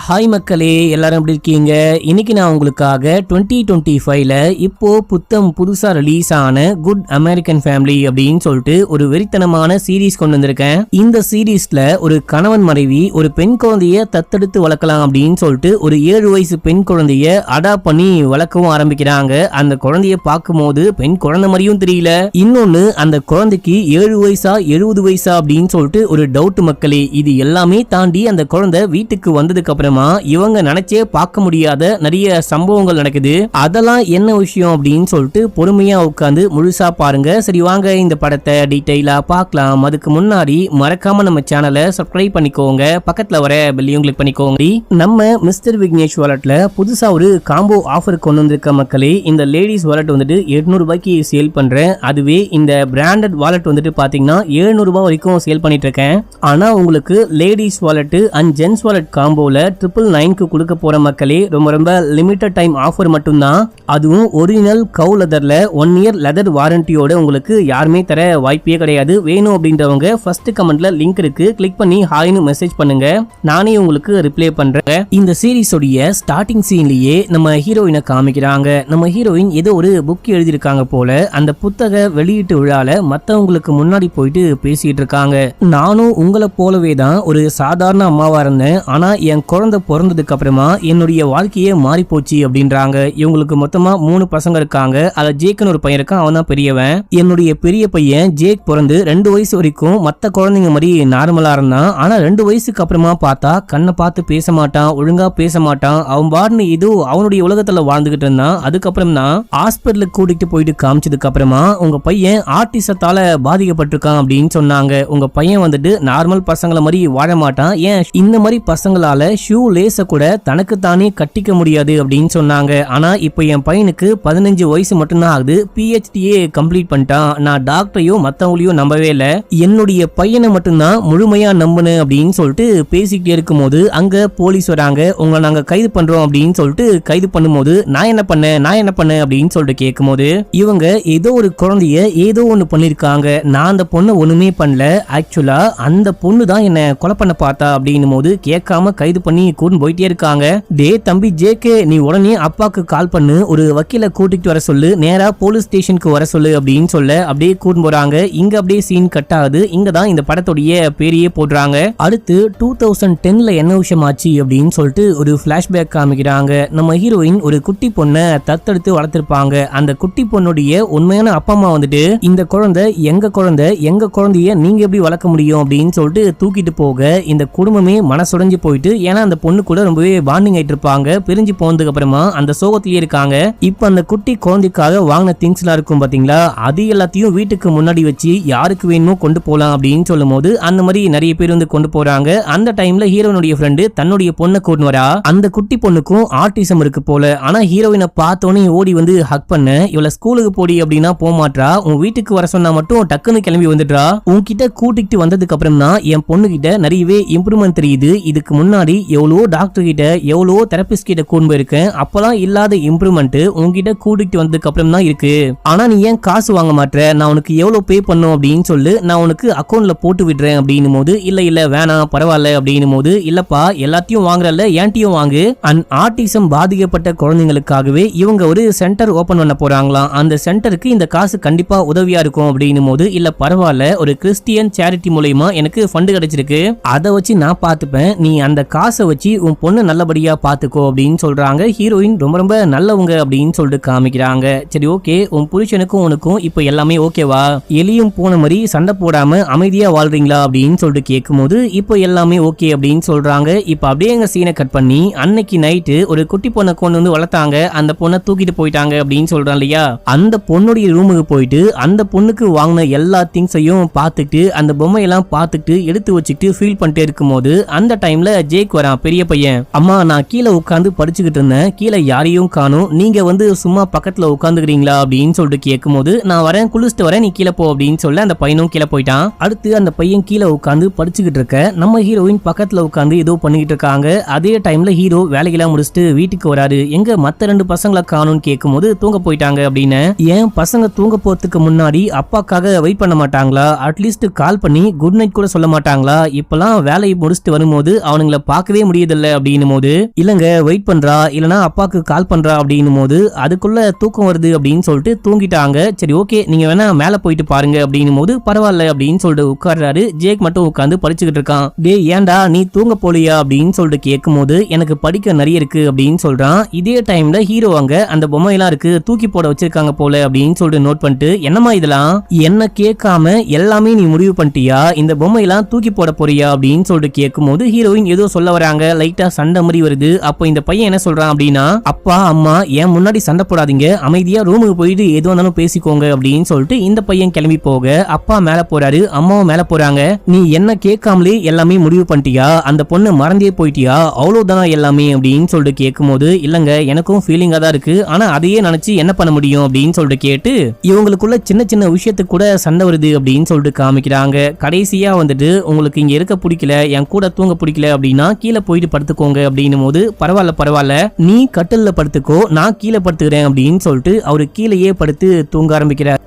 Hi மக்களே, எல்லாரும் எப்படி இருக்கீங்க? இன்னைக்கு நான் உங்களுக்காக 2025ல இப்போ புதுசா ரிலீஸ் ஆன குட் அமெரிக்கன் ஃபேமிலி அப்படின்னு சொல்லிட்டு ஒரு வெறித்தனமான சீரீஸ் கொண்டு வந்திருக்கேன். இந்த சீரீஸ்ல ஒரு கணவன் மனைவி ஒரு பெண் குழந்தைய தத்தெடுத்து வளர்க்கலாம் அப்படின்னு சொல்லிட்டு ஒரு 7 வயசு பெண் குழந்தைய அடாப்ட் பண்ணி வளர்க்கவும் ஆரம்பிக்கிறாங்க. அந்த குழந்தைய பார்க்கும்போது பெண் குழந்தை மாதிரியும் தெரியல. இன்னொன்னு, அந்த குழந்தைக்கு 7 வயசா 70 வயசா அப்படின்னு சொல்லிட்டு ஒரு டவுட் மக்களே. இது எல்லாமே தாண்டி அந்த குழந்தை வீட்டுக்கு வந்ததுக்கு அப்புறமா இவங்க நினைச்சே பார்க்க முடியாத நிறைய சம்பவங்கள் நடக்குது. அதெல்லாம் என்ன விஷயம் அப்படின்னு சொல்லிட்டு பொறுமையா உட்கார்ந்து முழுசா பாருங்க. சரி, வாங்க இந்த படத்தை டீடைலா பார்க்கலாம். அதுக்கு முன்னாடி மறக்காம நம்ம சேனலை சப்ஸ்கிரைப் பண்ணிக்கோங்க, பக்கத்துல வர பெல்லையும் கிளிக் பண்ணிக்கோங்க. நம்ம மிஸ்டர் விக்னேஷ் வாலெட்ல புதுசா ஒரு காம்போ ஆஃபர் கொண்டு வந்திருக்க மக்களே. இந்த லேடிஸ் வாலெட் வந்துட்டு 800 ரூபாய்க்கு சேல் பண்றேன். அதுவே இந்த பிராண்டட் வாலெட் வந்துட்டு பாத்தீங்கன்னா 700 ரூபாய் வரைக்கும் சேல் பண்ணிட்டு இருக்கேன். ஆனா உங்களுக்கு ladies wallet and gents wallet காம்போல 999க்கு கொடுக்க போற மக்களே. ரொம்ப லிமிட்டட் டைம் ஆஃபர் மட்டும்தான். அதுவும் ஒரிஜினல் கவு லெதர்ல 1 இயர் லெதர் வாரண்டியோட உங்களுக்கு யாருமே தர வாய்ப்பே கிடையாது. வேணும் அப்படின்றவங்க ஃபர்ஸ்ட் கமெண்ட்ல லிங்க் இருக்கு, கிளிக் பண்ணி ஹாய்னு மெசேஜ் பண்ணுங்க, நானே உங்களுக்கு ரிப்ளை பண்றேன். இந்த சீரிஸோடைய ஸ்டார்டிங் சீன்லயே நம்ம ஹீரோயினை காமிக்கிறாங்க. நம்ம ஹீரோயின் ஏதோ ஒரு புக் எழுதியிருக்காங்க போல. அந்த புத்தக வெளியீட்டு விழால மத்தவங்களுக்கு முன்னாடி போயிட்டு பேசிட்டு இருக்காங்க. நானும் உங்களை போலவே தான் ஒரு சாதாரண அம்மாவா இருந்தேன். ஆனா என் குழந்தை பிறந்ததுக்கு அப்புறமா என்னுடைய வாழ்க்கையே மாறி போச்சு அப்படின்றாங்க. இவங்களுக்கு மொத்தமா 3 பசங்க இருக்காங்க. அதுல ஜேக்னு ஒரு பையன் இருக்கான், அவன் தான் பெரியவன். என்னுடைய பெரிய பையன் ஜேக் பிறந்து 2 வயசு வரைக்கும் மத்த குழந்தைங்க மாதிரி நார்மலா இருந்தான். ஆனா 2 வயசுக்கு அப்புறமா பார்த்தா கண்ணை பார்த்து பேச மாட்டான், ஒழுங்கா பேச மாட்டான். அவன் பாட்டுன்னு ஏதோ அவனுடைய உலகத்துல வாழ்ந்துகிட்டு இருந்தான். அதுக்கப்புறம் தான் ஹாஸ்பிட்டலுக்கு கூட்டிட்டு போயிட்டு காமிச்சதுக்கு அப்புறமா உங்க பையன் ஆர்டிசத்தால பாதிக்கப்பட்டிருக்கான் அப்படின்னு சொன்னாங்க. உங்க பையன் வந்துட்டு நார்மல் பசங்களை மாதிரி வாழ மாட்டான், ஏன் இந்த மாதிரி பசங்களால ஷூ லேஸ கூட தனக்கு தானே கட்டிக்க முடியாது அப்படின்னு சொன்னாங்க. ஆனா இப்ப என் பையனுக்கு 15 வயசு மட்டும்தான் ஆகுது, PhDயே கம்ப்ளீட் பண்ணிட்டான். நான் டாக்டரையோ மத்தவங்களையோ நம்பவே இல்ல, என்னுடைய பையனை மட்டும்தான் முழுமையா நம்புனேன் அப்படின்னு சொல்லிட்டு பேசிக்கிட்டே இருக்கும்போது அங்க போலீஸ் வராங்க. உங்களை நாங்க கைது பண்றோம் அப்படின்னு சொல்லிட்டு கைது பண்ணும்போது நான் என்ன பண்ணேன் அப்படின்னு சொல்லிட்டு கேட்கும்போது இவங்க ஏதோ ஒரு குழந்தைய ஏதோ ஒண்ணு பண்ணிருக்காங்க, நான் அந்த பொண்ணை ஒண்ணுமே பண்ணல, ஆக்சுவலா அந்த பொண்ணு தான் என்ன கொலை பண்ண பார்த்தா அப்படின்னும் போது கேட்காம கைது பண்ணி கூட்டிட்டு போயிட்டே இருக்காங்க. டே தம்பி ஜேகே, நீ உடனே அப்பாக்கு கால் பண்ணு, ஒரு வக்கீல கூட்டிட்டு வர சொல்லு, நேரா போலீஸ் ஸ்டேஷனுக்கு வர சொல்லு அப்படின்னு சொல்ல அப்படியே கூட்டிட்டு போறாங்க. இங்க அப்படியே சீன் கட் ஆகுது. இங்க தான் இந்த படத்துடைய பேரையே போடுறாங்க. அடுத்து 2010ல என்ன விஷயம் ஆச்சு அப்படின்னு சொல்லிட்டு ஒரு பிளாஷ்பேக் காமிக்கிறாங்க. நம்ம ஹீரோயின் ஒரு குட்டி பொண்ணை தத்தெடுத்து வளர்த்திருப்பாங்க. அந்த குட்டி பொண்ணுடைய உண்மையான அப்பா அம்மா வந்துட்டு இந்த குழந்தை எங்க குழந்தைய நீங்க எப்படி வளர்க்க முடியும் அப்படின்னு சொல்லிட்டு தூக்கிட்டு போக இந்த குடும்பமே மனசுடைஞ்சு போயிட்டு, ஏன்னா அந்த பொண்ணு கூட ரொம்பவே பாண்டிங் ஆயிட்டு இருப்பாங்க. பிரிஞ்சு போனதுக்கு அப்புறமா அந்த சோகத்திலேயே இருக்காங்க. இப்ப அந்த குட்டி குழந்தைக்காக வாங்கின திங்ஸ் எல்லாம் இருக்கும் பாத்தீங்களா, அது எல்லாத்தையும் வீட்டுக்கு முன்னாடி வச்சு யாருக்கு வேணுமோ கொண்டு போலாம் அப்படின்னு சொல்லும் போது அந்த மாதிரி நிறைய பேர் வந்து கொண்டு போறாங்க. அந்த டைம்ல ஹீரோனுடைய ஃப்ரெண்டு தன்னுடைய பொண்ணை கொண்டு வரா. அந்த குட்டி பொண்ணுக்கும் ஆர்டிசம் இருக்கு போல. ஆனா ஹீரோயினை பார்த்தோன்னே ஓடி வந்து ஹக் பண்ண, இவளை ஸ்கூலுக்கு போடி அப்படின்னா போக மாட்டா, உன் வீட்டுக்கு வர சொன்னா மட்டும் டக்குன்னு கிளம்பி வந்துடுறா. உன்கிட்ட கூட்டிட்டு வந்ததுக்கு அப்புறம் தான் என் பொண்ணு கிட்ட நிறையவே இம்ப்ரூவ்மெண்ட் தெரியுது. இதுக்கு முன்னாடி எவ்வளோ டாக்டர் கிட்ட எவ்வளோ தெரபிஸ்ட் கிட்ட கூண்டு போயிருக்கேன், அப்பெல்லாம் இல்லாத இம்ப்ரூவ்மெண்ட் உங்ககிட்ட கூட்டிட்டு வந்ததுக்கு அப்புறம் தான் இருக்கு. ஆனா நீ ஏன் காசு வாங்க மாட்டற, நான் உனக்கு எவ்வளவு பே பண்ணும் அப்படின்னு சொல்லு, நான் உனக்கு அக்கௌண்ட்ல போட்டு விடுறேன் அப்படின்னும் போது இல்ல வேணாம் பரவாயில்ல அப்படின்னும் போது இல்லப்பா எல்லாத்தையும் வாங்குறல்ல ஏன்ட்டியும் வாங்கு. அண்ட் ஆர்டிசம் பாதிக்கப்பட்ட குழந்தைங்களுக்காகவே இவங்க ஒரு சென்டர் ஓபன் பண்ண போறாங்களாம். அந்த சென்டருக்கு இந்த காசு கண்டிப்பா உதவியா இருக்கும் அப்படின்னும் போது இல்ல பரவாயில்ல, ஒரு கிறிஸ்டியன் சேரிட்டி மூலமா எனக்கு ஃபண்ட் கிடைச்சிருக்கு, அதை வச்சு நான் பார்த்துப்பேன், நீ அந்த காசை வச்சு உன் பொண்ணு நல்லபடியா பாத்துக்கோ அப்படின்னு சொல்றாங்க. ஹீரோயின் ரொம்ப நல்லவங்க அப்படின்னு சொல்லிட்டு காமிக்கிறாங்க. சரி ஓகே, உன் புருஷனுக்கும் உனக்கும் இப்ப எல்லாமே ஓகேவா, எலியும் போன மாதிரி சண்டை போடாம அமைதியா வாழ்றீங்களா அப்படின்னு சொல்லிட்டு கேட்கும்போது இப்போ எல்லாமே ஓகே அப்படின்னு சொல்றாங்க. இப்ப அப்படியே எங்க சீனை கட் பண்ணி அன்னைக்கு நைட்டு ஒரு குட்டி பொண்ணை கொண்டு வந்து வளர்த்தாங்க, அந்த பொண்ணை தூக்கிட்டு போயிட்டாங்க அப்படின்னு சொல்றான் இல்லையா, அந்த பொண்ணுடைய ரூமுக்கு போயிட்டு அந்த பொண்ணுக்கு வாங்கின எல்லா திங்ஸையும் பார்த்துட்டு அந்த பொம்மையெல்லாம் பார்த்துட்டு எடுத்து வச்சுட்டு ஃபீல் பண்ணிட்டே இருக்கும்போது அந்த டைம்ல ஜேக் வரான், பெரிய பையன். அம்மா நான் கீழே உட்காந்து படிச்சுக்கிட்டு இருந்தேன், கீழே யாரையும் காணும், நீங்க வந்து சும்மா பக்கத்துல உட்காந்துக்கிறீங்களா அப்படின்னு சொல்லிட்டு கேட்கும்போது நான் வரேன் குளிச்சுட்டு வரேன் நீ கீழே போ அப்படின்னு சொல்ல அந்த பையனும் கீழே போயிட்டான். அடுத்து அந்த பையன் கீழே உட்காந்து படிச்சுக்கிட்டு இருக்க நம்ம ஹீரோயின் பக்கத்துல உட்காந்து ஏதோ பண்ணிக்கிட்டு இருக்காங்க. அதே டைம்ல ஹீரோ வேலையெல்லாம் முடிச்சுட்டு வீட்டுக்கு வராரு. எங்க மத்த 2 பசங்களை காணும்னு கேட்கும்போது தூங்க போயிட்டாங்க அப்படின்னு. ஏன் பசங்க தூங்க போறதுக்கு முன்னாடி அப்பாக்காக வெயிட் பண்ண மாட்டாங்களா, அட்லீஸ்ட் கால் பண்ணி குட் நைட் கூட சொல்ல மாட்டாங்களா, இப்பெல்லாம் வேலையை முடிச்சுட்டு வரும்போது அவனுங்களை பார்க்கவே முடியாது முடியதில்லை அப்படின்னும் போது, இல்லங்க வெயிட் பண்றா, இல்லனா அப்பாக்கு கால் பண்றா அப்படின்னும் போது அதுக்குள்ள தூக்கம் வருது அப்படின்னு சொல்லிட்டு தூங்கிட்டாங்க. சரி ஓகே, நீங்க வேணா மேல போயிட்டு பாருங்க அப்படின்னும் போது பரவாயில்ல அப்படின்னு சொல்லிட்டு உட்கார்றாரு. ஜேக் மட்டும் உட்கார்ந்து படிச்சுக்கிட்டு இருக்கான். டேய் ஏன்டா நீ தூங்க போலியா அப்படின்னு சொல்லிட்டு கேட்கும்போது எனக்கு படிக்க நிறைய இருக்கு அப்படின்னு சொல்றான். இதே டைம்ல ஹீரோ அங்க அந்த பொம்மையெல்லாம் இருக்கு, தூக்கி போட வச்சிருக்காங்க போல அப்படின்னு சொல்லிட்டு நோட் பண்ணிட்டு, என்னமா இதெல்லாம் என்ன கேட்காம எல்லாமே நீ முடிவு பண்ணிட்டியா, இந்த பொம்மையெல்லாம் தூக்கி போட போறியா அப்படின்னு சொல்லிட்டு கேட்கும்போது ஹீரோயின் ஏதோ சொல்ல வராங்க. லைட்டா சண்டை மாதிரி வருது. அப்போ இந்த பையன் என்ன சொல்றான் அப்படின்னா, அப்பா அம்மா ஏன் முன்னாடி சண்டை போடாதீங்க, அமைதியா ரூமுக்கு போயிட்டு எதுவும் இருந்தாலும் பேசிக்கோங்க அப்படின்னு சொல்லிட்டு இந்த பையன் கிளம்பி போக அப்பா மேல போறாரு, அம்மாவும் மேல போறாங்க. நீ என்ன கேட்காமலே எல்லாமே முடிவு பண்ணிட்டியா, அந்த பொண்ணு மறந்தே போயிட்டியா, அவ்வளவுதானா எல்லாமே அப்படின்னு சொல்லிட்டு கேட்கும்போது, இல்லங்க எனக்கும் ஃபீலிங்கா தான் இருக்கு, ஆனா அதையே நினைச்சு என்ன பண்ண முடியும் அப்படின்னு சொல்லிட்டு கேட்டு இவங்களுக்குள்ள சின்ன சின்ன விஷயத்துக்கு கூட சண்டை வருது அப்படின்னு சொல்லிட்டு காமிக்கிறாங்க. கடைசியா வந்துட்டு உங்களுக்கு இங்க இருக்க பிடிக்கல, என் கூட தூங்க பிடிக்கல அப்படின்னா கீழே போயிட்டு படுத்துக்கோங்க அப்படின்னும் போது, பரவாயில்ல பரவாயில்ல நீ கட்டில்ல படுத்துக்கோ, நான் கீழே படுத்துக்கிறேன் அப்படின்னு சொல்லிட்டு அவரு கீழேயே படுத்து தூங்க ஆரம்பிக்கிறார்.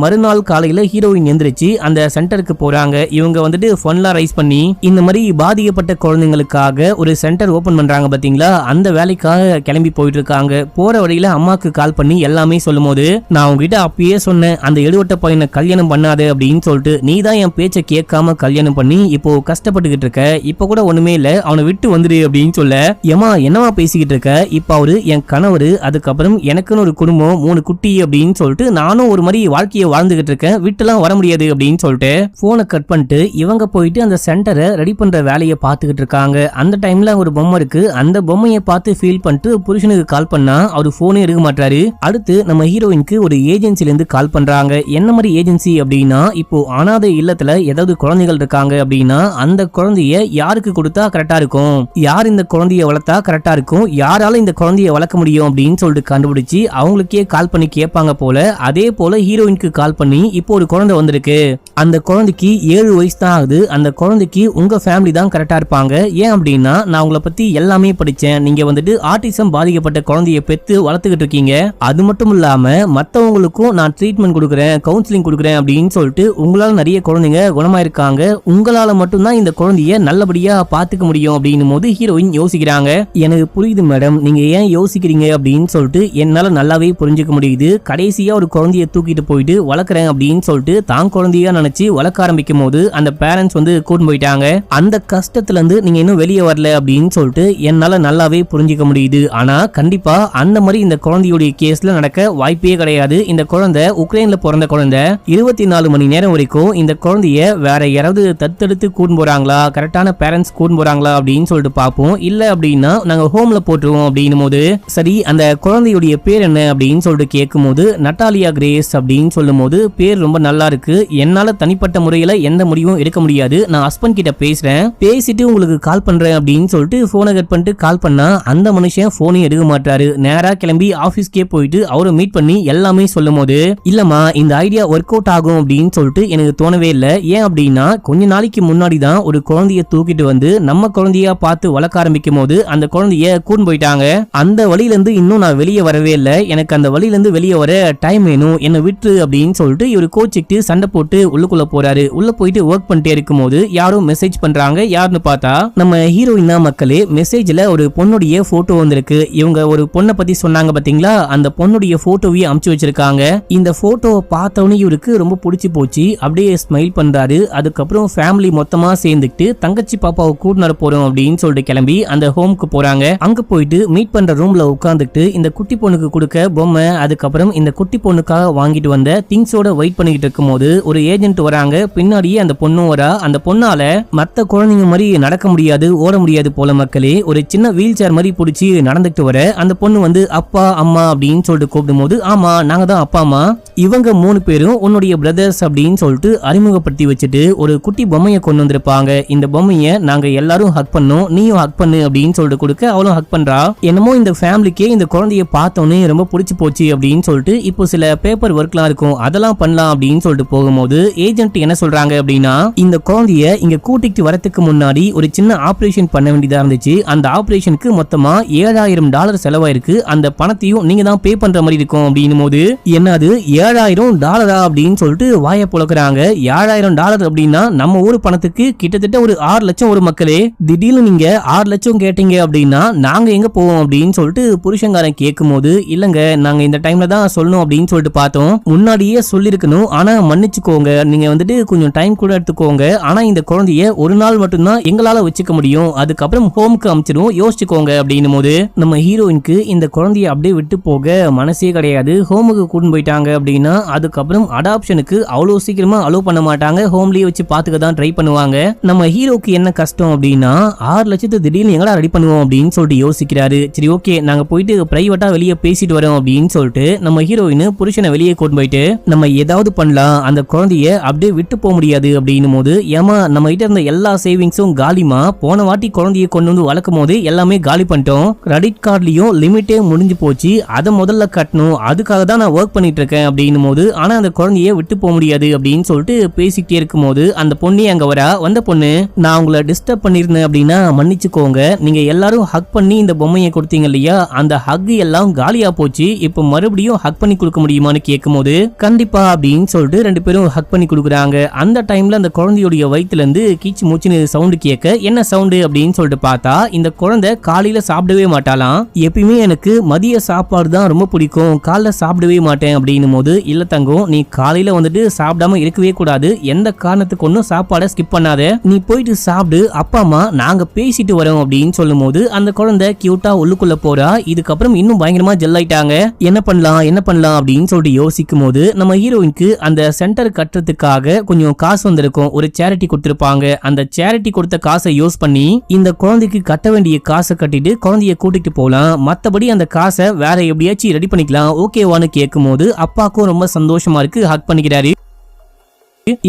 மறுநாள் காலையில ஹீரோயின் எந்திரிச்சு அந்த சென்டருக்கு போறாங்க. இவங்க வந்துட்டு ஃபன்லாம் ரைஸ் பண்ணி இந்த மாதிரி பாதிக்கப்பட்ட குழந்தைங்களுக்காக ஒரு சென்டர் ஓபன் பண்றாங்க பாத்தீங்களா, அந்த வேலைக்காக கிளம்பி போயிட்டு இருக்காங்க. போற வழியில அம்மாக்கு கால் பண்ணி எல்லாமே சொல்லும் போது, நான் உங்ககிட்ட அப்பயே சொன்னேன் அந்த எடுவட்ட பையனை கல்யாணம் பண்ணாது அப்படின்னு சொல்லிட்டு, நீ தான் என் பேச்சை கேட்காம கல்யாணம் பண்ணி இப்போ கஷ்டப்பட்டுக்கிட்டு இருக்க, இப்ப கூட ஒண்ணுமே இல்ல, அவனை விட்டு வந்துடு அப்படின்னு சொல்ல, ஏமா என்னவா பேசிக்கிட்டு இருக்க, இப்ப அவரு என் கணவர், அதுக்கப்புறம் எனக்குன்னு ஒரு குடும்பம் 3 குட்டி அப்படின்னு சொல்லிட்டு நானும் ஒரு மாதிரி வாழ்க்கையை வாழ்ந்துகிட்டு இருக்கேன், விட்டுலாம் வர முடியாது அப்படின்னு சொல்லிட்டு போனை கட் பண்ணிட்டு இவங்க போயிட்டு அந்த சென்டரை ரெடி பண்ற வேலையை பார்த்துக்கிட்டு இருக்காங்க. அந்த டைம்ல ஒரு பொம்மை இருக்கு, அந்த பொம்மையை பார்த்து ஃபீல் பண்ணிட்டு புருஷனுக்கு கால் பண்ணா அவரு போனே எடுக்க மாட்டாரு. அடுத்து நம்ம ஹீரோயினுக்கு ஒரு ஏஜென்சில இருந்து கால் பண்றாங்க. என்ன மாதிரி ஏஜென்சி அப்படின்னா, இப்போ அனாதை இல்லத்துல ஏதாவது குழந்தைகள் இருக்காங்க அப்படின்னா அந்த குழந்தைய யாருக்கு கொடுத்தா கரெக்டா இருக்கும், யார் இந்த குழந்தைய வளர்த்தா கரெக்டா இருக்கும், யாரால இந்த குழந்தைய வளர்க்க முடியும் அப்படின்னு சொல்லிட்டு கண்டுபிடிச்சு அவங்களுக்கே கால் பண்ணி கேட்பாங்க போல. அதே போல ஹீரோயினுக்கு கால் பண்ணி இப்போ ஒரு குழந்தை வந்திருக்கு, அந்த குழந்தைக்கு 7 வயசு தான் ஆகுது, அந்த குழந்தைக்கு உங்க ஃபேமிலி தான் கரெக்டா இருப்பாங்க, ஏன் அப்படின்னா நான் உங்களை பத்தி எல்லாமே படிச்சேன், நீங்க வந்துட்டு ஆட்டிசம் பாதிக்கப்பட்ட குழந்தைய பெத்து வளர்த்துக்கிட்டு இருக்கீங்க, அது மட்டும் இல்லாம மத்தவங்களுக்கும் நான் ட்ரீட்மெண்ட் கொடுக்குறேன், கவுன்சிலிங் கொடுக்குறேன் அப்படின்னு சொல்லிட்டு உங்களால நிறைய குழந்தைங்க குணமாயிருக்காங்க, உங்களால மட்டும்தான் இந்த குழந்தைய நல்லபடியா பாத்துக்க முடியும் அப்படின்னும் போது ஹீரோயின் யோசிக்கிறாங்க. எனக்கு புரியுது மேடம், நீங்க ஏன் யோசிக்கிறீங்க அப்படின்னு சொல்லிட்டு என்னால நல்லாவே புரிஞ்சுக்க முடியுது. கடைசியா ஒரு குழந்தைய தூக்கிட்டு போயிட்டு வளர்க்குறேன் அப்படின்னு சொல்லிட்டு தான் குழந்தையா நினைச்சு வளர்க்க ஆரம்பிக்கும் போது அந்த பேரண்ட்ஸ் வந்து கூட்டு போயிட்டாங்க. அந்த கஷ்டத்துல இருந்து நீங்க இன்னும் வெளியே வரல அப்படின்னு சொல்லிட்டு என்னால நல்லாவே புரிஞ்சுக்க முடியுது. ஆனா கண்டிப்பா அந்த மாதிரி இந்த குழந்தையுடைய கேஸ்ல நடக்க வாய்ப்பே கிடையாது. இந்த குழந்தை உக்ரைன்ல பிறந்த குழந்தை, 24 மணி நேரம் வரைக்கும் இந்த குழந்தைய வேற யாராவது தத்தெடுத்து கூட்டு போறாங்களா, கரெக்டான பேரண்ட்ஸ் கூட்டு போறாங்களா அப்படின்னு சொல்லிட்டு பார்ப்போம். இல்ல அப்படின்னா நாங்க ஹோம்ல போட்டுருவோம் அப்படின்னும் போது, சரி அந்த குழந்தையுடைய பேர் என்ன அப்படின்னு சொல்லிட்டு கேட்கும் போது நட்டாலியா கிரேஸ் அப்படின்னு சொல்லும் போது, பேர் ரொம்ப நல்லா இருக்கு, என்னால தனிப்பட்ட முறையில எந்த முடிவும் எடுக்க முடியாது, நான் ஹஸ்பண்ட் கிட்ட பேசுறேன், பேசிட்டு உங்களுக்கு கால் பண்றேன் அப்படின்னு சொல்லிட்டு போனை கட் பண்ணிட்டு கால் பண்ணா அந்த மனுஷன் போனையும் எடுக்க மாட்டாரு. நேரா கிளம்பி ஆபீஸ்க்கே போயிட்டு அவரை மீட் பண்ணி எல்லாமே சொல்லும் போது, இல்லம்மா இந்த ஐடியா ஒர்க் அவுட் ஆகும் அப்படின்னு சொல்லிட்டு எனக்கு தோணவே இல்லை. ஏன் அப்படின்னா கொஞ்ச நாளைக்கு முன்னாடி தான் ஒரு குழந்தைய தூக்கிட்டு வந்து நம்ம குழந்தையா பார்த்து வளர்க்க ஆரம்பிக்கும் போது அந்த குழந்தைய கூண்டு போயிட்டாங்க. அந்த வழியில இருந்து இன்னும் நான் வெளியே வரவே இல்லை, எனக்கு அந்த வழியில இருந்து வெளியே வர டைம் வேணும், என்ன விட்டு அப்படின்னு சொல்லிட்டு இவர் கோச்சிக்கிட்டு சண்டை போட்டு உள்ளுக்குள்ள போறாரு. உள்ள போயிட்டு ஒர்க் பண்ணிட்டே இருக்கும் போது யாரும் மெசேஜ் பண்றாங்க. யாருன்னு பார்த்தா நம்ம ஹீரோயின் தான் மக்களே. மெசேஜ்ல ஒரு பொண்ணுடைய போட்டோ வந்திருக்கு. இவங்க ஒரு பொண்ணை பத்தி சொன்னாங்க பாத்தீங்களா, அந்த பொண்ணுடைய போட்டோவையும் அமுச்சு வச்சிருக்காங்க. இந்த போட்டோவை பார்த்தவனே இவருக்கு ரொம்ப பிடிச்சி போச்சு, அப்படியே ஸ்மைல் பண்றாரு. அதுக்கப்புறம் ஃபேமிலி மொத்தமா சேர்ந்துக்கிட்டு தங்கச்சி பாப்பாவை கூட்டினு போறோம் அப்படின்னு சொல்லிட்டு கிளம்பி அந்த ஹோம்க்கு போறாங்க. அங்க போயிட்டு மீட் பண்ற ரூம்ல உட்காந்துட்டு இந்த குட்டி பொண்ணுக்கு கொடுக்க பொம்மை, அதுக்கப்புறம் இந்த குட்டி பொண்ணுக்காக வாங்கிட்டு வந்த திங்ஸோட வெயிட் பண்ணிக்கிட்டு இருக்கும் போது ஒரு ஏஜென்ட் வராங்க. பின்னாடியே அந்த பொண்ணும் வரா. அந்த பொண்ணால மத்த குழந்தைங்க மாதிரி நடக்க முடியாது, ஓட முடியாது போல மக்களே. ஒரு சின்ன வீல் சேர் மாதிரி பிடிச்சி நடந்துட்டு வர அந்த பொண்ணு வந்து அப்பா அம்மா அப்படின்னு சொல்லிட்டு கூப்பிடும் போது, ஆமா நாங்க தான் அப்பா அம்மா, இவங்க 3 பேரும் உன்னுடைய பிரதர்ஸ் அப்படின்னு சொல்லிட்டு அறிமுகப்படுத்தி வச்சுட்டு ஒரு குட்டி பொம்மையை கொண்டு வந்திருப்பாங்க. இந்த பொம்மையை நாங்க எல்லாரும் ஹக் பண்ணோம், நீயும் ஹக் பண்ணு அப்படின்னு சொல்லிட்டு கொடுக்க அவளும் ஹக் பண்றா. என்னமோ இந்த ஃபேமிலிக்கே இந்த குழந்தைய பார்த்தோன்னே ரொம்ப பிடிச்சி போச்சு அப்படின்னு சொல்லிட்டு இப்போ சில பேப்பர் ஒர்க்லாம் எல்லாம் இருக்கும், அதெல்லாம் பண்ணலாம் அப்படின்னு சொல்லிட்டு போகும்போது ஏஜென்ட் என்ன சொல்றாங்க அப்படின்னா, இந்த குழந்தைய இங்க கூட்டிட்டு வரதுக்கு முன்னாடி ஒரு சின்ன ஆபரேஷன் பண்ண வேண்டியதா இருந்துச்சு. அந்த ஆபரேஷனுக்கு மொத்தமா $7000 செலவாயிருக்கு. அந்த பணத்தையும் நீங்க தான் பே பண்ற மாதிரி இருக்கும் அப்படின்னும் போது, என்னது $7000 அப்படின்னு சொல்லிட்டு வாயை புழக்கிறாங்க. $7000 அப்படின்னா நம்ம ஊர் பணத்துக்கு கிட்டத்தட்ட ஒரு 6 லட்சம் ஒரு மக்களே. திடீர்னு நீங்க 6 லட்சம் கேட்டீங்க அப்படின்னா நாங்க எங்க போவோம் அப்படின்னு சொல்லிட்டு புருஷங்காரன் கேட்கும் போது, இல்லங்க நாங்க இந்த டைம்ல தான் சொல்லணும் அப்படின்னு சொல்லிட்டு பார்த்தோம், முன்னாடியே சொல்லிருக்கணும், ஆனா மன்னிச்சுக்கோங்க, நீங்க வந்துட்டு கொஞ்சம் டைம் கூட எடுத்துக்கோங்க, ஆனா இந்த குழந்தைய ஒரு நாள் மட்டும்தான் எங்களால வச்சுக்க முடியும், அதுக்கப்புறம் ஹோம்க்கு அனுப்பிச்சிடும், யோசிச்சுக்கோங்க அப்படின்னும் போது நம்ம ஹீரோயினுக்கு இந்த குழந்தைய அப்படியே விட்டு போக மனசே கிடையாது. ஹோமுக்கு கூட்டிட்டு போயிட்டாங்க அப்படின்னா அதுக்கப்புறம் அடாப்ஷனுக்கு அவ்வளவு சீக்கிரமா அலோவ் பண்ண மாட்டாங்க, ஹோம்லயே வச்சு பாத்துக்க தான் ட்ரை பண்ணுவாங்க. நம்ம ஹீரோக்கு என்ன கஷ்டம் அப்படின்னா 6 லட்சத்தை திடீர்னு எங்கடா ரெடி பண்ணுவோம் அப்படின்னு சொல்லிட்டு யோசிக்கிறாரு. சரி ஓகே நாங்க போயிட்டு பிரைவேட்டா வெளியே பேசிட்டு வரோம் அப்படின்னு சொல்லிட்டு நம்ம ஹீரோயின் புருஷனை வெளியே கூட்டு போயிட்டு நம்ம ஏதாவது பண்ணலாம், அந்த குழந்தைய அப்படியே விட்டு போக முடியாது அப்படின்னும் போது, ஏமா நம்ம கிட்ட இருந்த எல்லா சேவிங்ஸும் காலிமா, போன வாட்டி குழந்தைய கொண்டு வந்து வளர்க்கும் போது எல்லாமே காலி பண்ணிட்டோம், கிரெடிட் கார்ட்லயும் லிமிட்டே முடிஞ்சு போச்சு, அதை முதல்ல கட்டணும், அதுக்காக தான் நான் ஒர்க் பண்ணிட்டு இருக்கேன் அப்படின்னும் போது, ஆனா அந்த குழந்தைய விட்டு போக முடியாது அப்படின்னு சொல்லிட்டு பேசிக்கிட்டே இருக்கும் போது அந்த பொண்ணு அங்க வரா. வந்த பொண்ணு, நான் உங்களை டிஸ்டர்ப் பண்ணிருந்தேன் அப்படின்னா மன்னிச்சுக்கோங்க, நீங்க எல்லாரும் ஹக் பண்ணி இந்த பொம்மையை கொடுத்தீங்க இல்லையா, அந்த ஹக் எல்லாம் காலியா போச்சு, இப்ப மறுபடியும் ஹக் பண்ணி கொடுக்க முடியுமான்னு கேட்கும் போது, கண்டிப்பா அப்படின்னு சொல்லிட்டு 2 பேரும் ஹக் பண்ணி கொடுக்குறாங்க. அந்த டைம்ல அந்த குழந்தையுடைய வயிற்றுல இருந்து கீச்சு மூச்சுன்னு சவுண்டு கேட்க, என்ன சவுண்டு அப்படின்னு சொல்லிட்டு பார்த்தா இந்த குழந்தை காலையில சாப்பிடவே மாட்டாலாம். எப்பயுமே எனக்கு மதிய சாப்பாடு தான் ரொம்ப பிடிக்கும், காலைல சாப்பிடவே மாட்டேன் அப்படின்னும் போது, இல்ல தங்கம் நீ காலையில வந்துட்டு சாப்பிடாம இருக்கவே கூடாது, எந்த காரணத்துக்கு ஒன்னும் சாப்பாடை ஸ்கிப் பண்ணாத, நீ போயிட்டு சாப்பிடு, அப்பா அம்மா நாங்க பேசிட்டு வரோம் அப்படின்னு சொல்லும் போது அந்த குழந்தை கியூட்டா உள்ளுக்குள்ள போறா. இதுக்கப்புறம் இன்னும் பயங்கரமா ஜெல் ஆயிட்டாங்க. என்ன பண்ணலாம் அப்படின்னு சொல்லிட்டு யோசிக்கும் போது நம்ம ஹீரோயினுக்கு அந்த சென்டர் கட்டுறதுக்காக கொஞ்சம் காசு வந்திருக்கும், ஒரு சேரிட்டி கொடுத்திருப்பாங்க. அந்த சேரிட்டி கொடுத்த காசை யூஸ் பண்ணி இந்த குழந்தைக்கு கட்ட வேண்டிய காசை கட்டிட்டு குழந்தைய கூட்டிட்டு போலாம், மத்தபடி அந்த காசை வேற எப்படியாச்சும் ரெடி பண்ணிக்கலாம் ஓகேவான்னு கேட்கும் போது அப்பாக்கும் ரொம்ப சந்தோஷமா இருக்கு, ஹக் பண்ணிக்கிறாரு.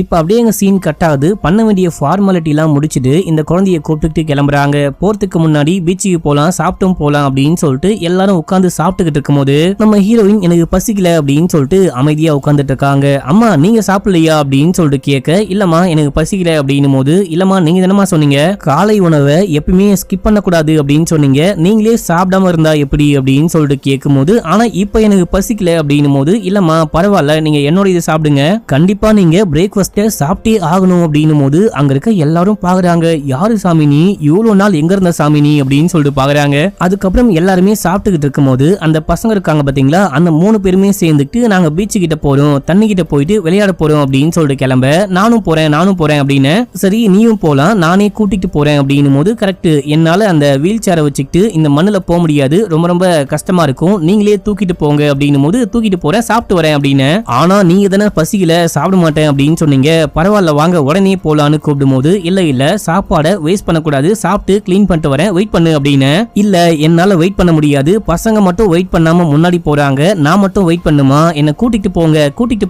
இப்ப அப்படியே எங்க சீன் கட் ஆகுது. பண்ண வேண்டிய ஃபார்மாலிட்டி எல்லாம் முடிச்சுட்டு இந்த குழந்தைய கூப்பிட்டு கிளம்புறாங்க. போறதுக்கு முன்னாடி பீச்சுக்கு போலாம், சாப்பிட்டும் போலாம் அப்படின்னு சொல்லிட்டு எல்லாரும் உட்காந்து சாப்பிட்டுக்கிட்டு இருக்கும் போது நம்ம ஹீரோயின் எனக்கு பசிக்கல அப்படின்னு சொல்லிட்டு அமைதியா உட்காந்துட்டு இருக்காங்க. அம்மா நீங்க சாப்பிடலையா அப்படின்னு சொல்லிட்டு கேட்க, இல்லம்மா எனக்கு பசிக்கல அப்படின்னும் போது, இல்லம்மா நீங்க தானமா சொன்னீங்க காலை உணவை எப்பயுமே ஸ்கிப் பண்ணக்கூடாது அப்படின்னு சொன்னீங்க, நீங்களே சாப்பிடாம இருந்தா எப்படி அப்படின்னு சொல்லிட்டு கேட்கும் போது, ஆனா இப்ப எனக்கு பசிக்கல அப்படின்னும் போது, இல்லம்மா பரவாயில்ல நீங்க என்னோட இதை சாப்பிடுங்க, கண்டிப்பா நீங்க பிரேக்ஃபாஸ்ட் சாப்பிட்டே ஆகணும் அப்படின்னும் போது அங்க இருக்க எல்லாரும் பாக்குறாங்க, யாரு சாமி நீ, இவ்வளவு நாள் எங்க இருந்த சாமி நீ அப்படின்னு சொல்லிட்டு பாக்குறாங்க. அதுக்கப்புறம் எல்லாருமே சாப்பிட்டுக்கிட்டு இருக்கும் போது அந்த பசங்க இருக்காங்க பாத்தீங்களா, அந்த 3 பேருமே சேர்ந்துட்டு நாங்க பீச்சு கிட்ட போறோம், தண்ணி கிட்ட போயிட்டு விளையாட போறோம் அப்படின்னு சொல்லிட்டு கிளம்ப, நானும் போறேன் அப்படின்னு, சரி நீயும் போலாம் நானே கூட்டிட்டு போறேன் அப்படின்னும் போது, கரெக்ட் என்னால அந்த வீல் சேரை வச்சுக்கிட்டு இந்த மண்ணுல போக முடியாது, ரொம்ப ரொம்ப கஷ்டமா இருக்கும், நீங்களே தூக்கிட்டு போங்க அப்படின்னும் போது, தூக்கிட்டு போறேன் சாப்பிட்டு வரேன் அப்படின்னு, ஆனா நீங்க தானே பசிக்கல சாப்பிட மாட்டேன் அப்படின்னு சொன்னீங்க, பரவாயில்ல வாங்க உடனே போலான்னு கூப்பிடும் போது, இல்ல சாப்பாடை வேஸ்ட் பண்ணக்கூடாது, சாப்பிட்டு கிளீன் பண்ணிட்டு வரேன் வெயிட் பண்ணு அப்படின்னு, இல்ல என்னால வெயிட் பண்ண முடியாது, பசங்க மட்டும் வெயிட் பண்ணாம முன்னாடி போறாங்க, நான் மட்டும் வெயிட் பண்ணுமா, என்ன கூட்டிட்டு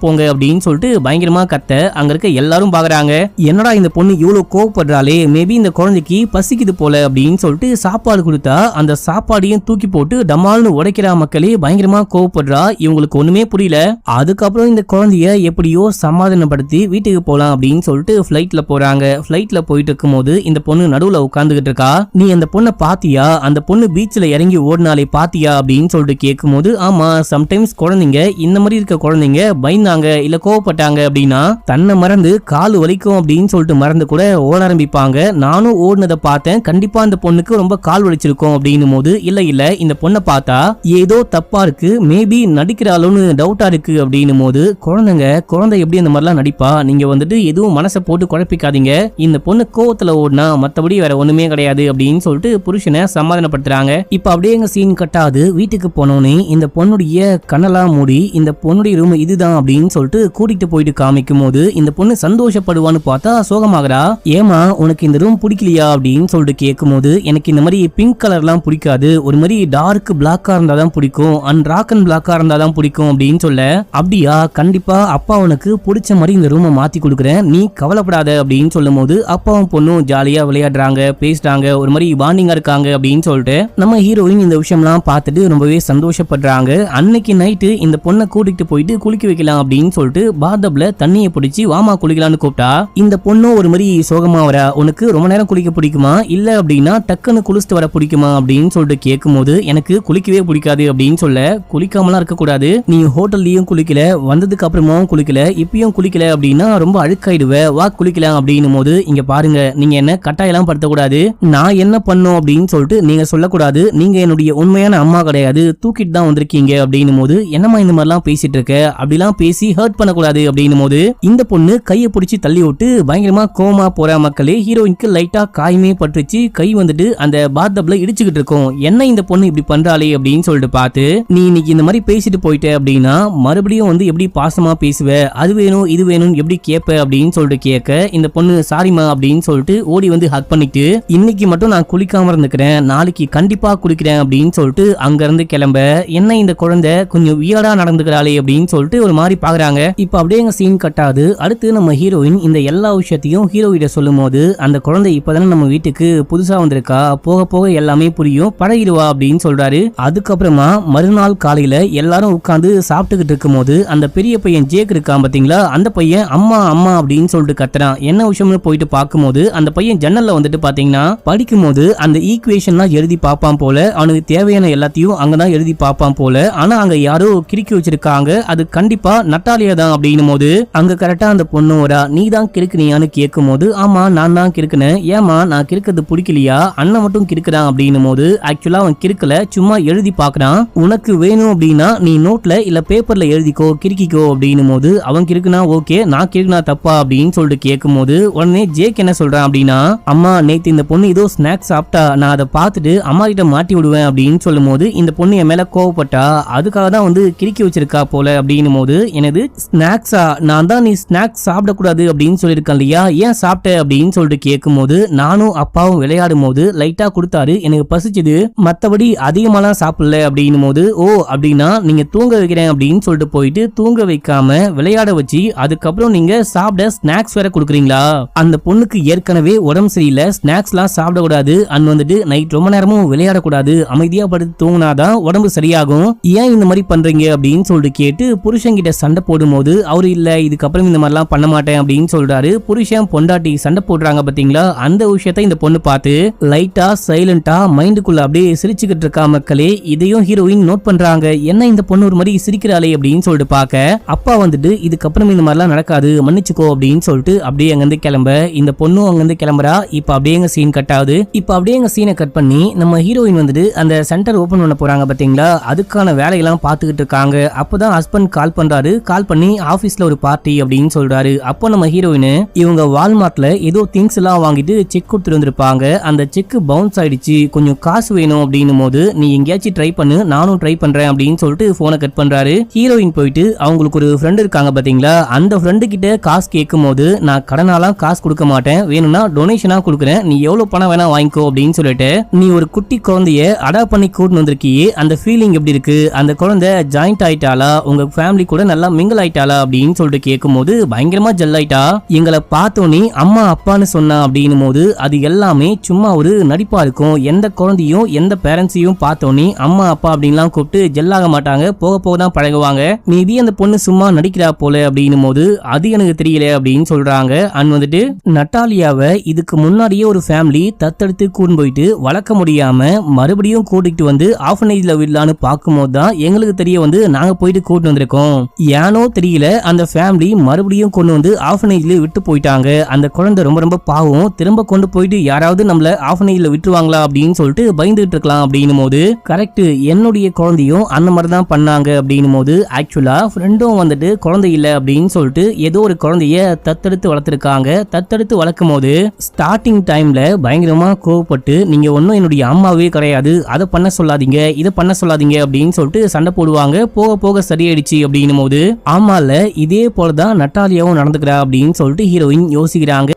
போங்க அப்படின்னு சொல்லிட்டு பயங்கரமா கத்த அங்க இருக்க எல்லாரும் பாக்குறாங்க. என்னடா இந்த பொண்ணு இவ்வளவு கோவப்படுறாளே, மேபி இந்த குழந்தைக்கு பசிக்குது போல அப்படின்னு சொல்லிட்டு சாப்பாடு கொடுத்தா அந்த சாப்பாடையும் தூக்கி போட்டு டமால்னு உடைக்கிறா. மக்களே பயங்கரமா கோவப்படுறா, இவங்களுக்கு ஒண்ணுமே புரியல. அதுக்கப்புறம் இந்த குழந்தைய எப்படியோ சமாதானப்படுத்தி வீட்டுக்கு போலாம் அப்படின்னு சொல்லிட்டு ஃபிளைட்ல போறாங்க. ஃபிளைட்ல போயிட்டு இருக்கும் போது இந்த பொண்ணு நடுவுல உட்கார்ந்துகிட்டு இருக்கா. நீ அந்த பொண்ணை பாத்தியா, அந்த பொண்ணு பீச்ல இறங்கி ஓடினாலே பாத்தியா அப்படின்னு சொல்லிட்டு கேட்கும் போது, ஆமா சம்டைம்ஸ் குழந்தைங்க இந்த மாதிரி இருக்க குழந்தைங்க பயந்தாங்க இல்ல கோவப்பட்டாங்க அப்படின்னா தன்னை மறந்து கால் வலிக்கும் அப்படின்னு சொல்லிட்டு மறந்து கூட ஓட ஆரம்பிப்பாங்க, நானும் ஓடினதை பார்த்தேன், கண்டிப்பா அந்த பொண்ணுக்கு ரொம்ப கால் வலிச்சிருக்கும் அப்படின்னும் போது, இல்ல இந்த பொண்ணை பார்த்தா ஏதோ தப்பா இருக்கு, மேபி நடிக்கிறாளோன்னு டவுட்டா இருக்கு அப்படின்னும் போது, குழந்தை எப்படி அந்த மாதிரிலாம் நடிப்பா, நீங்க வந்துட்டு எதுவும் மனசை போட்டு குழப்பிக்காதீங்க, இந்த பொண்ணு கோவத்துல ஓடுனா மத்தபடி வேற ஒண்ணுமே கிடையாது அப்படின்னு சொல்லிட்டு புருஷனை சமாதானப்படுத்துறாங்க. இப்ப அப்படியே எங்க சீன் கட்டாது. வீட்டுக்கு போனோன்னே இந்த பொண்ணுடைய கண்ணெல்லாம் மூடி இந்த பொண்ணுடைய ரூம் இதுதான் அப்படின்னு சொல்லிட்டு கூட்டிட்டு போயிட்டு காமிக்கும் போது இந்த பொண்ணு சந்தோஷப்படுவான்னு பார்த்தா சோகமாகறா. ஏமா உனக்கு இந்த ரூம் பிடிக்கலையா அப்படின்னு சொல்லிட்டு கேட்கும் போது, எனக்கு இந்த மாதிரி பிங்க் கலர்லாம் பிடிக்காது, ஒரு மாதிரி டார்க் பிளாக்கா இருந்தாதான் பிடிக்கும், அண்ட் ராக் அண்ட் பிளாக்கா இருந்தாதான் பிடிக்கும் அப்படின்னு சொல்ல, அப்படியா கண்டிப்பா அப்பா உனக்கு பிடிச்ச மாதிரி இந்த அந்த ரூமை மாத்தி கொடுக்குறேன், நீ கவலைப்படாத அப்படின்னு சொல்லும் போது அப்பாவும் பொண்ணும் ஜாலியா விளையாடுறாங்க, பேசுறாங்க, ஒரு மாதிரி பாண்டிங்கா இருக்காங்க அப்படின்னு சொல்லிட்டு நம்ம ஹீரோயின் இந்த விஷயம்லாம் பார்த்துட்டு ரொம்பவே சந்தோஷப்படுறாங்க. அன்னைக்கு நைட்டு இந்த பொண்ணை கூட்டிட்டு போயிட்டு குளிக்க வைக்கலாம் அப்படின்னு சொல்லிட்டு பாத்டப்ல தண்ணியை பிடிச்சி வாமா குளிக்கலாம்னு கூப்பிட்டா இந்த பொண்ணும் ஒரு மாதிரி சோகமா வரா. உனக்கு ரொம்ப நேரம் குளிக்க பிடிக்குமா, இல்ல அப்படின்னா டக்குன்னு குளிச்சுட்டு வர பிடிக்குமா அப்படின்னு சொல்லிட்டு கேட்கும் போது எனக்கு குளிக்கவே பிடிக்காது அப்படின்னு சொல்ல, குளிக்காமலாம் இருக்க கூடாது, நீ ஹோட்டல்லயும் குளிக்கல, வந்ததுக்கு அப்புறமாவும் குளிக்கல, இப்பயும் குளிக்கல அப்படின்னா ரொம்ப அழுக்காயிடுவ, வா குளிக்கலாம் அப்படின்னும் போது இங்க பாருங்க, நீங்க என்ன கட்டாயெல்லாம் படுத்தக்கூடாது, நான் என்ன பண்ணும் அப்படின்னு சொல்லிட்டு நீங்க சொல்லக்கூடாது, நீங்க என்னுடைய உண்மையான அம்மா கிடையாது, தூக்கிட்டு தான் வந்திருக்கீங்க அப்படின்னும் போது என்னம்மா இந்த மாதிரிலாம் பேசிட்டு இருக்க, அப்படிலாம் பேசி ஹர்ட் பண்ணக்கூடாது அப்படின்னும் போது இந்த பொண்ணு கையை பிடிச்சி தள்ளி விட்டு பயங்கரமா கோமா போற மக்களே. ஹீரோயினுக்கு லைட்டா காயமே பட்டுச்சு, கை வந்துட்டு அந்த பாத்டப்ல இடிச்சுக்கிட்டு இருக்கும். என்ன இந்த பொண்ணு இப்படி பண்றாளே அப்படின்னு சொல்லிட்டு பார்த்து, நீ இன்னைக்கு இந்த மாதிரி பேசிட்டு போயிட்ட அப்படின்னா மறுபடியும் வந்து எப்படி பாசமா பேசுவ, அது வேணும் இது வேணும் எப்படி கேட்ப அப்படின்னு சொல்லிட்டு கேட்க இந்த பொண்ணு சாரிமா அப்படின்னு சொல்லிட்டு ஓடி வந்து ஹக் பண்ணிட்டு, இன்னைக்கு மட்டும் நான் குளிக்காம இருந்துக்கிறேன், நாளைக்கு கண்டிப்பா குளிக்கிறேன் அப்படின்னு சொல்லிட்டு அங்க இருந்து கிளம்ப, என்ன இந்த குழந்தை கொஞ்சம் வியர்டா நடந்துக்கிறாளே அப்படின்னு சொல்லிட்டு ஒரு மாதிரி பாக்குறாங்க. இப்ப அப்படியே எங்க சீன் கட்டாது. அடுத்து நம்ம ஹீரோயின் இந்த எல்லா விஷயத்தையும் ஹீரோயிட சொல்லும் போது, அந்த குழந்தை இப்பதானே நம்ம வீட்டுக்கு புதுசா வந்திருக்கா, போக போக எல்லாமே புரியும், பழகிடுவா அப்படின்னு சொல்றாரு. அதுக்கப்புறமா மறுநாள் காலையில எல்லாரும் உட்கார்ந்து சாப்பிட்டுக்கிட்டு இருக்கும் போது அந்த பெரிய பையன் ஜேக் இருக்கான் பாத்தீங்களா, அந்த பையன் அம்மா அம்மா அப்படின்னு சொல்லிட்டு கத்துறான். என்ன விஷயம்னு போயிட்டு பார்க்கும்போது அந்த பையன் ஜன்னல்ல வந்துட்டு பாத்தீங்கன்னா படிக்கும் போது அந்த ஈக்குவேஷன்லாம் எழுதி பார்ப்பான் போல, அவனுக்கு தேவையான எல்லாத்தையும் அங்கதான் எழுதி பார்ப்பான் போல. ஆனா அங்க யாரோ கிறுக்கி வச்சிருக்காங்க, அது கண்டிப்பா நட்டாலியா தான் அப்படின்னும் போது அங்க கரெக்டா அந்த பொண்ணு வரா. நீ தான் கிறுக்குனியான்னு கேட்கும் போது, ஆமா நான் தான் கிறுக்குனேன், ஏமா நான் கிறுக்கிறது பிடிக்கலையா, அண்ணன் மட்டும் கிறுக்குறான் அப்படின்னும் போது ஆக்சுவலா அவன் கிறுக்கல, சும்மா எழுதி பாக்குறான், உனக்கு வேணும் அப்படின்னா நீ நோட்ல இல்ல பேப்பர்ல எழுதிக்கோ கிறுக்கிக்கோ அப்படின்னும் போது அவன் கிறுக்குனா ஓகே, நான் கிறுக்குனா தப்பா அப்படின்னு சொல்லிட்டு கேட்கும் போது உடனே ஜேக் என்ன சொல்றான் அப்படின்னா, அம்மா நேத்து இந்த பொண்ணு ஏதோ ஸ்நாக்ஸ் சாப்பிட்டா, நான் அதை பார்த்துட்டு அம்மா கிட்ட மாட்டி விடுவேன் அப்படின்னு சொல்லும் போது இந்த பொண்ணு என் மேல கோவப்பட்டா, அதுக்காக தான் வந்து கிறுக்கி வச்சிருக்கா போல அப்படின்னும் போது, எனது ஸ்நாக்ஸா, நான் தான் நீ ஸ்நாக்ஸ் சாப்பிடக்கூடாது அப்படின்னு சொல்லியிருக்கேன் இல்லையா, ஏன் சாப்பிட்ட அப்படின்னு சொல்லிட்டு கேட்கும் போது நானும் அப்பாவும் விளையாடும் போது லைட்டா கொடுத்தாரு, எனக்கு பசிச்சுது, மத்தபடி அதிகமாலாம் சாப்பிடல அப்படின்னும் போது, ஓ அப்படின்னா நீங்க தூங்க வைக்கிறேன் அப்படின்னு சொல்லிட்டு போயிட்டு தூங்க வைக்காம விளையாட வச்சு அதுக்கப்புறம் நீங்க சாப்பிட ஸ்நாக்ஸ் வேற கொடுக்குறீங்களா, அந்த பொண்ணுக்கு ஏற்கனவே உடம்பு சரியில்லை, ஸ்நாக்ஸ் எல்லாம் சாப்பிடக்கூடாது, அண்ட் வந்துட்டு நைட் ரொம்ப நேரமும் விளையாடக்கூடாது, அமைதியா படுத்து தூங்கினாதான் உடம்பு சரியாகும், ஏன் இந்த மாதிரி பண்றீங்க அப்படின்னு சொல்லிட்டு கேட்டு புருஷன்கிட்ட சண்டை போடும் போது அவரு இல்ல இதுக்கப்புறம் இந்த மாதிரிலாம் பண்ண மாட்டேன் அப்படின்னு சொல்றாரு. புருஷன் பொண்டாட்டி சண்டை போடுறாங்க பாத்தீங்களா, அந்த விஷயத்தை இந்த பொண்ணு பார்த்து லைட்டா சைலண்டா மைண்டுக்குள்ள அப்படியே சிரிச்சுக்கிட்டு இருக்கா மக்களே. இதையும் ஹீரோயின் நோட் பண்றாங்க, என்ன இந்த பொண்ணு ஒரு மாதிரி சிரிக்கிறாளே அப்படின்னு சொல்லிட்டு பார்க்க அப்பா வந்துட்டு இதுக்கப்புறம் இந்த மாதிரிலாம் நடக்காது மன்னிச்சுக்கோ அப்படின்னு சொல்லிட்டு அப்படியே அங்கிருந்து கிளம்ப இந்த பொண்ணும் அங்கிருந்து கிளம்புறா. இப்ப அப்படியே எங்க சீன் கட் ஆகுது. இப்ப அப்படியே எங்க சீனை கட் பண்ணி நம்ம ஹீரோயின் வந்துட்டு அந்த சென்டர் ஓபன் பண்ண போறாங்க பாத்தீங்களா, அதுக்கான வேலையெல்லாம் பாத்துக்கிட்டு இருக்காங்க. அப்பதான் ஹஸ்பண்ட் கால் பண்றாரு, கால் பண்ணி ஆபீஸ்ல ஒரு பார்ட்டி அப்படின்னு சொல்றாரு. அப்போ நம்ம ஹீரோயின் இவங்க வால்மார்ட்ல ஏதோ திங்ஸ் எல்லாம் வாங்கிட்டு செக் கொடுத்துட்டு வந்திருப்பாங்க, அந்த செக் பவுன்ஸ் ஆயிடுச்சு, கொஞ்சம் காசு வேணும் அப்படின்னும் போது நீ எங்கேயாச்சும் ட்ரை பண்ணு, நானும் ட்ரை பண்றேன் அப்படின்னு சொல்லிட்டு போனை கட் பண்றாரு. ஹீரோயின் போயிட்டு அவங்களுக்கு ஒரு ஃப்ரெண்ட் இருக்காங்க பாத்தீங்களா, அந்த ஃப்ரெண்டு கிட்ட காசு கேட்கும் போது நான் கடனாலாம் காசு கொடுக்க மாட்டேன், வேணும்னா டொனேஷனா கொடுக்குறேன், நீ எவ்வளவு பணம் வேணா வாங்கிக்கோ அப்படின்னு சொல்லிட்டு, நீ ஒரு குட்டி குழந்தைய அடா பண்ணி கூட்டு வந்திருக்கியே, அந்த ஃபீலிங் எப்படி இருக்கு, அந்த குழந்தை ஜாயிண்ட் ஆயிட்டாளா, உங்க ஃபேமிலி கூட நல்லா மிங்கிள் ஆயிட்டாளா அப்படின்னு சொல்லிட்டு கேட்கும் போது பயங்கரமா ஜெல்லாயிட்டா, எங்களை பார்த்தோன்னே அம்மா அப்பான்னு சொன்னா அப்படின்னும் போது அது எல்லாமே சும்மா ஒரு நடிப்பா இருக்கும், எந்த குழந்தையும் எந்த பேரண்ட்ஸையும் பார்த்தோன்னே அம்மா அப்பா அப்படின்லாம் கூப்பிட்டு ஜெல்லாக மாட்டாங்க, போக போக தான் பழகுவாங்க, மீதி அந்த பொண்ணு சும்மா நடிக்கிறா போல அப்படின்னும் போது அது எனக்கு தெரியல அப்படின்னு சொல்றாங்க. அண்ட் வந்துட்டு நட்டாலியாவை இதுக்கு முன்னாடியே ஒரு ஃபேமிலி தத்தெடுத்து கூண்டு போயிட்டு வளர்க்க முடியாம மறுபடியும் கூட்டிட்டு வந்து ஆஃபனேஜ்ல விடலான்னு பார்க்கும்போது தான் எங்களுக்கு தெரிய வந்து நாங்க போயிட்டு கூட்டு வந்திருக்கோம், ஏனோ தெரியல அந்த ஃபேமிலி மறுபடியும் கொண்டு வந்து ஆஃபனேஜ்ல விட்டு போயிட்டாங்க, அந்த குழந்தை ரொம்ப ரொம்ப பாவம், திரும்ப கொண்டு போயிட்டு யாராவது நம்மள ஆஃபனேஜ்ல விட்டுருவாங்களா அப்படின்னு சொல்லிட்டு பயந்துட்டு இருக்கலாம் அப்படின்னும் போது கரெக்ட் என்னுடைய குழந்தையும் அந்த மாதிரி தான் பண்ணாங்க அப்படின்னும் போது ஆக்சுவலா ஃப்ரெண்டும் வந்துட்டு குழந்தை இல்லை அப்படின்னு சொல்லிட்டு ஏதோ ஒரு குழந்தைய தத்தெடுத்து வளர்த்துருக்காங்க. தத்தெடுத்து வளர்க்கும் போது ஸ்டார்டிங் டைம்ல பயங்கரமா கோவப்பட்டு நீங்க ஒன்னும் என்னுடைய அம்மாவே கிடையாது, அதை பண்ண சொல்லாதீங்க இதை பண்ண சொல்லாதீங்க அப்படின்னு சொல்லிட்டு சண்டை போடுவாங்க. போக போக சரியாயிடுச்சு அப்படின்னும் போது ஆமால இதே போலதான் நட்டாலியாவும் நடந்துக்கிறா அப்படின்னு சொல்லிட்டு ஹீரோயின் யோசிக்கிறாங்க.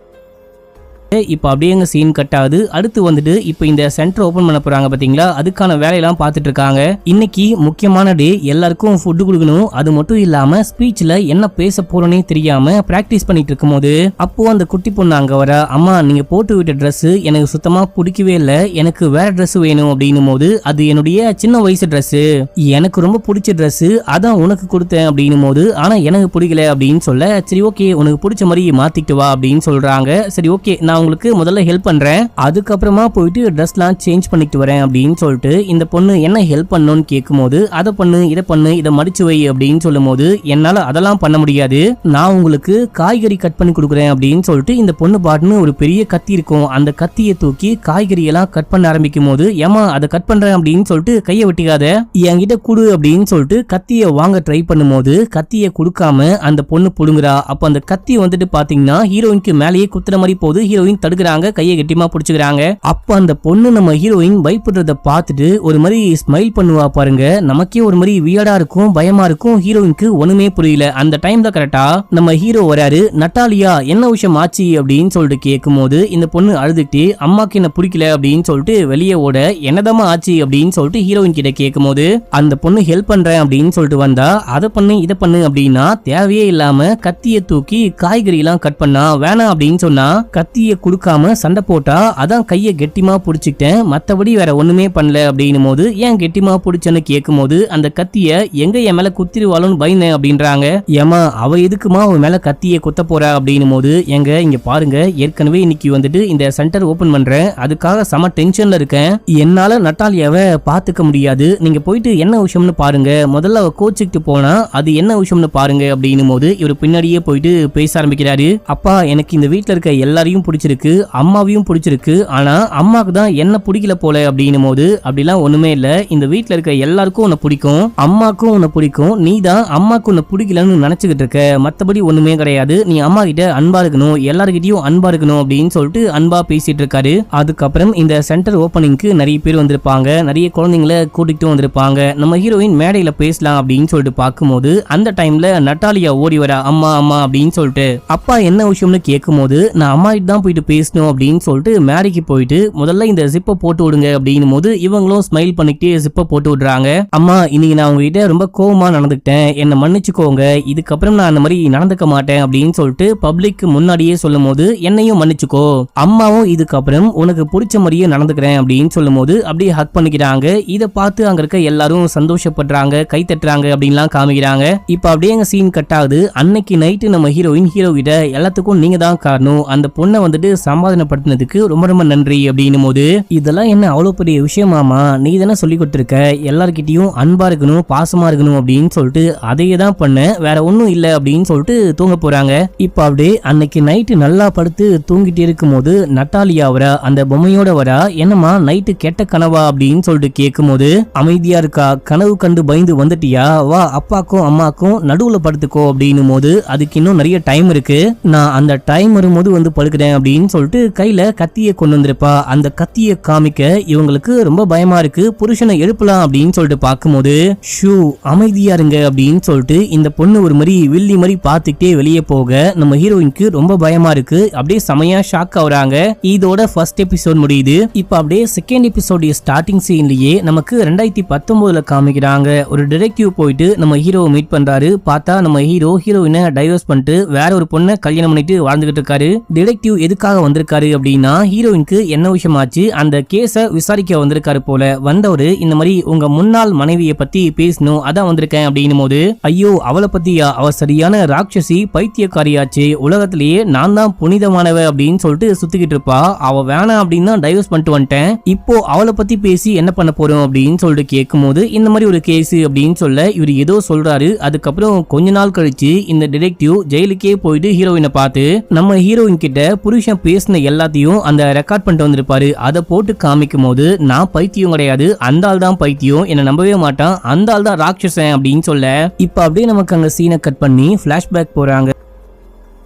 இப்ப அப்படியே எங்க சீன் கட் ஆகுது. அடுத்து வந்துட்டு இப்ப இந்த சென்டர் ஓபன் பண்ண போறாங்க பாத்தீங்களா, அதுக்கான வேலையெல்லாம் பார்த்துட்டு இருக்காங்க. இன்னைக்கு முக்கியமான டே, எல்லாருக்கும் ஃபுட் கொடுக்கணும். அது மட்டும் இல்லாம ஸ்பீச்ல என்ன பேச போறோன்னே தெரியாம பிராக்டிஸ் பண்ணிட்டு இருக்கும்போது அப்போ அந்த குட்டி பொண்ணு அங்க வர, அம்மா நீங்க போட்டு விட்ட ட்ரெஸ் எனக்கு சுத்தமா பிடிக்கவே இல்ல, எனக்கு வேற ட்ரெஸ் வேணும் அப்படின்னும் போது, அது என்னுடைய சின்ன வயசு ட்ரெஸ், எனக்கு ரொம்ப பிடிச்ச ட்ரெஸ், அதான் உனக்கு கொடுத்தேன் அப்படின்னும் போது, ஆனா எனக்கு பிடிக்கல அப்படின்னு சொல்ல, சரி ஓகே உனக்கு பிடிச்ச மாதிரி மாத்திட்டு வா அப்படின்னு சொல்றாங்க. சரி ஓகே நான் உங்களுக்கு முதல்ல ஹெல்ப் பண்றேன், அதுக்கப்புறமா போயிட்டு ட்ரெஸ்லாம் சேஞ்ச் பண்ணிட்டு வரேன் அப்படின்னு சொல்லிட்டு இந்த பொண்ணு என்ன ஹெல்ப் பண்ணணும்னு கேட்கும்போது, அதை பண்ணு இதை பண்ணு இதை மடிச்சு வை அப்படின்னு சொல்லும் போது, என்னால அதெல்லாம் பண்ண முடியாது, நான் உங்களுக்கு காய்கறி கட் பண்ணி கொடுக்குறேன் அப்படின்னு சொல்லிட்டு இந்த பொண்ணு பாட்டுன்னு ஒரு பெரிய கத்தி இருக்கும், அந்த கத்தியை தூக்கி காய்கறி எல்லாம் கட் பண்ண ஆரம்பிக்கும் போது, ஏமா அதை கட் பண்றேன் அப்படின்னு சொல்லிட்டு கையை வெட்டிக்காத, என்கிட்ட குடு அப்படின்னு சொல்லிட்டு கத்தியை வாங்க ட்ரை பண்ணும்போது கத்தியை கொடுக்காம அந்த பொண்ணு புடுங்குறா. அப்ப அந்த கத்தி வந்துட்டு பாத்தீங்கன்னா ஹீரோயினுக்கு மேலேயே குத்துற மாதிரி போகுது. ஹீரோயின் தடுக்கிறாங்க, கையை கெட்டிமா பிடிச்சுக்கிறாங்க. அப்ப அந்த பொண்ணு நம்ம ஹீரோயின் பயப்படுறத பார்த்துட்டு ஒரு மாதிரி ஸ்மைல் பண்ணுவா பாருங்க, நமக்கே ஒரு மாதிரி வியர்டா இருக்கும், பயமா இருக்கும். ஹீரோயினுக்கு ஒண்ணுமே புரியல. அந்த டைம்ல கரெக்டா நம்ம ஹீரோ வராரு. நட்டாலியா என்ன விஷயம் ஆச்சு அப்படின்னு சொல்லிட்டு கேட்கும் போது இந்த பொண்ணு அழுதுகிட்டே, அம்மாக்கு என்ன பிடிக்கல அப்படின்னு சொல்லிட்டு வெளியே ஓட, என்னதாமா ஆச்சு அப்படின்னு சொல்லிட்டு ஹீரோயின் கிட்ட கேட்கும் போது, அந்த பொண்ணு ஹெல்ப் பண்றேன் அப்படின்னு சொல்லிட்டு வந்தா, அதை பண்ணு இதை பண்ணு அப்படின்னா தேவையே இல்லாம கத்தியை தூக்கி காய்கறி எல்லாம் கட் பண்ணா, வேணாம் அப்படின்னு சொன்னா கத்தியை கொடுக்காம சண்டை போட்டா, அதான் கையை கெட்டிமா புடிச்சுக்கிட்டேன், மத்தபடி வேற ஒண்ணுமே பண்ணல அப்படின்னும் போது, ஏன் கெட்டிமா புடிச்சன்னு கேட்கும் போது, அந்த கத்திய எங்க என் மேல குத்திருவாளுன்னு பயந்தேன் அப்படின்றாங்க. ஏமா அவ எதுக்குமா அவன் மேல கத்தியை குத்த போறா அப்படின்னும் போது, எங்க இங்க பாருங்க ஏற்கனவே இன்னைக்கு வந்துட்டு இந்த சென்டர் ஓபன் பண்றேன், அதுக்காக செம டென்ஷன்ல இருக்கேன், என்னால நட்டாலியாவை பாத்துக்க முடியாது, நீங்க போயிட்டு என்ன விஷயம்னு பாருங்க, முதல்ல அவ கோச்சுக்கிட்டு போனா அது என்ன விஷயம்னு பாருங்க அப்படின்னும் போது இவர் பின்னாடியே போயிட்டு பேச ஆரம்பிக்கிறாரு. அப்பா எனக்கு இந்த வீட்டுல இருக்க எல்லாரையும் பிடிச்சிருக்கு, அம்மாவையும் பிடிச்சிருக்கு, ஆனா அம்மாக்கு தான் என்ன பிடிக்கல போல அப்படின்னும் போது, அப்படிலாம் ஒண்ணுமே இல்ல, இந்த வீட்டுல இருக்க எல்லாருக்கும் உன்னை பிடிக்கும், அம்மாக்கும் உன்னை பிடிக்கும், நீ தான் அம்மாக்கு உன்னை பிடிக்கலன்னு நினைச்சுக்கிட்டு இருக்க, மத்தபடி ஒண்ணுமே கிடையாது, நீ அம்மா கிட்ட அன்பா இருக்கணும், எல்லாருக்கிட்டையும் அன்பா இருக்கணும் அப்படின்னு சொல்லிட்டு அன்பா பேசிட்டு இருக்காரு. அதுக்கப்புறம் இந்த சென்டர் ஓபனிங்க்கு நிறைய பேர் வந்திருப்பாங்க, நிறைய குழந்தைங்களை கூட்டிட்டு வந்திருப்பாங்க. நம்ம ஹீரோயின் மேடையில பேசலாம் அப்படின்னு சொல்லிட்டு பார்க்கும்போது அந்த டைம்ல நட்டாலியா ஓடி வரா, அம்மா அம்மா அப்படின்னு சொல்லிட்டு. அப்பா என்ன விஷயம்னு கேட்கும் போது, நான் அம்மா கிட்ட தான் போயிட்டு பேசணும் அப்படின்னு சொல்லிட்டு மேடைக்கு போயிட்டு முதல்ல இந்த ஜிப்பை போட்டு விடுங்க அப்படின்னும் போது இவங்களும் ஸ்மைல் பண்ணிக்கிட்டே ஜிப்பை போட்டு விடுறாங்க. அம்மா இன்னைக்கு நான் உங்ககிட்ட ரொம்ப கோவமா நடந்துக்கிட்டேன், என்ன மன்னிச்சுக்கோங்க, இதுக்கப்புறம் நான் அந்த மாதிரி நடந்துக்க மாட்டேன் அப்படின்னு சொல்லிட்டு பப்ளிக் முன்னாடியே சொல்லும் போது, என்னையும் மன்னிச்சுக்கோ, அம்மாவும் இதுக்கப்புறம் உனக்கு பிடிச்ச மாதிரியே நடந்துக்கிறேன் அப்படின்னு சொல்லும் போது அப்படியே ஹக் பண்ணிக்கிறாங்க. இதை பார்த்து அங்க இருக்க எல்லாரும் சந்தோஷப்படுறாங்க, கை தட்டுறாங்க அப்படின்லாம் காமிக்கிறாங்க. இப்ப அப்படியே எங்க சீன் கட் ஆகுது. அன்னைக்கு நைட்டு நம்ம ஹீரோயின் ஹீரோ கிட்ட, எல்லாத்துக்கும் நீங்க தான் காரணம், அந்த பொண்ணை வந்துட்டு சமாதானப்படுத்தினதுக்கு ரொம்ப ரொம்ப நன்றி அப்படின்னும் போது, இதெல்லாம் என்ன அவ்வளவு பெரிய விஷயமாமா, நீ தானே சொல்லி கொடுத்துருக்க எல்லார்கிட்டயும் அன்பா இருக்கணும் பாசமா இருக்கணும் அப்படின்னு சொல்லிட்டு, அதையே தான் பண்ண, வேற ஒன்னும் இல்ல அப்படின்னு சொல்லிட்டு தூங்க போறாங்க. இப்ப அப்படியே அன்னைக்கு நைட்டு நல்லா படுத்து தூங்கிட்டு இருக்கும் போது நட்டாலியா வரா, அந்த பொம்மையோட வரா, என்னமா நைட்டு கெட்ட கனவா அப்படின்னு சொல்லிட்டு கேட்கும் போது, அமைதியா இருக்கா, கனவு கண்டு பயந்து வந்துட்டியா, வா அப்பாக்கும் அம்மாக்கும் நடுவுல படுத்துக்கோ அப்படின்னும் போது, அதுக்கு இன்னும் நிறைய டைம் இருக்கு, நான் அந்த டைம் வரும்போது வந்து படுக்கிறேன் அப்படின்னு சொல்லிட்டு கையில கத்தியை கொண்டு வந்திருப்பா. அந்த கத்தியை காமிக்க இவங்களுக்கு ரொம்ப பயமா இருக்கு, புருஷனை எழுப்பலாம் அப்படின்னு சொல்லிட்டு பார்க்கும்போது, ஷூ அமைதியா இருங்க அப்படின்னு சொல்லிட்டு இந்த பொண்ணு ஒரு மாதிரி வில்லி மாதிரி பார்த்துக்கிட்டே வெளியே போக நம்ம ஹீரோயினுக்கு ரொம்ப பயமா இருக்கு. அப்படியே செமையா ஷாக் ஆகுறாங்க. இதோட ஃபர்ஸ்ட் எபிசோட் முடியுது. இப்ப அப்படியே செகண்ட் எபிசோட் ஸ்டார்டிங் சீன்லயே நமக்கு 2019 காமிக்கிறாங்க. ஒரு டிடெக்டிவ் போயிட்டு நம்ம ஹீரோவை மீட் பண்றாரு. பார்த்தா நம்ம ஹீரோயினை டைவர்ஸ் பண்ணிட்டு வேற ஒரு பொண்ணை கல்யாணம் பண்ணிட்டு வாழ்ந்துகிட்டு இருக்காரு. டிடெக்டிவ் எதுக்காக வந்திருக்காரு அப்படின்னா, ஹீரோயினுக்கு என்ன விஷயமாச்சு அந்த கேஸ விசாரிக்க வந்திருக்காரு போல. வந்தவரு இந்த மாதிரி உங்க முன்னாள் மனைவியை பத்தி பேசணும், அதான் வந்திருக்கேன் அப்படின்னும் போது, ஐயோ அவளை பத்தியா, அவ சரியான ராட்சசி பைத்தியக்காரியாச்சு, உலகத்திலேயே நான் தான் புனிதமானவ அப்படின்னு சொல்லிட்டு சுத்திக்கிட்டு இருப்பா, அவ வேணாம் அப்படின்னா டைவர்ஸ் பண்ணிட்டு வந்துட்டேன், இப்போ அவளை பத்தி பேசி என்ன பண்ண போறோம் அப்படின்னு சொல்லிட்டு கேட்கும் போது, இந்த மாதிரி ஒரு கேஸ் அப்படின்னு சொல்ல இவர் ஏதோ சொல்றாரு. அதுக்கப்புறம் கொஞ்ச நாள் கழிச்சு இந்த டிடெக்டிவ் ஜெயிலுக்கே போயிட்டு ஹீரோயினை பார்த்து, நம்ம ஹீரோயின் கிட்ட புருஷன் பேசின எல்லாத்தையும் அந்த ரெக்கார்ட் பண்ணிட்டு வந்திருப்பாரு, அதை போட்டு காமிக்கும் போது, நான் பைத்தியம் கிடையாது, அந்த ஆள் தான் பைத்தியம், என்ன நம்பவே மாட்டான், அந்த ஆள் தான் ராட்சசன் அப்படின்னு சொல்ல, இப்ப அப்படியே நமக்கு அங்க சீனை கட் பண்ணி பிளாஷ்பேக் போறாங்க.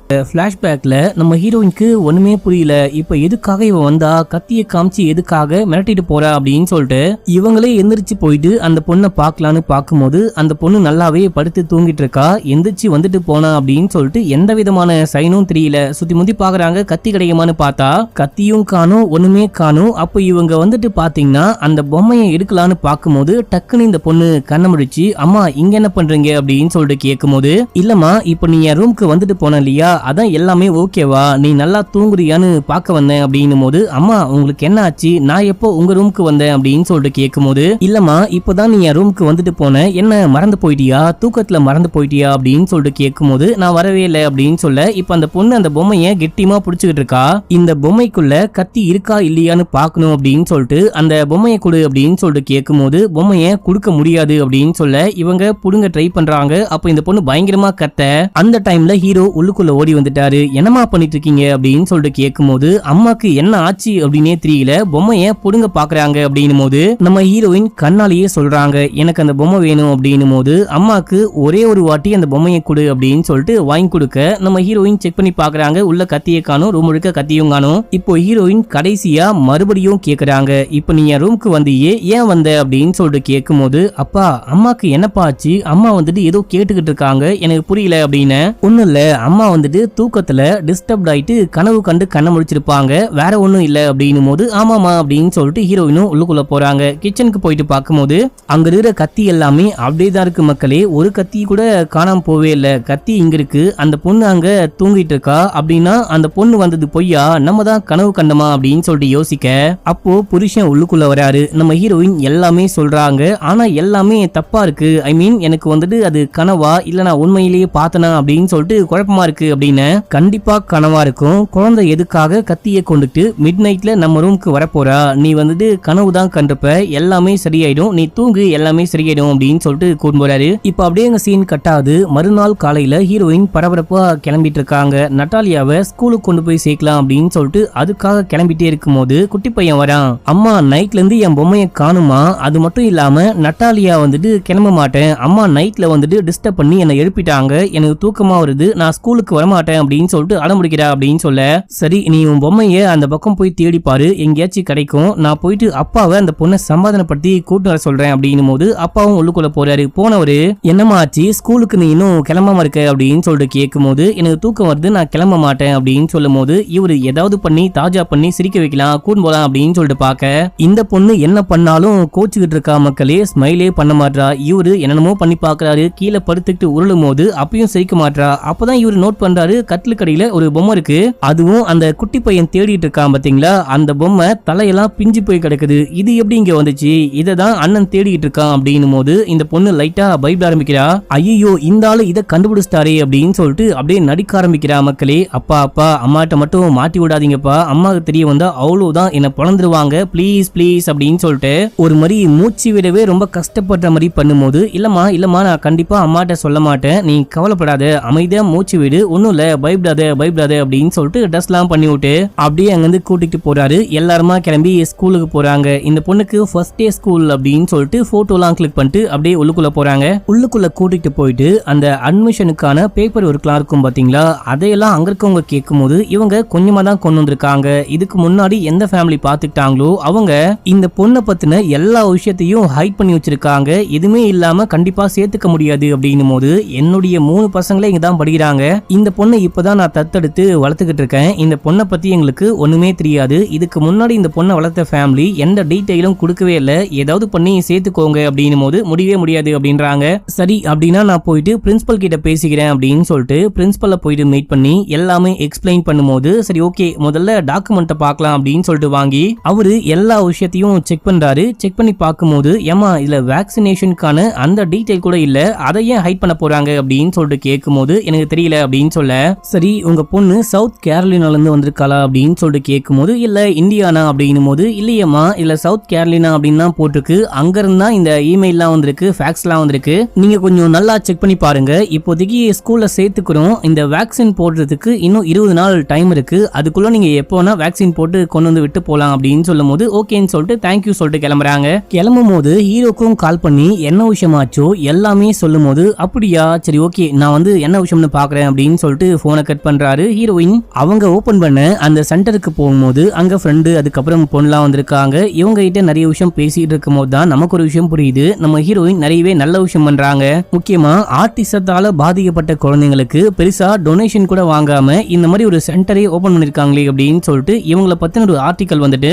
பிளாஷ்பேக்ல நம்ம ஹீரோயினுக்கு ஒண்ணுமே புரியல. இப்ப எதுக்காக இவ வந்தா, கத்திய காமிச்சு எதுக்காக மிரட்டிட்டு போறா அப்படின்னு சொல்லிட்டு இவங்களே எந்திரிச்சு போயிட்டு அந்த பொண்ணை பாக்கலான்னு பாக்கும்போது அந்த பொண்ணு நல்லாவே படுத்து தூங்கிட்டு இருக்கா. எந்திரிச்சு வந்துட்டு போனா அப்படின்னு சொல்லிட்டு எந்த விதமான சைனும் தெரியல. சுத்தி முத்தி பாக்குறாங்க, கத்தி கிடைக்குமான்னு பார்த்தா கத்தியும் காணும், ஒண்ணுமே காணும். அப்ப இவங்க வந்துட்டு பாத்தீங்கன்னா அந்த பொம்மையை எடுக்கலான்னு பாக்கும்போது டக்குன்னு இந்த பொண்ணு கண்ண முடிச்சு, அம்மா இங்க என்ன பண்றீங்க அப்படின்னு சொல்லிட்டு கேட்கும்போது, இல்லம்மா இப்ப நீ என் ரூம்க்கு வந்துட்டு போன இல்லையா, அதான் எல்லாமே ஓகேவா, நீ நல்லா தூங்குறியான்னு பார்க்க வந்தேன் அப்படின்னும் போது, அம்மா உங்களுக்கு என்ன ஆச்சு, நான் எப்போ உங்க ரூமுக்கு வந்தேன் அப்படின்னு சொல்லிட்டு கேட்கும்போது, இல்லம்மா இப்பதான் நீ என் ரூமுக்கு வந்துட்டு போன, என்ன மறந்து போயிட்டியா, தூக்கத்துல மறந்து போயிட்டியா அப்படின்னு சொல்லிட்டு கேட்கும்போது, நான் வரவே இல்லை அப்படின்னு சொல்ல, இப்ப அந்த பொண்ணு அந்த பொம்மையை கெட்டியமா புடிச்சுக்கிட்டு இருக்கா. இந்த பொம்மைக்குள்ள கத்தி இருக்கா இல்லையான்னு பார்க்கணும் அப்படின்னு சொல்லிட்டு அந்த பொம்மையை கொடு அப்படின்னு சொல்லிட்டு கேட்கும்போது, பொம்மையை கொடுக்க முடியாது அப்படின்னு சொல்ல இவங்க புடுங்க ட்ரை பண்றாங்க. அப்ப இந்த பொண்ணு பயங்கரமா கத்த, அந்த டைம்ல ஹீரோ உள்ளுக்குள்ள ஓடி வந்துட்டாரு. என்னமா பண்ணிட்டு இருக்கீங்க அப்படின்னு சொல்லிட்டு கேட்கும்போது, அம்மாக்கு என்ன ஆச்சு அப்படின்னே தெரியல, பொம்மைய புடுங்க பாக்குறாங்க அப்படின்னும் போது நம்ம ஹீரோயின் கண்ணாலேயே சொல்றாங்க, எனக்கு அந்த பொம்மை வேணும் அப்படின்னும் போது, அம்மாக்கு ஒரே ஒரு வாட்டி அந்த பொம்மையை கொடு அப்படின்னு சொல்லிட்டு வாங்கி கொடுக்க நம்ம ஹீரோயின் செக் பண்ணி பாக்குறாங்க. உள்ள கத்தியை காணும், ரூம் முழுக்க கத்தியும் காணும். இப்போ ஹீரோயின் கடைசியா மறுபடியும் கேக்குறாங்க, இப்போ நீ என் ரூமுக்கு வந்தியே, ஏன் வந்த அப்படின்னு சொல்லிட்டு கேட்கும்போது, அப்பா அம்மாக்கு என்னப்பா ஆச்சு, அம்மா வந்துட்டு ஏதோ கேட்டுக்கிட்டு இருக்காங்க, எனக்கு புரியல அப்படின்னு. ஒண்ணும் இல்ல, அம்மா வந்துட்டு தூக்கத்துல டிஸ்டர்ப் ஆயிட்டு கனவு கண்டு கண்ண முடிச்சிருப்பாங்க, வேற ஒண்ணும் இல்ல அப்படின்னும் போது, ஆமாமா அப்படின்னு சொல்லிட்டு ஹீரோயினும் உள்ளுக்குள்ள போறாங்க. கிச்சனுக்கு போயிட்டு பார்க்கும்போது அங்க இருக்கிற கத்தி எல்லாமே அப்படியே தான் இருக்கு மக்களே, ஒரு கத்தி கூட காணாம போவே இல்ல. கத்தி இங்க இருக்கு, அந்த பொண்ணு அங்க தூங்கிட்டு இருக்கா, அப்படின்னா அந்த பொண்ணு வந்தது பொய்யா, நம்ம தான் கனவு கண்டமா அப்படின்னு சொல்லிட்டு யோசிக்க, அப்போ புருஷன் உள்ளுக்குள்ள வராரு. நம்ம ஹீரோயின் எல்லாமே சொல்றாங்க, ஆனா எல்லாமே தப்பா இருக்கு, ஐ மீன் எனக்கு வந்துட்டு அது கனவா இல்ல நான் உண்மையிலேயே பார்த்தனா அப்படின்னு சொல்லிட்டு குழப்பமா இருக்கு அப்படின்னு. கண்டிப்பா கனவா இருக்கும், குழந்தை எதுக்காக கத்தியை கொண்டுட்டு மிட் நைட்ல நம்ம ரூமுக்கு வரப்போறா, நீ வந்துட்டு கனவு தான் கண்டிருப்ப, எல்லாமே சரியாயிடும், நீ தூங்கு எல்லாமே சரியாயிடும் அப்படின்னு சொல்லிட்டு கூட்டு போறாரு. இப்ப அப்படியே எங்க சீன் கட் ஆகுது. மறுநாள் காலையில ஹீரோயின் பரபரப்பா கிளம்பிட்டு இருக்காங்க. நட்டாலியாவை ஸ்கூலுக்கு கொண்டு போய் சேர்க்கலாம் அப்படின்னு சொல்லிட்டு அதுக்காக கிளம்பிட்டே இருக்கும் போது குட்டி பையன் வரான். அம்மா நைட்ல இருந்து என் பொம்மையை காணுமா, அது மட்டும் இல்லாம நட்டாலியா வந்துட்டு கிளம்ப மாட்டேன், அம்மா நைட்ல வந்துட்டு டிஸ்டர்ப் பண்ணி என்னை எழுப்பிட்டாங்க, எனக்கு தூக்கமா வருது, நான் ஸ்கூலுக்கு வரமாட்டேன் அப்படின்னு சொல்லிட்டு அடம்பிடிக்கிறா அப்படின்னு சொல்ல, சரி நீ உன் பொம்மையை அந்த பக்கம் போய் தேடி பாரு, எங்கேயாச்சும் கிடைக்கும், நான் போயிட்டு அப்பாவை அந்த பொண்ணை சமாதானப்படுத்தி கூட்டு வர சொல்றேன் அப்படின்னும் போது அப்பாவும் உள்ளுக்குள்ள போறாரு. போனவரு, என்னமா ஆச்சு, ஸ்கூலுக்கு நீ இன்னும் கிளம்பாம இருக்க அப்படின்னு சொல்லிட்டு கேட்கும் போது, எனக்கு தூக்கம் வருது, நான் கிளம்ப மாட்டேன் அப்படின்னு சொல்லும் போது, இவரு ஏதாவது பண்ணி தாஜா பண்ணி சிரிக்க வைக்கலாம், கூட்டு போலாம் அப்படின்னு சொல்லிட்டு பாக்க, இந்த பொண்ணு என்ன பண்ணாலும் கோச்சுக்கிட்டு இருக்கா மக்களே, ஸ்மைலே பண்ண மாட்டா. இவரு என்னென்னமோ பண்ணி பாக்குறாரு, கீழே படுத்துக்கிட்டு உருளும் போது அப்பயும் சிரிக்க மாட்டா. அப்பதான் இவரு நோட் பண்றாரு, கட்டில் கடையில ஒரு பொம்மை இருக்கு, அதுவும் அந்த குட்டி பையன் தேடிட்டு இருக்கான் பாத்தீங்களா, அந்த பொம்மை தலையெல்லாம் பிஞ்சு போய் கிடக்குது, இது எப்படி இங்க வந்துச்சு, இததான் அண்ணன் தேடிட்டு இருக்கான் அப்படின்னும் போது இந்த பொண்ணு லைட்டா பயப்பட ஆரம்பிக்கிறா. ஐயோ இந்த ஆளு இதை கண்டுபிடிச்சிட்டாரே அப்படின்னு சொல்லிட்டு அப்படியே நடிக்க ஆரம்பிக்கிறா மக்களே. அப்பா அப்பா அம்மாட்ட மட்டும் மாட்டி விடாதீங்கப்பா, அம்மாவுக்கு தெரிய வந்தா அவ்வளவுதான் என்ன பொழந்துருவாங்க, பிளீஸ் பிளீஸ் அப்படின்னு சொல்லிட்டு ஒரு மாதிரி மூச்சு விடவே ரொம்ப கஷ்டப்படுற மாதிரி பண்ணும்போது, இல்லம்மா நான் கண்டிப்பா அம்மாட்ட சொல்ல மாட்டேன், நீ கவலைப்படாத, அமைதியா மூச்சு விடு, ஒன்னும் இல்ல, பயப்படாத அப்படின்னு சொல்லிட்டு ட்ரெஸ் எல்லாம் பண்ணி விட்டு அப்படியே அங்கிருந்து கூட்டிட்டு போறாரு. எல்லாருமா கிளம்பி ஸ்கூலுக்கு போறாங்க. இந்த பொண்ணுக்கு ஃபர்ஸ்ட் டே ஸ்கூல் அப்படின்னு சொல்லிட்டு போட்டோ எல்லாம் கிளிக் பண்ணிட்டு அப்படியே உள்ளுக்குள்ள போறாங்க. உள்ளுக்குள்ள கூட்டிட்டு போயிட்டு அந்த அட்மிஷனுக்கான பேப்பர் ஒர்க்லாம் இருக்கும் பாத்தீங்களா, அதையெல்லாம் அங்க இருக்கவங்க கேட்கும் போது இவங்க கொஞ்சமா தான் கொண்டு வந்திருக்காங்க. இதுக்கு முன்னாடி எந்த ஃபேமிலி பாத்துக்கிட்டாங்களோ அவங்க இந்த பொண்ணை பத்தின எல்லா விஷயத்தையும் ஹைட் பண்ணி வச்சிருக்காங்க, எதுவுமே இல்லாம கண்டிப்பா சேர்த்துக்க முடியாது அப்படின்னும் போது, என்னுடைய 3 பசங்களே இங்க தான் படிக்கிறாங்க, இந்த பொண்ணை இப்பதான் நான் தத்தெடுத்து வளர்த்துக்கிட்டு இருக்கேன், இந்த பொண்ணை பத்தி எங்களுக்கு ஒண்ணுமே தெரியாது, இதுக்கு முன்னாடி இந்த பொண்ணை வளர்த்த ஃபேமிலி எந்த டீடைலும் கொடுக்கவே இல்லை, ஏதாவது பண்ணி சேர்த்துக்கோங்க அப்படின்னும் போது முடியவே முடியாது அப்படின்றாங்க. சரி அப்படின்னா நான் போயிட்டு பிரின்சிபல் கிட்ட பேசிக்கிறேன் அப்படின்னு சொல்லிட்டு பிரின்சிபலை போயிட்டு மீட் பண்ணி எல்லாமே எக்ஸ்பிளைன் பண்ணும்போது, சரி ஓகே முதல்ல டாக்குமெண்ட்டை பார்க்கலாம் அப்படின்னு சொல்லிட்டு வாங்கி அவரு எல்லா விஷயத்தையும் செக் பண்றாரு. செக் பண்ணி பார்க்கும்போது, ஏமா இதுல வேக்சினேஷனுக்கான அந்த டீடைல் கூட இல்ல, அதை ஏன் ஹைட் பண்ண போறாங்க அப்படின்னு சொல்லிட்டு கேட்கும்போது, எனக்கு தெரியல அப்படின்னு சொல்ல, சரி உங்க பொண்ணு சவுத் கேரளினால இருந்து வந்திருக்காளா அப்படின்னு சொல்லிட்டு கேட்கும்போது, இல்ல இந்தியானா அப்படின்னும் போது, இல்லையம்மா இல்ல சவுத் கேரளினா அப்படின்னு தான் போட்டிருக்கு, அங்க இருந்தா இந்த இமெயில்லாம் வந்திருக்கு, ஃபேக்ஸ்லாம் வந்திருக்கு, நீங்க கொஞ்சம் நல்லா செக் பண்ணி பாருங்க, இப்போதைக்கு ஸ்கூல்ல சேர்த்துக்கிறோம், இந்த வேக்சின் போடுறதுக்கு இன்னும் 20 நாள் டைம் இருக்கு, அதுக்குள்ள நீங்க எப்போனா வேக்சின் போட்டு கொண்டு வந்து விட்டு போலாம் அப்படின்னு சொல்லும் போது ஓகேன்னு சொல்லிட்டு தேங்க்யூ சொல்லிட்டு கிளம்புறாங்க. கிளம்பும் போது ஹீரோக்கும் கால் பண்ணி என்ன விஷயமாச்சோ எல்லாமே சொல்லும் போது, அப்படியா சரி ஓகே நான் வந்து என்ன விஷயம்னு பாக்குறேன் அப்படின்னு சொல்லிட்டு சொல்லிட்டு போனை கட் பண்றாரு ஹீரோயின். அவங்க ஓபன் பண்ண அந்த சென்டருக்கு போகும்போது அங்க ஃப்ரெண்டு அதுக்கப்புறம் பொண்ணுலாம் வந்திருக்காங்க. இவங்க கிட்ட நிறைய விஷயம் பேசிட்டு இருக்கும் போது தான் நமக்கு ஒரு விஷயம் புரியுது. நம்ம ஹீரோயின் நிறையவே நல்ல விஷயம் பண்றாங்க. முக்கியமா ஆர்டிசத்தால பாதிக்கப்பட்ட குழந்தைங்களுக்கு பெருசா டொனேஷன் கூட வாங்காம இந்த மாதிரி ஒரு சென்டரை ஓபன் பண்ணிருக்காங்களே அப்படின்னு சொல்லிட்டு இவங்களை பத்தின ஒரு ஆர்டிக்கல் வந்துட்டு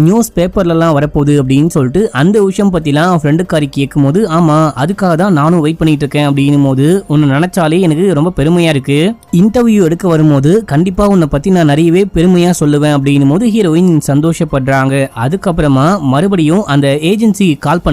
நியூஸ் பேப்பர்ல எல்லாம் வரப்போகுது அப்படின்னு சொல்லிட்டு அந்த விஷயம் பத்திலாம் ஃப்ரெண்டுக்காரி கேட்கும் போது ஆமா அதுக்காக தான் நானும் வெயிட் பண்ணிட்டு இருக்கேன் அப்படின்னும் போது உன்னை நினைச்சாலே எனக்கு ரொம்ப பெருமையா இருக்கு. இன்டர்வியூ எடுக்க வரும்போது கண்டிப்பா உன்னை பத்தி நான் நிறையவே பெருமையா சொல்லுவேன் அப்படின்னும் போது ஹீரோயின் சந்தோஷப்படுறாங்க. அதுக்கப்புறமா மறுபடியும் அந்த ஏஜென்சி கால்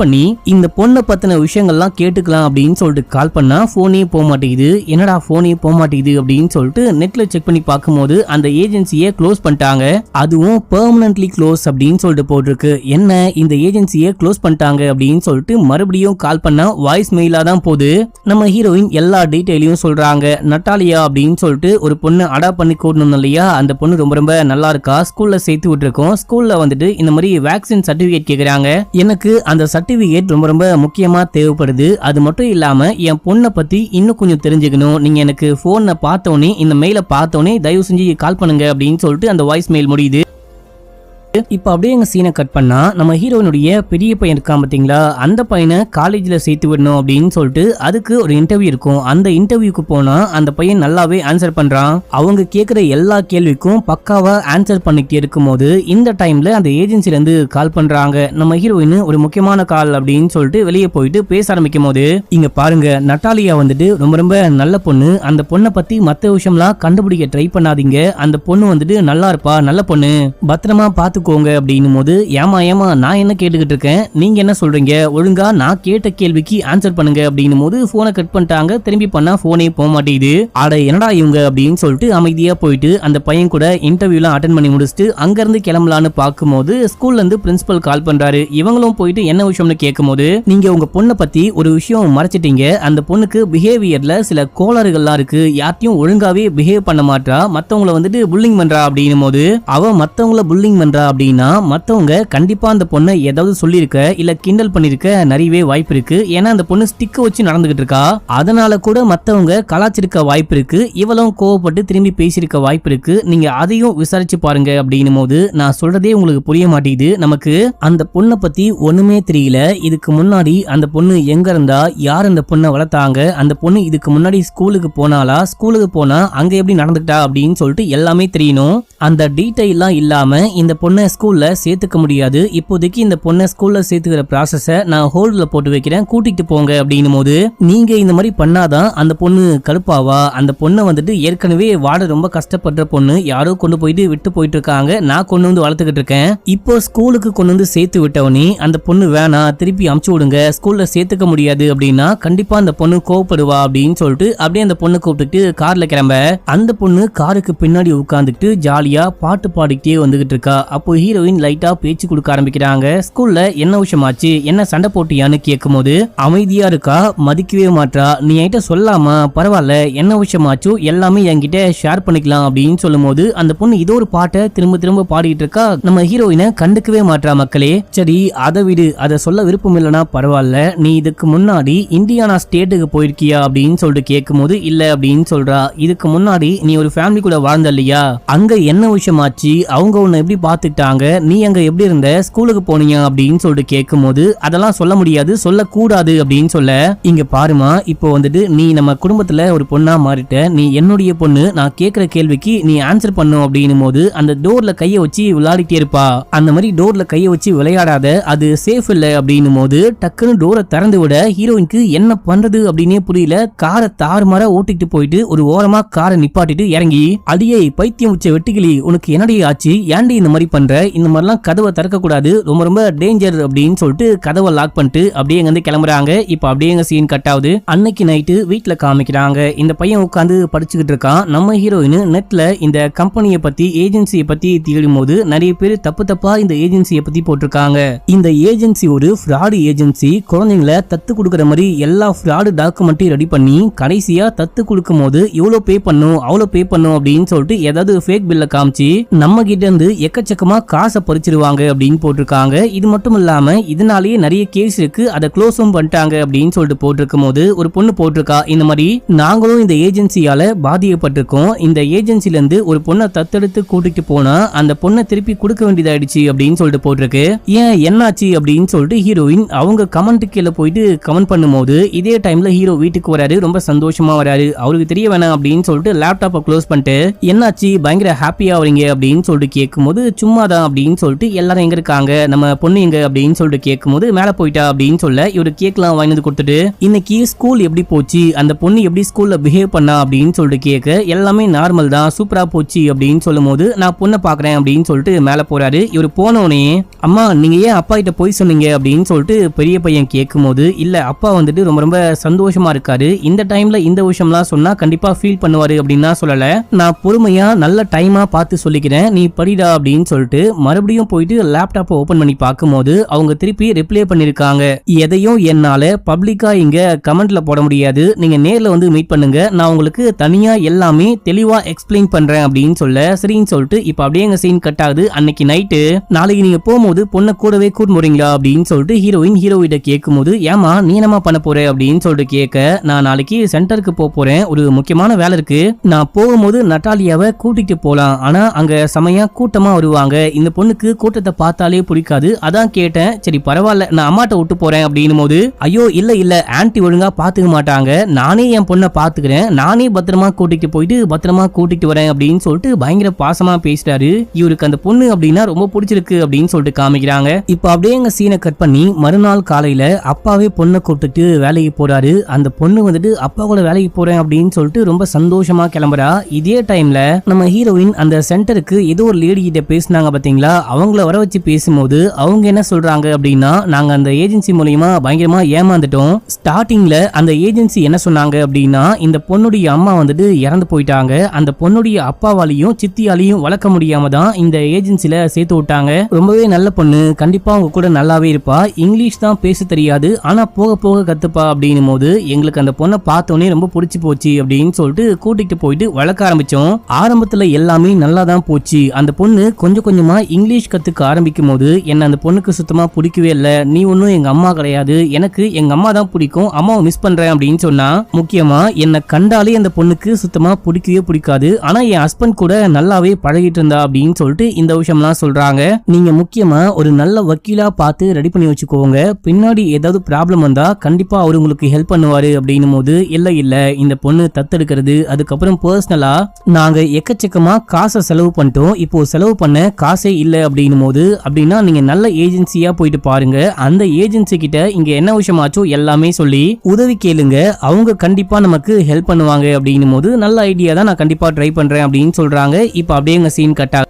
பண்ணி இந்த பொண்ணை பத்தின விஷயங்கள்லாம் கேட்டுக்கலாம் அப்படின்னு சொல்லிட்டு கால் பண்ணா போனே போக மாட்டேங்குது. என்னடா போனே போக மாட்டேங்குது அப்படின்னு சொல்லிட்டு நெட்ல செக் பண்ணி பார்க்கும்போது அந்த ஏஜென்சியை க்ளோஸ் பண்ணிட்டாங்க. அதுவும் பெர்மனன்ட்லி க்ளோஸ் அப்படின்னு சொல்லிட்டு போட்டிருக்கு. என்ன இந்த ஏஜென்சியை க்ளோஸ் பண்ணிட்டாங்க அப்படின்னு சொல்லிட்டு மறுபடியும் கால் பண்ணா வாய்ஸ் மெயிலா தான் போகுது. நம்ம ஹீரோயின் எல்லா டீடைலையும் சொல்றாங்க. நட்டாலியா அப்படின்னு சொல்லிட்டு ஒரு பொண்ணு அடாப்ட் பண்ணி கூடணும் இல்லையா, அந்த பொண்ணு ரொம்ப ரொம்ப நல்லா இருக்கா, ஸ்கூல்ல சேர்த்து விட்டுருக்கோம். ஸ்கூல்ல வந்துட்டு இந்த மாதிரி வேக்சின் சர்டிபிகேட் கேக்குறாங்க. எனக்கு அந்த சர்டிபிகேட் ரொம்ப ரொம்ப முக்கியமா தேவைப்படுது. அது மட்டும் இல்லாம என் பொண்ணை பத்தி இன்னும் கொஞ்சம் தெரிஞ்சுக்கணும். நீங்க எனக்கு போனை பார்த்தோன்னே இந்த மெயில பார்த்தோன்னே தயவு செஞ்சு கால் பண்ணுங்க அப்படின்னு சொல்லிட்டு அந்த வாய்ஸ் மெயில் முடியுது. இப்ப அப்படியே எங்க சீனை கட் பண்ணா நம்ம ஹீரோயினுடைய பெரிய பையன் இருக்கான் பாத்தீங்களா, அந்த பையனை காலேஜ்ல சேர்த்து விடணும் அப்படின்னு சொல்லிட்டு அதுக்கு ஒரு இன்டர்வியூ இருக்கும். அந்த இன்டர்வியூக்கு போனா அந்த பையன் நல்லாவே ஆன்சர் பண்றான். அவங்க கேக்குற எல்லா கேள்விக்கும் பக்காவா ஆன்சர் பண்ணிக்கிட்டே இருக்கும் போது இந்த டைம்ல அந்த ஏஜென்சில இருந்து கால் பண்றாங்க. நம்ம ஹீரோயின் ஒரு முக்கியமான கால் அப்படின்னு சொல்லிட்டு வெளியே போயிட்டு பேச ஆரம்பிக்கும் போது இங்க பாருங்க நட்டாலியா வந்துட்டு ரொம்ப ரொம்ப நல்ல பொண்ணு. அந்த பொண்ணை பத்தி மத்த விஷயம்லாம் கண்டுபிடிக்க ட்ரை பண்ணாதீங்க. அந்த பொண்ணு வந்துட்டு நல்லா இருப்பா, நல்ல பொண்ணு, பத்திரமா பாத்து அப்படின்னு போது ஏமா நான் என்ன கேட்டுக்கிட்டு இருக்கேன், நீங்க என்ன சொல்றீங்க, ஒழுங்கா நான் கேட்ட கேள்விக்கு ஆன்சர் பண்ணுங்க அப்படின்னு போது போனை கட் பண்ணிட்டாங்க. திரும்பி பண்ணா போனே போக மாட்டேங்குது. அட என்னடா இவங்க அப்படின்னு சொல்லிட்டு அமைதியா போயிட்டு அந்த பையன் கூட இன்டர்வியூலாம் அட்டென்ட் பண்ணி முடிச்சுட்டு அங்க இருந்து கிளம்பலான்னு பார்க்கும்போது ஸ்கூல்ல இருந்து பிரின்சிபல் கால் பண்றாரு. இவங்களும் போயிட்டு என்ன விஷயம்னு கேட்கும் போது நீங்க உங்க பொண்ணை பத்தி ஒரு விஷயம் மறைச்சிட்டீங்க. அந்த பொண்ணுக்கு பிஹேவியர்ல சில கோளாறுகள்லாம் இருக்கு, யார்ட்டையும் ஒழுங்காவே பிஹேவ் பண்ண மாட்டா, மத்தவங்களை வந்துட்டு புல்லிங் பண்றா அப்படின்னும் போது அவ மத்தவங்களை புல்லிங் பண்றா அப்படின்னா மத்தவங்க கண்டிப்பா அந்த பொண்ணை ஏதாவது சொல்லிருக்க இல்ல கிண்டல் பண்ணிருக்க நிறையவே வாய்ப்பு இருக்கு. ஏன்னா அந்த பொண்ணு ஸ்டிக் வச்சு நடந்துகிட்டு இருக்கா, அதனால கூட மத்தவங்க கலாச்சிருக்க வாய்ப்பு இருக்கு. இவளும் கோவப்பட்டு திரும்பி பேசிருக்க வாய்ப்பு இருக்கு. நீங்க அதையும் விசாரிச்சு பாருங்க அப்படின்னும் போது நான் சொல்றதே உங்களுக்கு புரிய மாட்டேங்குது. நமக்கு அந்த பொண்ணை பத்தி ஒண்ணுமே தெரியல. இதுக்கு முன்னாடி அந்த பொண்ணு எங்க இருந்தா, யார் அந்த பொண்ணை வளர்த்தாங்க, அந்த பொண்ணு இதுக்கு முன்னாடி ஸ்கூலுக்கு போனாலா, ஸ்கூலுக்கு போனா அங்க எப்படி நடந்துக்கிட்டா அப்படின்னு சொல்லிட்டு எல்லாமே தெரியணும். அந்த டீடைல்லாம் இல்லாம இந்த பொண்ணை ஸ்கூல்ல சேர்த்துக்க முடியாது. இப்போதைக்கு இந்த பொண்ணை ஸ்கூல்ல சேர்த்துக்கிற ப்ராசஸை நான் ஹோல்ட்ல போட்டு வைக்கிறேன், கூட்டிட்டு போங்க அப்படின்னும் போது நீங்க இந்த மாதிரி பண்ணாதான் அந்த பொண்ணு கடுப்பாவா, அந்த பொண்ணை வந்துட்டு ஏற்கனவே வாட ரொம்ப கஷ்டப்படுற பொண்ணு, யாரோ கொண்டு போயிட்டு விட்டு போயிட்டு இருக்காங்க, நான் கொண்டு வந்து வளர்த்துக்கிட்டு இருக்கேன். இப்போ ஸ்கூலுக்கு கொண்டு வந்து சேர்த்து விட்டவனே அந்த பொண்ணு வேணாம் திருப்பி அமுச்சு விடுங்க, ஸ்கூல்ல சேர்த்துக்க முடியாது அப்படின்னா கண்டிப்பா அந்த பொண்ணு கோவப்படுவா அப்படின்னு சொல்லிட்டு அப்படியே அந்த பொண்ணு கூப்பிட்டு கார்ல கிளம்ப அந்த பொண்ணு காருக்கு பின்னாடி உட்கார்ந்துட்டு ஜாலியா பாட்டு பாடிக்கிட்டே வந்துகிட்டு இருக்கா. அப்போ ஹீரோயின் லைட்டா பேச்சு கொடுக்க ஆரம்பிக்கிறாங்க. ஸ்கூல்ல என்ன விஷயமாச்சு, என்ன சண்டை போட்டியான்னு கேட்கும் போது அமைதியா இருக்கா, மதிக்கவே மாட்டா. நீ என்கிட்ட சொல்லாமா, பரவாயில்ல என்ன விஷயமாச்சோ எல்லாமே என்கிட்ட ஷேர் பண்ணிக்கலாம் அப்படின்னு சொல்லும் போது அந்த பொண்ணு இதோ ஒரு பாட்டை திரும்ப திரும்ப பாடிட்டு இருக்கா. நம்ம ஹீரோயினை கண்டுக்கவே மாட்டா. மக்களே சரி அதை விடு, அதை சொல்ல விருப்பம் இல்லைன்னா பரவாயில்ல, நீ இதுக்கு முன்னாடி இந்தியானா ஸ்டேட்டுக்கு போயிருக்கியா அப்படின்னு சொல்லிட்டு கேட்கும் போது இல்ல அப்படின்னு சொல்றா. இதுக்கு முன்னாடி நீ ஒரு ஃபேமிலி கூட வாழ்ந்த இல்லையா, அங்க என்ன விஷயமாச்சு, அவங்க உன்னை எப்படி பாத்துக்கிட்டாங்க, நீ அங்க எப்படி இருந்த, ஸ்கூலுக்கு போனியா அப்படின்னு சொல்லிட்டு கேட்கும் போது அதெல்லாம் சொல்ல முடியாது, சொல்லக்கூடாது அப்படின்னு சொல்ல இங்க பாருமா, இப்போ வந்துட்டு நீ நம்ம குடும்பத்துல ஒரு பொண்ணா மாறிட்ட, நீ என்னுடைய பொண்ணு, நான் கேட்கிற கேள்விக்கு நீ ஆன்சர் பண்ணும் அப்படின்னும் போது அந்த டோர்ல கைய வச்சு விளையாடிட்டே இருப்பா. அந்த மாதிரி டோர்ல கைய வச்சு விளையாடாத, அது சேஃப் இல்ல அப்படின்னும் போது டக்குன்னு டோரை திறந்து விட ஹீரோயினுக்கு என்ன பண்றது அப்படின்னே புரியல. காரை தாறுமாறா ஓட்டிட்டு போயிட்டு ஒரு ஓரமா காரை நிப்பாட்டிட்டு இறங்கி அடியே பைத்தியம் உச்ச வெட்டிக்கிளி, உனக்கு என்னடி ஆச்சு, ஏன்டி இந்த மாதிரி பண்ற, இந்த மாதிரிலாம் கதவை திறக்க கூடாது, ரொம்ப ரொம்ப டேஞ்சர் அப்படின்னு சொல்லிட்டு கதவை லாக் பண்ணிட்டு அப்படியே வந்து கிளம்புறாங்க. இப்ப அப்படியே சீன் கட் ஆகுது. அன்னைக்கு நைட்டு வீட்டுல காமிக்கிறாங்க. இந்த பையன் உட்காந்து படிச்சுக்கிட்டு இருக்கான். நம்ம ஹீரோயின் நெட்ல இந்த கம்பெனியை பத்தி ஏஜென்சியை பத்தி தேடும் போது நிறைய பேர் தப்பு தப்பா இந்த ஏஜென்சியை பத்தி போட்டிருக்காங்க. இந்த ஏஜென்சி ஒரு ஃப்ராடு ஏஜென்சி, குழந்தைங்களை தத்து கொடுக்கற மாதிரி எல்லா ஃப்ராடு டாக்குமெண்ட்டையும் ரெடி பண்ணி கடைசியா தத்து கொடுக்கும் போது இவ்வளவு பே பண்ணும் அவ்வளவு பே பண்ணும் அப்படின்னு சொல்லிட்டு ஏதாவது ஃபேக் பில்ல காமிச்சு நம்ம கிட்ட இருந்து எக்கச்சக்கமா எக்கச்சக்கமா காசை பறிச்சிருவாங்க அப்படின்னு போட்டிருக்காங்க. இது மட்டும் இல்லாம இதனாலேயே நிறைய கேஸ் இருக்கு, அதை க்ளோஸும் பண்ணிட்டாங்க அப்படின்னு சொல்லிட்டு போட்டிருக்கும் போது ஒரு பொண்ணு போட்டிருக்கா, இந்த மாதிரி நாங்களும் இந்த ஏஜென்சியால பாதிக்கப்பட்டிருக்கோம், இந்த ஏஜென்சில இருந்து ஒரு பொண்ணை தத்தெடுத்து கூட்டிட்டு போனா அந்த பொண்ணை திருப்பி கொடுக்க வேண்டியதாயிடுச்சு அப்படின்னு சொல்லிட்டு போட்டிருக்கு. ஏன் என்னாச்சு அப்படின்னு சொல்லிட்டு ஹீரோயின் அவங்க கமெண்ட் கீழே போயிட்டு கமெண்ட் பண்ணும்போது இதே டைம்ல ஹீரோ வீட்டுக்கு வராரு, ரொம்ப சந்தோஷமா வராரு. அவருக்கு தெரிய வேணாம் அப்படின்னு சொல்லிட்டு லேப்டாப்பை க்ளோஸ் பண்ணிட்டு என்னாச்சு பயங்கர ஹாப்பியா வரீங்க அப்படின்னு சொல்லிட்டு கேட்கும்போது சும்மாதான் அப்படின்னு சொல்லிட்டு எல்லாரும் எங்க இருக்காங்க, நம்ம பொண்ணு எங்க அப்படின்னு சொல்லிட்டு கேட்கும்போது மேல போயிட்டா அப்படின்னு சொல்ல இவரு கேக்லாம் வாங்கி கொடுத்துட்டு இன்னைக்கு ஸ்கூல் எப்படி போச்சு, அந்த பொண்ணு எப்படி ஸ்கூல்ல பிஹேவ் பண்ணா அப்படின்னு சொல்லிட்டு கேட்க எல்லாமே நார்மல் தான், சூப்பரா போச்சு அப்படின்னு சொல்லும் போது நான் பொண்ணை பாக்குறேன் அப்படின்னு சொல்லிட்டு மேல போறாரு. இவர் போனோடனே அம்மா நீங்க ஏன் அப்பா கிட்ட போய் சொன்னீங்க அப்படின்னு சொல்லிட்டு பெரிய பையன் கேட்கும் போது இல்ல அப்பா வந்துட்டு ரொம்ப ரொம்ப சந்தோஷமா இருக்காரு, இந்த டைம்ல இந்த விஷயம்லாம் சொன்னா கண்டிப்பா ஃபீல் பண்ணுவாரு அப்படின்னா சொல்லல, நான் பொறுமையா நல்ல டைமா பார்த்து சொல்லிக்கிறேன், நீ படிடா அப்படின்னு சொல்லிட்டு மறுபடியும் போயிட்டு லேப்டாப்பை ஓபன் பண்ணி பார்க்கும்போது அவங்க திருப்பி ரிப்ளை பண்ணிருக்காங்க, எதையும் என்னால பப்ளிக்கா இங்க கமெண்ட்ல போட முடியாது, நீங்க நேர்ல வந்து மீட் பண்ணுங்க, நான் உங்களுக்கு தனியா எல்லாமே தெளிவா எக்ஸ்பிளைன் பண்றேன் அப்படின்னு சொல்ல சரின்னு சொல்லிட்டு இப்ப அப்படியே எங்க சீன் கட் ஆகுது. அன்னைக்கு நைட்டு நாளைக்கு நீங்க போகும்போது பொண்ணை கூடவே கூட்டு போறீங்களா அப்படின்னு சொல்லிட்டு ஹீரோயின் ஹீரோயிட்ட கேட்கும்போது ஏமா நீ என்னமா பண்ண போற அப்படின்னு சொல்லிட்டு கேட்க நான் நாளைக்கு சென்டருக்கு போறேன், ஒரு முக்கியமான வேலை இருக்கு, நான் போகும்போது நட்டாலியாவை கூட்டிட்டு போலாம், ஆனா அங்க செமையா கூட்டமா வருவாங்க, இந்த பொண்ணுக்கு கூட்டத்தை பார்த்தாலே பிடிக்காது, அதான் கேட்டேன், சரி பரவாயில்ல நான் அம்மாட்ட விட்டு போறேன் அப்படின்னும் போது ஐயோ இல்ல இல்ல ஆன்ட்டி ஒழுங்கா பாத்துக்க மாட்டாங்க, நானே என் பொண்ணை பாத்துக்கிறேன், நானே பத்திரமா கூட்டிட்டு போயிட்டு பத்திரமா கூட்டிட்டு வரேன் அப்படின்னு சொல்லிட்டு பயங்கர பாசமா பேசுறாரு. இவருக்கு அந்த பொண்ணு அப்படின்னா ரொம்ப பிடிச்சிருக்கு அப்படின்னு சொல்லிட்டு காமிக்கிறாங்க. இப்ப அப்படியே எங்க சீனை கட் பண்ணி மறுநாள் காலையில அப்பாவே பொண்ணை கூப்பிட்டுட்டு வேலைக்கு போறாரு. அந்த பொண்ணு வந்துட்டு அப்பா கூட வேலைக்கு போறேன் அப்படின்னு சொல்லிட்டு ரொம்ப சந்தோஷமா கிளம்புறா. இதே டைம்ல நம்ம ஹீரோயின் அந்த சென்டருக்கு ஏதோ ஒரு லேடி கிட்ட பேசினாங்க பாத்தீங்களா, அவங்கள வர வச்சு பேசும்போது அவங்க என்ன சொல்றாங்க அப்படின்னா நாங்க அந்த ஏஜென்சி மூலமா பயங்கரமா ஏமாந்துட்டோம், ஸ்டார்டிங்ல அந்த ஏஜென்சி என்ன சொன்னாங்க அப்படின்னா இந்த பொண்ணுடைய அம்மா வந்துட்டு இறந்து போயிட்டாங்க, அந்த பொண்ணுடைய அப்பாவாலையும் சித்தியாலையும் வளர்க்க முடியாம தான் இந்த ஏஜென்சில சேர்த்து விட்டாங்க, ரொம்பவே நல்ல பொண்ணு, கண்டிப்பா அவங்க கூட நல்லாவே இருப்பா, இங்கிலீஷ் தான் பேச தெரியாது ஆனா போக போக கத்துப்பா அப்படின்னும் போது எங்களுக்கு அந்த பொண்ணை பார்த்தோன்னே ரொம்ப பிடிச்சி போச்சு அப்படின்னு சொல்லிட்டு கூட்டிட்டு போயிட்டு வளர்க்க ஆரம்பிச்சோம். ஆரம்பத்துல எல்லாமே நல்லா தான் போச்சு, அந்த பொண்ணு கொஞ்சம் கொஞ்சமா இங்கிலீஷ் கத்துக்க ஆரம்பிக்கும் போது என்ன அந்த பொண்ணுக்கு சுத்தமா பிடிக்கவே இல்லை, நீ ஒன்னும் எங்க அம்மா கிடையாது, எனக்கு எங்க அம்மா தான் பிடிக்கும், அம்மாவை மிஸ் பண்றேன் அப்படின்னு சொன்னா, முக்கியமா என்ன கண்டாலே அந்த பொண்ணுக்கு சுத்தமா பிடிக்கவே பிடிக்காது, ஆனா என் ஹஸ்பண்ட் கூட நல்லாவே பழகிட்டு இருந்தா அப்படின்னு சொல்லிட்டு இந்த விஷயம்லாம் சொல்றாங்க. நீங்க முக்கியமா ஒரு நல்ல வக்கீலா பார்த்து ரெடி பண்ணி வச்சுக்கோங்க, பின்னாடி ஏதாவது ப்ராப்ளம் வந்தா கண்டிப்பா அவர் உங்களுக்கு ஹெல்ப் பண்ணுவாரு அப்படின்னும் போது இல்ல இல்ல இந்த பொண்ணு தத்தெடுக்கிறது அதுக்கப்புறம் பர்சனலா நாங்க எக்கச்சக்கமா காசை செலவு பண்ணிட்டோம், இப்போ செலவு பண்ண காசே இல்ல அப்படின்னும் போது அப்படின்னா நீங்க நல்ல ஏஜென்சியா போயிட்டு பாருங்க, அந்த ஏஜென்சி கிட்ட இங்க என்ன விஷயமாச்சோ எல்லாமே சொல்லி உதவி கேளுங்க, அவங்க கண்டிப்பா நமக்கு ஹெல்ப் பண்ணுவாங்க அப்படின்னும் போது நல்ல ஐடியா தான், நான் கண்டிப்பா ட்ரை பண்றேன் அப்படின்னு சொல்றாங்க. இப்ப அப்படியே எங்க சீன் கட்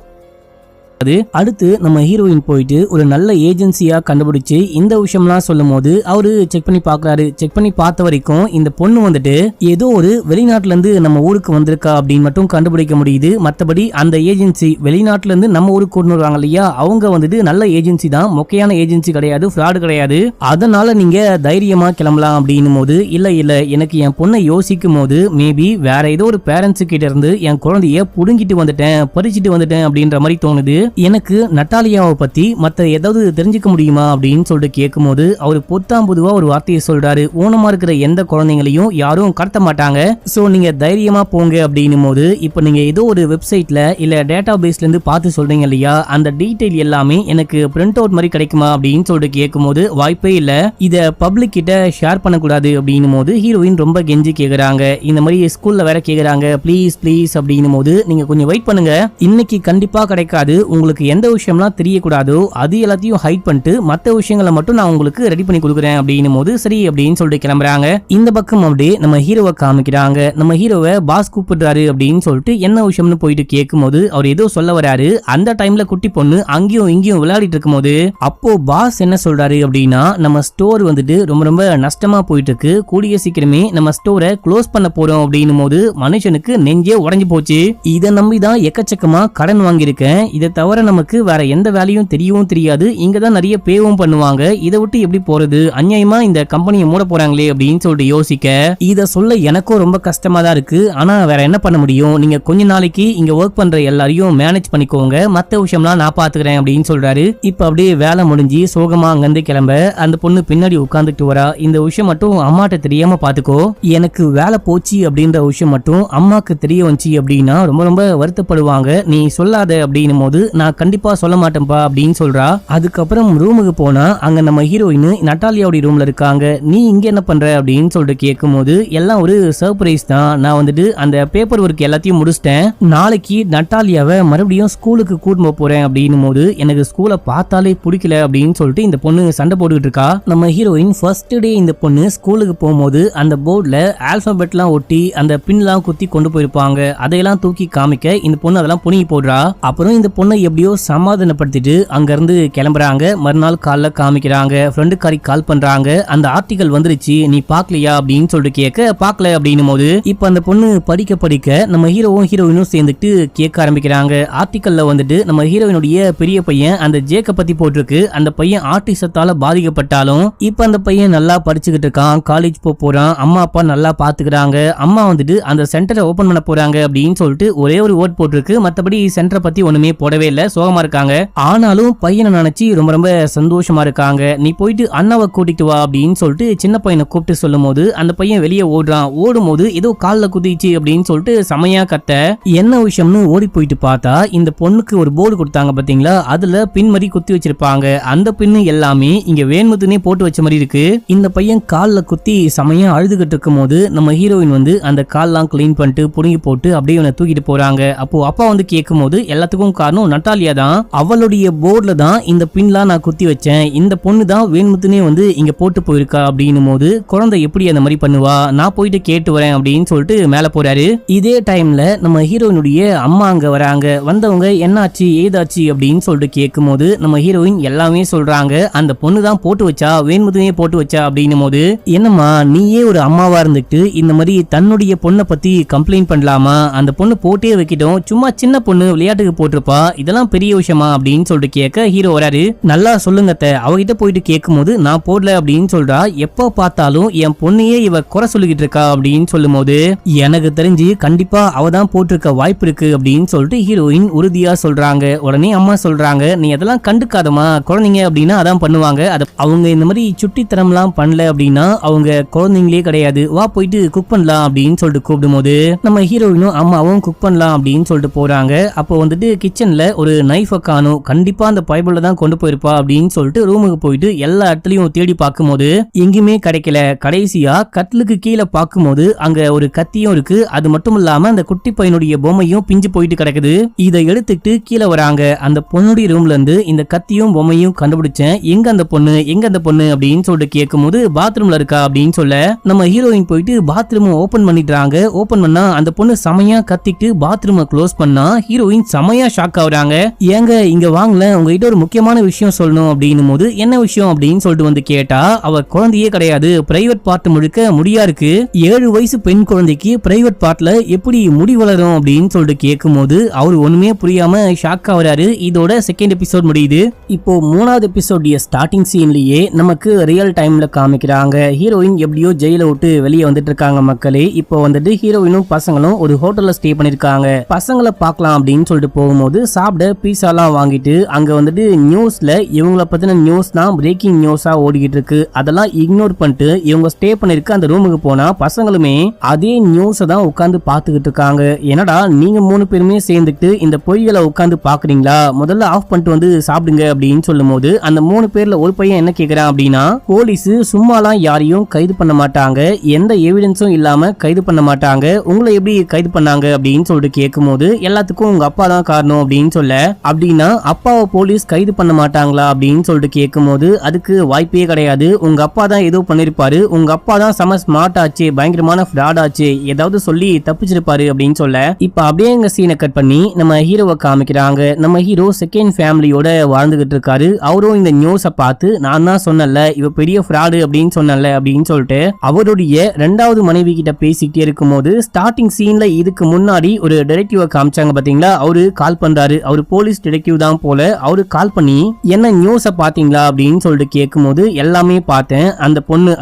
அடுத்து நம்ம ஹீரோயின் போயிட்டு ஒரு நல்ல ஏஜென்சியா கண்டுபிடிச்சு இந்த விஷயம்லாம் சொல்லும் போது அவரு செக் பண்ணி பாக்குறாரு. செக் பண்ணி பார்த்த வரைக்கும் இந்த பொண்ணு வந்துட்டு ஏதோ ஒரு வெளிநாட்டுல இருந்து நம்ம ஊருக்கு வந்திருக்கா அப்படின்னு மட்டும் கண்டுபிடிக்க முடியுது, மத்தபடி அந்த ஏஜென்சி வெளிநாட்டுல இருந்து நம்ம ஊருக்கு கொண்டு வருவாங்க இல்லையா, அவங்க வந்துட்டு நல்ல ஏஜென்சி தான், மொக்கையான ஏஜென்சி கிடையாது, ஃப்ராடு கிடையாது, அதனால நீங்க தைரியமா கிளம்பலாம் அப்படின்னும் போது இல்ல இல்ல எனக்கு என் பொண்ணை யோசிக்கும் போது மேபி வேற ஏதோ ஒரு பேரண்ட்ஸ் கிட்ட இருந்து என் குழந்தைய புடுங்கிட்டு வந்துட்டேன் பறிச்சுட்டு வந்துட்டேன் அப்படின்ற மாதிரி தோணுது, எனக்கு நட்டாலியாவை பத்தி மத்த ஏதாவது தெரிஞ்சுக்க முடியுமா அப்படின்னு சொல்லிட்டு கேட்கும்போது அவர் பொத்தாம் பொதுவா ஒரு வார்த்தையை சொல்றாரு, ஊனமா இருக்கிற எந்த குழந்தைங்களையும் யாரும் கடத்த மாட்டாங்க, சோ நீங்க தைரியமா போங்க அப்படின்னும் போது இப்ப நீங்க ஏதோ ஒரு வெப்சைட்ல இல்ல டேட்டா பேஸ்ல இருந்து பார்த்து சொல்றீங்க இல்லையா, அந்த டீடைல் எல்லாமே எனக்கு பிரிண்ட் அவுட் மாதிரி கிடைக்குமா அப்படின்னு சொல்லிட்டு கேட்கும்போது வாய்ப்பே இல்ல, இத பப்ளிக் கிட்ட ஷேர் பண்ணக்கூடாது அப்படின்னும் போது ஹீரோயின் ரொம்ப கெஞ்சி கேக்குறாங்க, இந்த மாதிரி ஸ்கூல்ல வேற கேக்குறாங்க ப்ளீஸ் ப்ளீஸ் அப்படின்னும் போது நீங்க கொஞ்சம் வெயிட் பண்ணுங்க, இன்னைக்கு கண்டிப்பா கிடைக்காது, உங்களுக்கு எந்த விஷயம்லாம் தெரியக்கூடாதோ அது எல்லாத்தையும் ஹைட் பண்ணிட்டு மற்ற விஷயங்களை மட்டும் நான் உங்களுக்கு ரெடி பண்ணி கொடுக்குறேன் அப்படின்னும் போது சரி அப்படின்னு சொல்லிட்டு கிளம்புறாங்க. இந்த பக்கம் அப்படியே நம்ம ஹீரோவை காமிக்கிறாங்க. நம்ம ஹீரோவை பாஸ் கூப்பிடுறாரு அப்படின்னு சொல்லிட்டு என்ன விஷயம்னு போயிட்டு கேட்கும் போது அவர் ஏதோ சொல்ல வராரு. அந்த டைம்ல குட்டி பொண்ணு அங்கேயும் இங்கேயும் விளையாடிட்டு இருக்கும் போது அப்போ பாஸ் என்ன சொல்றாரு அப்படின்னா, நம்ம ஸ்டோர் வந்துட்டு ரொம்ப ரொம்ப நஷ்டமா போயிட்டு இருக்கு, கூடிய சீக்கிரமே நம்ம ஸ்டோரை க்ளோஸ் பண்ண போறோம் அப்படின்னும் போது மனுஷனுக்கு நெஞ்சே உடைஞ்சு போச்சு, இதை நம்பிதான் எக்கச்சக்கமா கடன் வாங்கியிருக்கேன், இதை தவிர நமக்கு வேற எந்த வேலையும் தெரியவும் தெரியாது, இங்க தான் நிறைய பேவும் பண்ணுவாங்க, இதை விட்டு எப்படி போறது, அநியாயமா இந்த கம்பெனியை மூட போறாங்களே அப்படின்னு சொல்லிட்டு யோசிக்க, இத சொல்ல எனக்கும் ரொம்ப கஷ்டமா தான் இருக்கு. ஆனா வேற என்ன பண்ண முடியும், நீங்க கொஞ்ச நாளைக்கு இங்க ஒர்க் பண்ற எல்லாரையும் மேனேஜ் பண்ணிக்கோங்க, மத்த விஷயம்லாம் நான் பாத்துக்கிறேன் அப்படின்னு சொல்றாரு. இப்ப அப்படியே வேலை முடிஞ்சு சோகமா அங்கிருந்து கிளம்ப அந்த பொண்ணு பின்னாடி உட்கார்ந்துட்டு வரா. இந்த விஷயம் மட்டும் அம்மாட்ட தெரியாம பாத்துக்கோ, எனக்கு வேலை போச்சு அப்படின்ற விஷயம் மட்டும் அம்மாக்கு தெரிய வந்துச்சு அப்படின்னா ரொம்ப ரொம்ப வருத்தப்படுவாங்க, நீ சொல்லாத அப்படின்னும் போது நான் கண்டிப்பா சொல்ல மாட்டேன்பா அப்படின்னு சொல்றா. அதுக்கப்புறம் ரூமுக்கு போனா அங்க நம்ம ஹீரோயின் நட்டாலியாவுடைய ரூம்ல இருக்காங்க. நீ இங்க என்ன பண்ற அப்படின்னு சொல்லிட்டு கேட்கும் போது எல்லாம் ஒரு சர்ப்ரைஸ் தான், நான் வந்துட்டு அந்த பேப்பர் ஒர்க் எல்லாத்தையும் முடிச்சிட்டேன், நாளைக்கு நட்டாலியாவை மறுபடியும் ஸ்கூலுக்கு கூட்டிட்டு போறேன் அப்படின்னும் போது எனக்கு ஸ்கூலை பார்த்தாலே பிடிக்கல அப்படின்னு சொல்லிட்டு இந்த பொண்ணு சண்டை போட்டுக்கிட்டு இருக்கா. நம்ம ஹீரோயின் ஃபர்ஸ்ட் டே இந்த பொண்ணு ஸ்கூலுக்கு போகும்போது அந்த போர்ட்ல ஆல்பபெட்லாம் ஒட்டி அந்த பின்லாம் குத்தி கொண்டு போயிருப்பாங்க, அதையெல்லாம் தூக்கி காமிக்க இந்த பொண்ணு அதெல்லாம் புனிங்கி போடுறா. அப்புறம் இந்த பொண்ணை எப்படியோ சமாதானப்படுத்திட்டு அங்க இருந்து கிளம்புறாங்க. மறுநாள் காலைல காமிக்கிறாங்க, ஃப்ரெண்டுக்காரி கால் பண்றாங்க, அந்த ஆர்டிகல் வந்துருச்சு நீ பாக்கலையா அப்படின்னு சொல்லிட்டு கேட்க, பாக்கல அப்படின்னும் போது இப்ப அந்த பொண்ணு படிக்க படிக்க நம்ம ஹீரோவும் ஹீரோயினும் சேர்ந்துட்டு கேட்க ஆரம்பிக்கிறாங்க. ஆர்டிகல்ல வந்துட்டு நம்ம ஹீரோயினுடைய பெரிய பையன் அந்த ஜேக்க பத்தி போட்டிருக்கு, அந்த பையன் ஆர்டிசத்தால பாதிக்கப்பட்டாலும் இப்ப அந்த பையன் நல்லா படிச்சுக்கிட்டு இருக்கான், காலேஜ் போறான், அம்மா அப்பா நல்லா பாத்துக்கிறாங்க, அம்மா வந்துட்டு அந்த சென்டரை ஓபன் பண்ண போறாங்க அப்படின்னு சொல்லிட்டு ஒரே ஒரு வேர்ட் போட்டிருக்கு, மத்தபடி சென்டரை பத்தி ஒண்ணுமே போடவே இல்ல, சோகமா இருக்காங்க. ஆனாலும் பையனை நினைச்சு ரொம்ப ரொம்ப சந்தோஷமா இருக்காங்க. நீ போயிட்டு அண்ணாவை கூட்டிட்டு வா அப்படின்னு சொல்லிட்டு சின்ன பையனை கூப்பிட்டு சொல்லும் போது அந்த பையன் வெளியே ஓடுறான். ஓடும் போது ஏதோ கால்ல குதிச்சு அப்படின்னு சொல்லிட்டு செமையா கத்த, என்ன விஷயம்னு ஓடி போயிட்டு பார்த்தா இந்த பொண்ணுக்கு ஒரு போர்டு கொடுத்தாங்க பாத்தீங்களா, அதுல பின் மாதிரி குத்தி வச்சிருப்பாங்க, அந்த பின்னு எல்லாமே இங்க வேண்முத்துனே போட்டு வச்ச மாதிரி இருக்கு. இந்த பையன் கால்ல குத்தி செமையா அழுதுகிட்டு இருக்கும் போது நம்ம ஹீரோயின் வந்து அந்த கால்லாம் கிளீன் பண்ணிட்டு புடுங்கி போட்டு அப்படியே அவனை தூக்கிட்டு போறாங்க. அப்போ அப்பா வந்து கேட்கும் போது எல்லாத்துக்கும் காரணம் நட்டாலியா தான், அவளுடைய போர்டுல தான் இந்த பின்லாம் நான் குத்தி வச்சேன், இந்த பொண்ணு தான் வேண்முத்துனே வந்து இங்க போட்டு போயிருக்கா அப்படின்னும் போது குழந்தை எப்படி அந்த மாதிரி பண்ணுவா, நான் போயிட்டு கேட்டு வரேன் அப்படின்னு சொல்லிட்டு மேல போறாரு. இதே டைம்ல நம்ம ஹீரோயினுடைய அம்மா அங்க வராங்க. வந்தவங்க என்னாச்சு ஏதாச்சு அப்படின்னு சொல்லிட்டு கேட்கும் போது நம்ம ஹீரோயின் எல்லாமே சொல்றாங்க, அந்த பொண்ணு தான் போட்டு வச்சா, வேண்முத்துனே போட்டு வச்சா அப்படின்னும் போது, என்னம்மா நீயே ஒரு அம்மாவா இருந்துட்டு இந்த மாதிரி தன்னுடைய பொண்ணை பத்தி கம்ப்ளைண்ட் பண்ணலாமா, அந்த பொண்ணு போட்டே வைக்கிட்டோம், சும்மா சின்ன பொண்ணு விளையாட்டுக்கு போட்டிருப்பா, இதெல்லாம் பெரிய விஷயமா அப்படின்னு சொல்லிட்டு கேட்க ஹீரோ வராரு. நல்லா சொல்லுங்க அவகிட்ட போயிட்டு கேட்கும் போது நான் போடல அப்படின்னு சொல்றா, எப்ப பார்த்தாலும் என் பொண்ணையே இவ குறை சொல்லிக்கிட்டு இருக்கா அப்படின்னு சொல்லும் போது எனக்கு தெரிஞ்சு கண்டிப்பா அவ தான் போட்டிருக்க வாய்ப்பு இருக்கு அப்படின்னு சொல்லிட்டு ஹீரோயின் உறுதியா சொல்றாங்க. உடனே அம்மா சொல்றாங்க, நீ அதெல்லாம் கண்டுக்காதமா, குழந்தைங்க அப்படின்னா அதான் பண்ணுவாங்க, அவங்க இந்த மாதிரி சுட்டித்தனம்லாம் பண்ணல அப்படின்னா அவங்க குழந்தைங்களே கிடையாது, வா போயிட்டு குக் பண்ணலாம் அப்படின்னு சொல்லிட்டு கூப்பிடும் போது நம்ம ஹீரோயினும் அம்மாவும் குக் பண்ணலாம் அப்படின்னு சொல்லிட்டு போறாங்க. அப்போ வந்துட்டு கிச்சன்ல ஒரு நைஃபை காணும், கண்டிப்பா அந்த பைபிள்ல தான் கொண்டு போயிருப்பா அப்படின்னு சொல்லிட்டு ரூமுக்கு போயிட்டு எல்லா இடத்துலயும் தேடி பார்க்கும்போது எங்குமே கிடைக்கல. கடைசியா கட்டிலுக்கு கீழே பார்க்கும்போது அங்க ஒரு கத்தியும் இருக்கு, அது மட்டும் இல்லாம அந்த குட்டி பையனுடைய பொம்மையும் பிஞ்சு போயிட்டு கிடக்குது. இதை எடுத்துக்கிட்டு கீழே வராங்க. அந்த பொண்ணுடைய ரூம்ல இருந்து இந்த கத்தியும் பொம்மையும் கண்டுபிடிச்சேன், எங்க அந்த பொண்ணு அப்படின்னு சொல்லிட்டு கேட்கும் போது பாத்ரூம்ல இருக்கா அப்படின்னு சொல்ல நம்ம ஹீரோயின் போயிட்டு பாத்ரூம் ஓபன் பண்ணிடுறாங்க. ஓபன் பண்ணா அந்த பொண்ணு செமையா கத்திட்டு பாத்ரூமை க்ளோஸ் பண்ணா ஹீரோயின் செமையா ஷாக் ஆகுறாங்க. ஏங்க இங்க வாங்கல, உங்ககிட்ட ஒரு முக்கியமான விஷயம் சொல்லணும் அப்படின்னும் போது என்ன விஷயம் அப்படின்னு சொல்லிட்டு வந்து கேட்டா, அவ குழந்தையே கிடையாது, பிரைவேட் பார்ட் முழுக்க முடியா இருக்கு, 7 வயசு பெண் குழந்தைக்கு பிரைவேட் பார்ட்ல எப்படி முடி வளரும் அப்படின்னு சொல்லிட்டு கேட்கும் போது அவர் ஒண்ணுமே புரியாம ஷாக் ஆகுறாரு. இதோட செகண்ட் எபிசோட் முடியுது. இப்போ 3வது எபிசோடைய ஸ்டார்டிங் சீன்லயே நமக்கு ரியல் டைம்ல காமிக்கிறாங்க. ஹீரோயின் எப்படியோ ஜெயில விட்டு வெளியே வந்துட்டு இருக்காங்க மக்களே. இப்போ வந்துட்டு ஹீரோயினும் பசங்களும் ஒரு ஹோட்டல்ல ஸ்டே பண்ணிருக்காங்க. பசங்களை பார்க்கலாம் அப்படின்னு சொல்லிட்டு போகும்போது சாப்பிட பீஸாலாம் வாங்கிட்டு அங்க வந்துட்டு நியூஸ்ல இவங்கள பத்தின நியூஸ் தான் பிரேக்கிங் நியூஸா ஓடிக்கிட்டு இருக்கு. அதெல்லாம் இக்னோர் பண்ணிட்டு இவங்க ஸ்டே பண்ணிருக்க அந்த ரூமுக்கு போனா பசங்களுமே அதே நியூஸை தான் உட்காந்து பாத்துக்கிட்டு இருக்காங்க. என்னடா நீங்க 3 பேருமே சேர்ந்துட்டு இந்த பொய்களை உட்காந்து பாக்குறீங்களா, முதல்ல ஆஃப் பண்ணிட்டு வந்து சாப்பிடுங்க அப்படின்னு சொல்லும் போது அந்த 3 பேர்ல ஒரு பையன் என்ன கேக்குறான் அப்படின்னா, போலீஸ் சும்மாலாம் யாரையும் கைது பண்ண மாட்டாங்க, எந்த எவிடன்ஸும் இல்லாம கைது பண்ண மாட்டாங்க, உங்களை எப்படி கைது பண்ணாங்க அப்படின்னு சொல்லிட்டு கேட்கும் போது எல்லாத்துக்கும் உங்க அப்பா தான் காரணம் அப்படின்னு சொல்ல, அப்படின்னா அப்பாவை போலீஸ் கைது பண்ண மாட்டாங்களா அப்படின்னு சொல்லிட்டு கேட்கும் போது அதுக்கு வாய்ப்பே கிடையாது, உங்க அப்பா தான் ஏதோ பண்ணிருப்பாரு, உங்க அப்பா தான் செம ஸ்மார்ட் ஆச்சு, பயங்கரமான ஃப்ராட் ஆச்சு, ஏதாவது சொல்லி தப்பிச்சிருப்பாரு அப்படின்னு சொல்ல, இப்ப அப்படியே எங்க சீனை கட் பண்ணி நம்ம ஹீரோவை காமிக்கிறாங்க. நம்ம ஹீரோ செகண்ட் ஃபேமிலியோட வாழ்ந்துகிட்டு இருக்காரு. அவரும் இந்த நியூஸை பார்த்து நான் தான் சொன்னல இவ பெரிய ஃப்ராடு அப்படின்னு சொன்னல அப்படின்னு சொல்லிட்டு அவருடைய 2வது மனைவி கிட்ட பேசிக்கிட்டே இருக்கும் போது ஸ்டார்டிங் சீன்ல இதுக்கு முன்னாடி ஒரு டைரக்டிவ காமிச்சாங்க பாத்தீங்களா, அவரு கால் பண்றாரு, அவர் அவர் போலீஸ் டிடெக்டிவ் தான் போல. அவரு கால் பண்ணி என்ன நியூஸ பாத்தீங்களா அப்படின்னு சொல்லிட்டு கேட்கும்போது எல்லாமே பார்த்தேன். அந்த பொண்ணு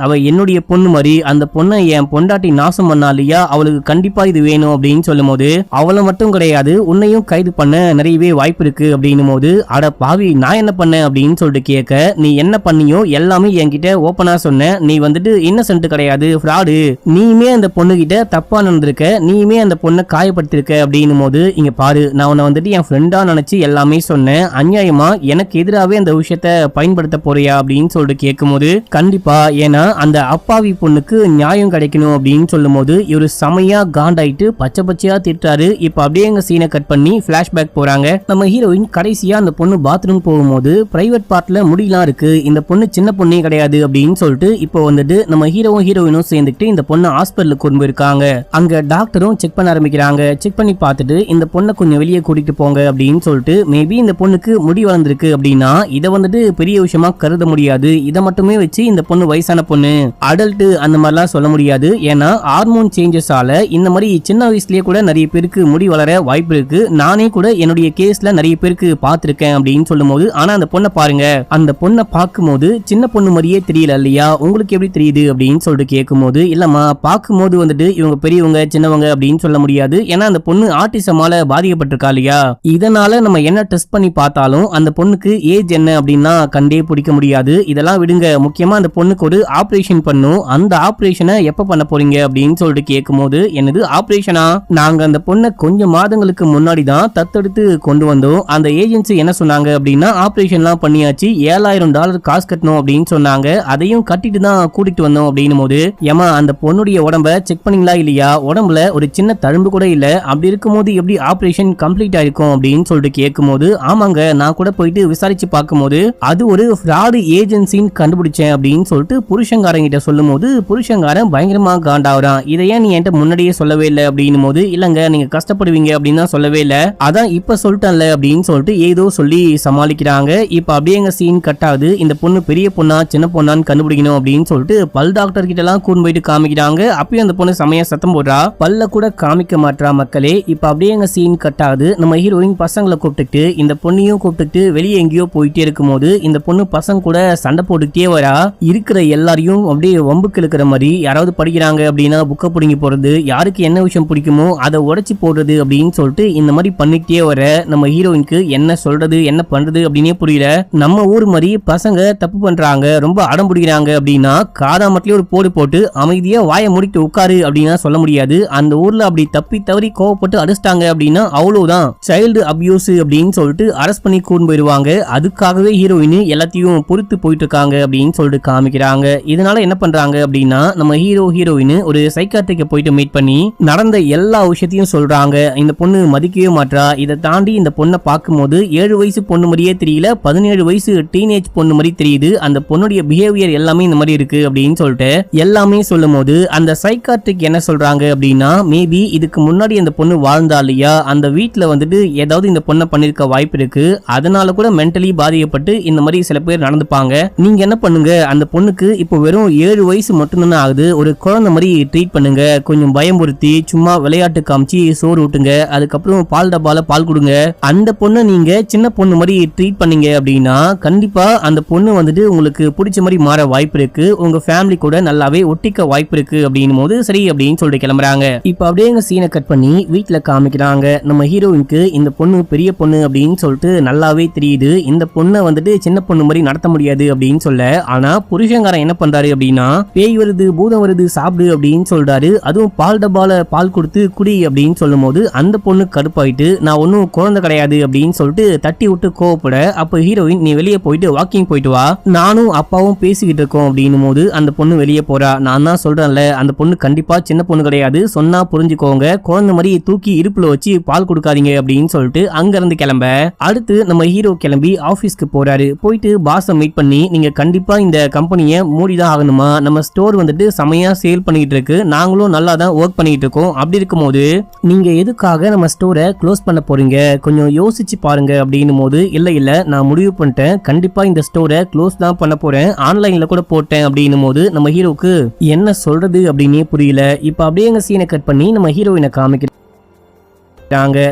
அவ என்னுடைய பொண்ணு மாதிரி, அந்த பொண்ணை என் பொண்டாட்டி நாசம் பண்ணா இல்லையா, அவளுக்கு கண்டிப்பா இது வேணும் அப்படின்னு சொல்லும் போது அவளை மட்டும் கிடையாது உன்னையும் கைது பண்ண நிறையவே வாய்ப்பு இருக்கு அப்படின்னும் போது அட பாவி நான் என்ன பண்ணேன் அப்படின்னு சொல்லிட்டு கேட்க, நீ என்ன பண்ணியோ எல்லாமே என்கிட்ட ஓப்பனா சொன்ன, நீ வந்துட்டு இன்னசென்ட் கிடையாது, ஃப்ராடு, நீயுமே அந்த பொண்ணு கிட்ட தப்பா நடந்திருக்க, நீயுமே அந்த பொண்ணை காயப்படுத்திருக்க அப்படின்னும் போது இங்க பாரு நான் உன்னை வந்துட்டு என் ஃப்ரெண்டா நினைச்சு எல்லாமே சொன்னேன், அநியாயமா எனக்கு எதிராகவே அந்த விஷயத்த பயன்படுத்த போறியா அப்படின்னு சொல்லிட்டு கேட்கும்போது கண்டிப்பா, ஏன்னா அந்த அப்பாவி பொண்ணுக்கு நியாயம் கிடைக்கணும் அப்படின்னு சொல்லும் போது இவரு செமையா காண்டாயிட்டு பச்சை பச்சையா திட்டாரு. இப்ப அப்படியே எங்க சீனை கட் பண்ணி பிளாஷ்பேக் போறாங்க. நம்ம ஹீரோயின் கடைசியா அந்த பொண்ணு பாத்ரூம் போகும்போது பிரைவேட் பார்ட்ல முடியலாம் இருக்கு, இந்த பொண்ணு சின்ன பொண்ணே கிடையாது அப்படின்னு சொல்லிட்டு இப்போ வந்துட்டு நம்ம ஹீரோயினும் சேர்ந்துட்டு இந்த பொண்ணு ஹாஸ்பிட்டலுக்கு கொண்டு போயிருக்காங்க. அங்க டாக்டரும் செக் பண்ண ஆரம்பிக்கிறாங்க. செக் பண்ணி பார்த்துட்டு இந்த பொண்ணை கொஞ்சம் வெளியே கூட்டிட்டு போங்க அப்படின்னு சொல்லிட்டு, மேபி இந்த பொண்ணுக்கு முடி வளர்ந்துருக்கு அப்படின்னா இதை வந்துட்டு பெரிய விஷயமா கருத முடியாது, இதை மட்டுமே வச்சு இந்த பொண்ணு வயசான பொண்ணு அடல்ட் அந்த மாதிரிலாம் சொல்ல முடியாது, ஏன்னா ஹார்மோன் சேஞ்சஸால இந்த மாதிரி சின்ன வயசுலயே கூட நிறைய பேருக்கு முடி வளர வாய்ப்பு இருக்கு, நானே கூட என்னுடைய கேஸ்ல நிறைய பேருக்கு பார்த்திருக்கேன் அப்படின்னு சொல்லும் போது, ஆனா அந்த பொண்ணை பாருங்க, அந்த பொண்ணை பார்க்கும்போது சின்ன பொண்ணு மாதிரியே தெரியல இல்லையா, உங்களுக்கு எப்படி தெரியுது அப்படின்னு சொல்லிட்டு கேட்கும்போது, இல்லம்மா பார்க்கும்போது வந்துட்டு இவங்க பெரியவங்க சின்னவங்க அப்படின்னு சொல்ல முடியாது, ஏன்னா அந்த பொண்ணு ஆட்டிசமால பாதிக்கப்பட்டிருக்கா இல்லையா, இதனால நம்ம என்ன டெஸ்ட் பண்ணி பார்த்தாலும் அந்த பொண்ணுக்கு ஏஜ் என்ன அப்படின்னா கண்டே பிடிக்க முடியாது. இதெல்லாம் விடுங்க, முக்கியமா அந்த பொண்ணுக்கு ஒரு ஆபரேஷன் பண்ணும், அந்த ஆபரேஷனை எப்ப பண்ண போறீங்க அப்படின்னு சொல்லிட்டு கேட்கும்போது, என்னது ஆபரேஷனா, நாங்க அந்த பொண்ணை கொஞ்சம் மாதங்களுக்கு முன்னாடி தான் தத்தெடுத்து கொண்டு வந்தோம், அந்த ஏஜென்சி என்ன சொன்னாங்க அப்படின்னா ஆபரேஷன்லாம் பண்ணியாச்சு, $7,000 காசு கட்டணும் அப்படின்னு சொன்னாங்க, அதையும் கட்டிட்டு தான் கூட்டிட்டு வந்தோம் அப்படின்னும் போது, ஏமா அந்த பொண்ணுடைய உடம்ப செக் பண்ணீங்களா இல்லையா, உடம்புல ஒரு சின்ன தழும்பு கூட இல்ல, அப்படி இருக்கும்போது எப்படி ஆபரேஷன் கம்ப்ளீட் ஆயிருக்கும் அப்படின்னு சொல்லிட்டு கேட்கும்போது, ஆமாங்க நான் கூட போயிட்டு விசாரிச்சு பார்க்கும்போது அது ஒரு ஃப்ராடு ஏஜென்சின்னு கண்டுபிடிச்சேன் அப்படின்னு சொல்லிட்டு புருஷங்காரங்கிட்ட சொல்லும் போது புருஷங்காரன் பயங்கரமா காண்டாவறான். இதை ஏன் நீ என்கிட்ட முன்னாடியே சொல்லவே இல்லை அப்படின்னும் போது, இல்லங்க நீங்க கஷ்டப்படுவீங்க அப்படின்னு தான் சொல்லவே இல்லை, அதான் இப்ப சொல்லிட்டேன்ல அப்படின்னு சொல்லிட்டு ஏதோ சொல்லி சமாளிக்கிறாங்க. இப்ப அப்படியே எங்க சீன் கட் ஆகுது. இந்த பொண்ணு பெரிய பொண்ணா சின்ன பொண்ணான்னு கண்டுபிடிக்கணும் அப்படின்னு சொல்லிட்டு பல் டாக்டர் கிட்ட எல்லாம் கூண்டு போயிட்டு காமிக்கிறாங்க. அப்பயும் அந்த பொண்ணு செமையா சத்தம் போடுறா, பல்ல கூட காமிக்க மாட்டா மக்களே. இப்ப அப்படியே எங்க சீன் கட் ஆகுது. நம்ம ஹீரோயின் பசங்களை கூப்பிட்டுட்டு இந்த பொண்ணையும் கூப்பிட்டுட்டு வெளியே எங்கேயோ போயிட்டே இருக்கும் போது இந்த பொண்ணு பசங்க கூட சண்டை போட்டுக்கிட்டே வரா. இருக்கிற எல்லாரையும் அப்படியே வம்புக்கு இழுக்கிற மாதிரி, யாராவது படிக்கிறாங்க அப்படின்னா புக்கை பிடிங்கி போறது, யாருக்கு என்ன விஷயம் பிடிக்குமோ அதை உடைச்சு போடுறது அப்படின்னு சொல்லிட்டு இந்த மாதிரி பண்ணிக்கிட்டே வர நம்ம ஹீரோயினுக்கு என்ன சொல்றது என்ன பண்றது அப்படின்னே புரியல. நம்ம ஊர் மாதிரி பசங்க தப்பு பண்றாங்க ரொம்ப அடம் பிடிக்கிறாங்க அப்படின்னா காதாமட்டிலே ஒரு போடு போட்டு அமைதியா வாயை முடிட்டு உட்காரு அப்படின்னா சொல்ல முடியாது. அந்த ஊர்ல அப்படி தப்பி தவறி கோவப்பட்டு அடிச்சிட்டாங்க அப்படின்னா அவ்வளவுதான், சைல்டு அபியூஸ் அப்படின்னு சொல்லிட்டு அரெஸ்ட் பண்ணி கூண்டு போயிருவாங்க. அதுக்காகவே ஹீரோயின் எல்லாத்தையும் பொறுத்து போயிட்டு இருக்காங்க அப்படின்னு சொல்லிட்டு காமிக்கிறாங்க. இதனால என்ன பண்றாங்க அப்படின்னா நம்ம ஹீரோயின் ஒரு சைக்காட்ரிக்க போயிட்டு மீட் பண்ணி நடந்த எல்லா விஷயத்தையும் சொல்றாங்க. இந்த பொண்ணு மதிக்கவே மாட்டா, இதை தாண்டி இந்த பொண்ணை பார்க்கும்போது 7 வயசு பொண்ணு மாதிரியே தெரியல, 17 வயசு டீனேஜ் பொண்ணு மாதிரி தெரியுது, அந்த பொண்ணுடைய பிஹேவியர் எல்லாமே இந்த மாதிரி இருக்கு அப்படின்னு சொல்லிட்டு எல்லாமே சொல்லும் போது அந்த சைக்காட்ரிக் என்ன சொல்றாங்க அப்படின்னா, மேபி இதுக்கு முன்னாடி அந்த பொண்ணு வாழ்ந்தா இல்லையா, அந்த வீட்டுல வந்துட்டு ஏதாவது இந்த பொண்ணை பண்ணிருக்க வாய்ப்பு இருக்கு, அதனால கூட மென்டலி பாதிக்கப்பட்டு இந்த மாதிரி சில பேர் நடந்துப்பாங்க. நீங்க என்ன பண்ணுங்க, அந்த பொண்ணுக்கு இப்போ வெறும் 7 வயசு மட்டும்தானே ஆகுது, ஒரு குழந்தை மாதிரி ட்ரீட் பண்ணுங்க, கொஞ்சம் பயமுறுத்தி சும்மா விளையாட்டு காமிச்சு சோறு ஊட்டுங்க, அதுக்கப்புறம் பால் டப்பால பால் கொடுங்க. அந்த பொண்ணை நீங்க சின்ன பொண்ணு மாதிரி ட்ரீட் பண்ணீங்க அப்படின்னா கண்டிப்பா அந்த பொண்ணு வந்துட்டு உங்களுக்கு பிடிச்ச மாதிரி மாற வாய்ப்பு இருக்கு, உங்க ஃபேமிலி கூட நல்லாவே ஒட்டிக்க வாய்ப்பு இருக்கு அப்படின்னும் போது சரி அப்படின்னு சொல்லிட்டு கிளம்புறாங்க. இப்ப அப்படியே எங்க சீனை கட் பண்ணி வீட்டுல காமிக்கிறாங்க. நம்ம ஹீரோயினுக்கு இந்த பொண்ணு பெரிய பொண்ணு அப்படின்னு சொல்லிட்டு நல்லாவே தெரியுது, இந்த பொண்ணை வந்துட்டு சின்ன பொண்ணு மாதிரி நடத்த முடியாது அப்படின்னு சொல்ல, ஆனா புருஷங்காரன் என்ன பண்றாரு அப்படின்னா பேய் வருது பூதம் வருது சாப்பிடு அப்படின்னு சொல்றாரு, அதுவும் பால் டப்பால பால் கொடுத்து குடி அப்படின்னு சொல்லும் போது அந்த பொண்ணு கடுப்பாயிட்டு நான் ஒன்னும் குழந்தை கிடையாது அப்படின்னு சொல்லிட்டு தட்டி விட்டு கோவப்பட, அப்ப ஹீரோயின் நீ வெளியே போயிட்டு வாக்கிங் போயிட்டு வா, நானும் அப்பாவும் பேசிக்கிட்டு இருக்கோம் அப்படின்னும் போது அந்த பொண்ணு வெளியே போறா. நான் தான் சொல்றேன்ல அந்த பொண்ணு கண்டிப்பா சின்ன பொண்ணு கிடையாது, சொன்னா புரிஞ்சுக்கோங்க, குழந்தை மாதிரி தூக்கி இடுப்புல வச்சு பால் கொடுக்காதீங்க அப்படின்னு சொல்லிட்டு அங்க இருந்து கிளம்ப. அடுத்து நம்ம ஹீரோ கிளம்பி ஆபீஸ்க்கு போறாரு. போயிட்டு பாஸை மீட் பண்ணி நீங்க கண்டிப்பா இந்த கம்பெனியை மூடிதான் ஆகணுமா, நம்ம ஸ்டோர் வந்துட்டு செமையா சேல் பண்ணிட்டு இருக்கு, நாங்களும் நல்லா தான் ஒர்க் பண்ணிட்டு இருக்கோம், அப்படி இருக்கும்போது நீங்க எதுக்காக நம்ம ஸ்டோரை க்ளோஸ் பண்ண போறீங்க, கொஞ்சம் யோசிச்சு பாருங்க அப்படின்னும் போது இல்ல நான் முடிவு பண்ணிட்டேன், கண்டிப்பா இந்த ஸ்டோரை க்ளோஸ் தான் பண்ண போறேன், ஆன்லைன்ல கூட போட்டேன் அப்படின்னும் போது நம்ம ஹீரோக்கு என்ன சொல்றது அப்படின்னே புரியல. இப்ப அப்படியே எங்க சீனை கட் பண்ணி நம்ம ஹீரோயினை காமிக்கிறோம்.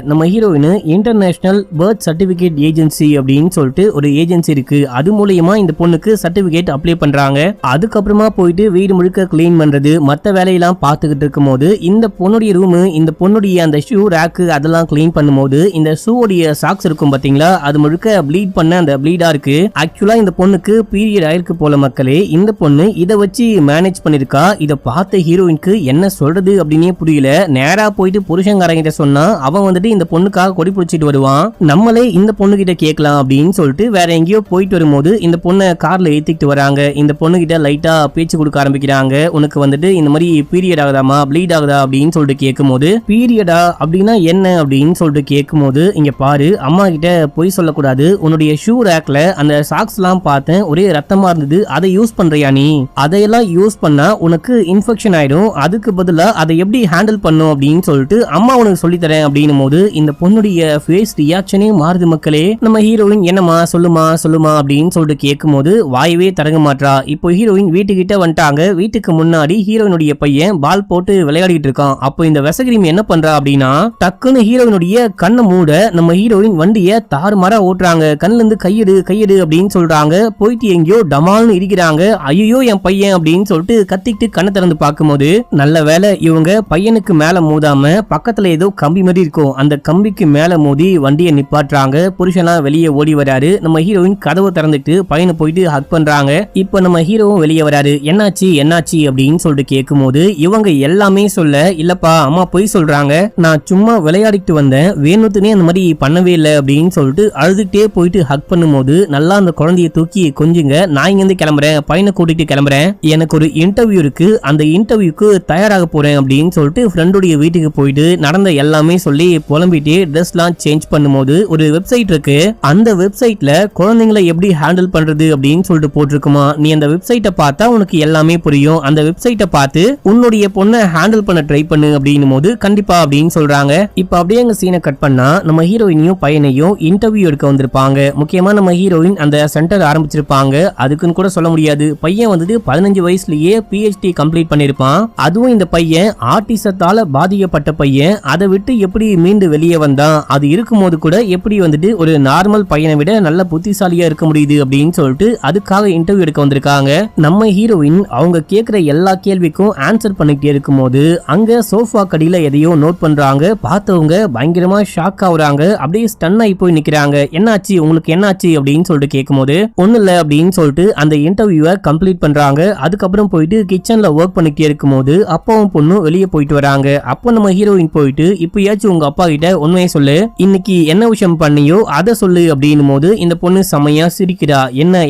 நம்ம heroine international birth certificate agency அப்படின்னு சொல்லிட்டு ஒரு ஏஜென்சி இருக்கு. அது மூலமா இந்த பொண்ணுக்கு சர்டிபிகேட் அப்ளை பண்றாங்க. அதுக்கப்புறமா போயிட்டு வீடு முழுக்க கிளீன் பண்றது மத்த வேலையெல்லாம் பார்த்துக்கிட்டு இருக்கும் போது இந்த பொண்ணுடைய ரூம், இந்த பொண்ணுடைய அந்த ஷூ ரேக்கு அதெல்லாம் கிளீன் பண்ணும்போது இந்த ஷூடைய சாக்ஸ் இருக்கும் பாத்தீங்களா, அது முழுக்க ப்ளீட் பண்ண அந்த ப்ளீடா இருக்கு. ஆக்சுவலா இந்த பொண்ணுக்கு பீரியட் ஆயிருக்கு போல மக்களே. இந்த பொண்ணு இதை வச்சு மேனேஜ் பண்ணிருக்கா. இதை பார்த்த ஹீரோயினுக்கு என்ன சொல்றது அப்படின்னே புரியல. நேரா போயிட்டு புருஷங்காரங்கிட்ட சொன்னா அவன் வந்துட்டு இந்த பொண்ணுக்காக கொடி பிடிச்சிட்டு வருவான். நம்மளே இந்த பொண்ணு கிட்ட கேட்கலாம் அப்படின்னு சொல்லிட்டு வேற எங்கேயோ போயிட்டு வரும்போது இந்த பொண்ணை கார்ல ஏத்திக்கிட்டு வராங்க. இந்த பொண்ணு கிட்ட லைட்டா பேச்சு கொடுக்க ஆரம்பிக்கிறாங்க. உனக்கு வந்துட்டு இந்த மாதிரி பீரியட் ஆகுதாமா, ப்ளீட் ஆகுதா அப்படின்னு சொல்லிட்டு கேட்கும்போது, பீரியடா அப்படின்னா என்ன அப்படின்னு சொல்லிட்டு கேட்கும்போது, இங்க பாரு அம்மா கிட்ட பொய் சொல்லக்கூடாது. உன்னுடைய ஷூ ரேக்ல அந்த சாக்ஸ் எல்லாம் பார்த்தேன், ஒரே ரத்தமா இருந்தது. அதை யூஸ் பண்றியா நீ? அதையெல்லாம் யூஸ் பண்ணா உனக்கு இன்ஃபெக்ஷன் ஆயிடும். அதுக்கு பதிலா அதை எப்படி ஹேண்டில் பண்ணும் அப்படின்னு சொல்லிட்டு அம்மா உனக்கு சொல்லித்தரேன் அப்படின்னும் போது இந்த பொண்ணுடைய ஃபேஸ் ரியாக்ஷனே மாறுது மக்களே. நம்ம ஹீரோயின் என்னமா சொல்லுமா சொல்லுமா அப்படின்னு சொல்லிட்டு கேட்கும்போது வாயவே தரங்க மாட்டா. இப்போ ஹீரோயின் வீட்டுக்கிட்ட வந்துட்டாங்க. வீட்டுக்கு முன்னாடி ஹீரோயினுடைய பையன் பால் போட்டு விளையாடிட்டு இருக்கான். அப்போ இந்த வெசகிரிமி என்ன பண்றா அப்படின்னா, டக்குன்னு ஹீரோயினுடைய கண்ணை மூட நம்ம ஹீரோயின் வண்டிய தாறுமாறா ஓட்டுறாங்க. கண்ணுல இருந்து கையெடு கையெடு அப்படின்னு சொல்றாங்க. போயிட்டு எங்கேயோ டமால்னு இருக்கிறாங்க. ஐயோ என் பையன் அப்படின்னு சொல்லிட்டு கத்திக்கிட்டு கண்ணை திறந்து பார்க்கும்போது நல்ல வேலை இவங்க பையனுக்கு மேல மோதாம பக்கத்துல ஏதோ கம்பி மாதிரி இருக்கும், அந்த கம்பிக்கு மேல மோதி வண்டியை நிப்பாட்டுறாங்க. புருஷனா வெளியே ஓடி வராரு. நம்ம ஹீரோயின் கதவை திறந்துட்டு பையனை போயிட்டு ஹக் பண்றாங்க. இப்ப நம்ம ஹீரோவும் வெளியே வராரு. என்னாச்சு என்னாச்சு அப்படின்னு சொல்லிட்டு கேட்கும்போது இவங்க எல்லாமே சொல்ல, இல்லப்பா அம்மா போய் சொல்றாங்க, நான் சும்மா விளையாடிட்டு வந்தேன், வேணுத்துனே அந்த மாதிரி பண்ணவே இல்லை அப்படின்னு சொல்லிட்டு அழுதுகிட்டே போயிட்டு ஹக் பண்ணும்போது, நல்லா அந்த குழந்தைய தூக்கி கொஞ்சுங்க, நான் இங்கிருந்து கிளம்புறேன், பையனை கூட்டிட்டு கிளம்புறேன், எனக்கு ஒரு இன்டர்வியூ இருக்கு, அந்த இன்டர்வியூக்கு தயாராக போறேன் அப்படின்னு சொல்லிட்டு ஃப்ரெண்டுடைய வீட்டுக்கு போயிட்டு நடந்த எல்லாமே சொல்லி புலம்பிட்டு ட்ரெஸ்லாம் சேஞ்ச் பண்ணும்போது ஒரு வெப்சைட் இருக்கு. அந்த வெப்சைட்ல குழந்தைங்களை எப்படி ஹேண்டில் பண்றது அப்படின்னு சொல்லிட்டு போட்டிருக்குமா. நீ அந்த வெப்சைட்டை பார்த்தா உனக்கு எல்லாமே புரியும். அந்த வெப்சைட்டை பார்த்து உன்னுடைய பொண்ணை ஹேண்டில் பண்ண ட்ரை பண்ணு அப்படின்னும் போது கண்டிப்பா அப்படின்னு சொல்றாங்க. இப்ப அப்படியே எங்க சீனை கட் பண்ணா நம்ம ஹீரோயினையும் பையனையும் இன்டர்வியூ எடுக்க வந்திருப்பாங்க. முக்கியமா நம்ம ஹீரோயின் அந்த சென்டர் ஆரம்பிச்சிருப்பாங்க. அதுக்குன்னு கூட சொல்ல முடியாது. பையன் வந்துட்டு 15 வயசுலயே PhD கம்ப்ளீட் பண்ணிருப்பான். அதுவும் இந்த பையன் ஆட்டிசத்தால பாதிக்கப்பட்ட பையன். அதை விட்டு எப்படி மீண்டு வெளியே வந்தான், அது இருக்கும்போது கூட எப்படி வந்துட்டு ஒரு நார்மல் பையனை விட நல்ல புத்திசாலியா இருக்க முடியுது அப்படின்னு சொல்லிட்டு அதுக்காக இன்டர்வியூ எடுக்க வந்திருக்காங்க. நம்ம ஹீரோயின் அவங்க கேட்கிற எல்லா கேள்விக்கும் ஆன்சர் பண்ணிக்கிட்டே இருக்கும்போது அங்க சோஃபா கடியில எதையோ நோட் பண்றாங்க. பார்த்தவங்க பயங்கரமா ஷாக் ஆகுறாங்க. அப்படியே ஸ்டன் ஆகி போய் நிக்கிறாங்க. என்னாச்சு உங்களுக்கு என்னாச்சு அப்படின்னு சொல்லிட்டு கேட்கும்போது ஒண்ணு இல்ல அப்படின்னு சொல்லிட்டு அந்த இன்டர்வியூவை கம்ப்ளீட் பண்றாங்க. அதுக்கப்புறம் போயிட்டு கிச்சன்ல ஒர்க் பண்ணிக்கிட்டே இருக்கும்போது அப்பாவும் பொண்ணும் வெளியே போயிட்டு வராங்க. அப்போ நம்ம ஹீரோயின் போயிட்டு இப்பயாச்சும் உங்க அப்பா கிட்ட உண்மையை சொல்லு, இன்னைக்கு என்ன விஷயம் பண்ணியோ அதை சொல்லு அப்படின்னும் போது இந்த பொண்ணு செமையா சிரிக்கிறா.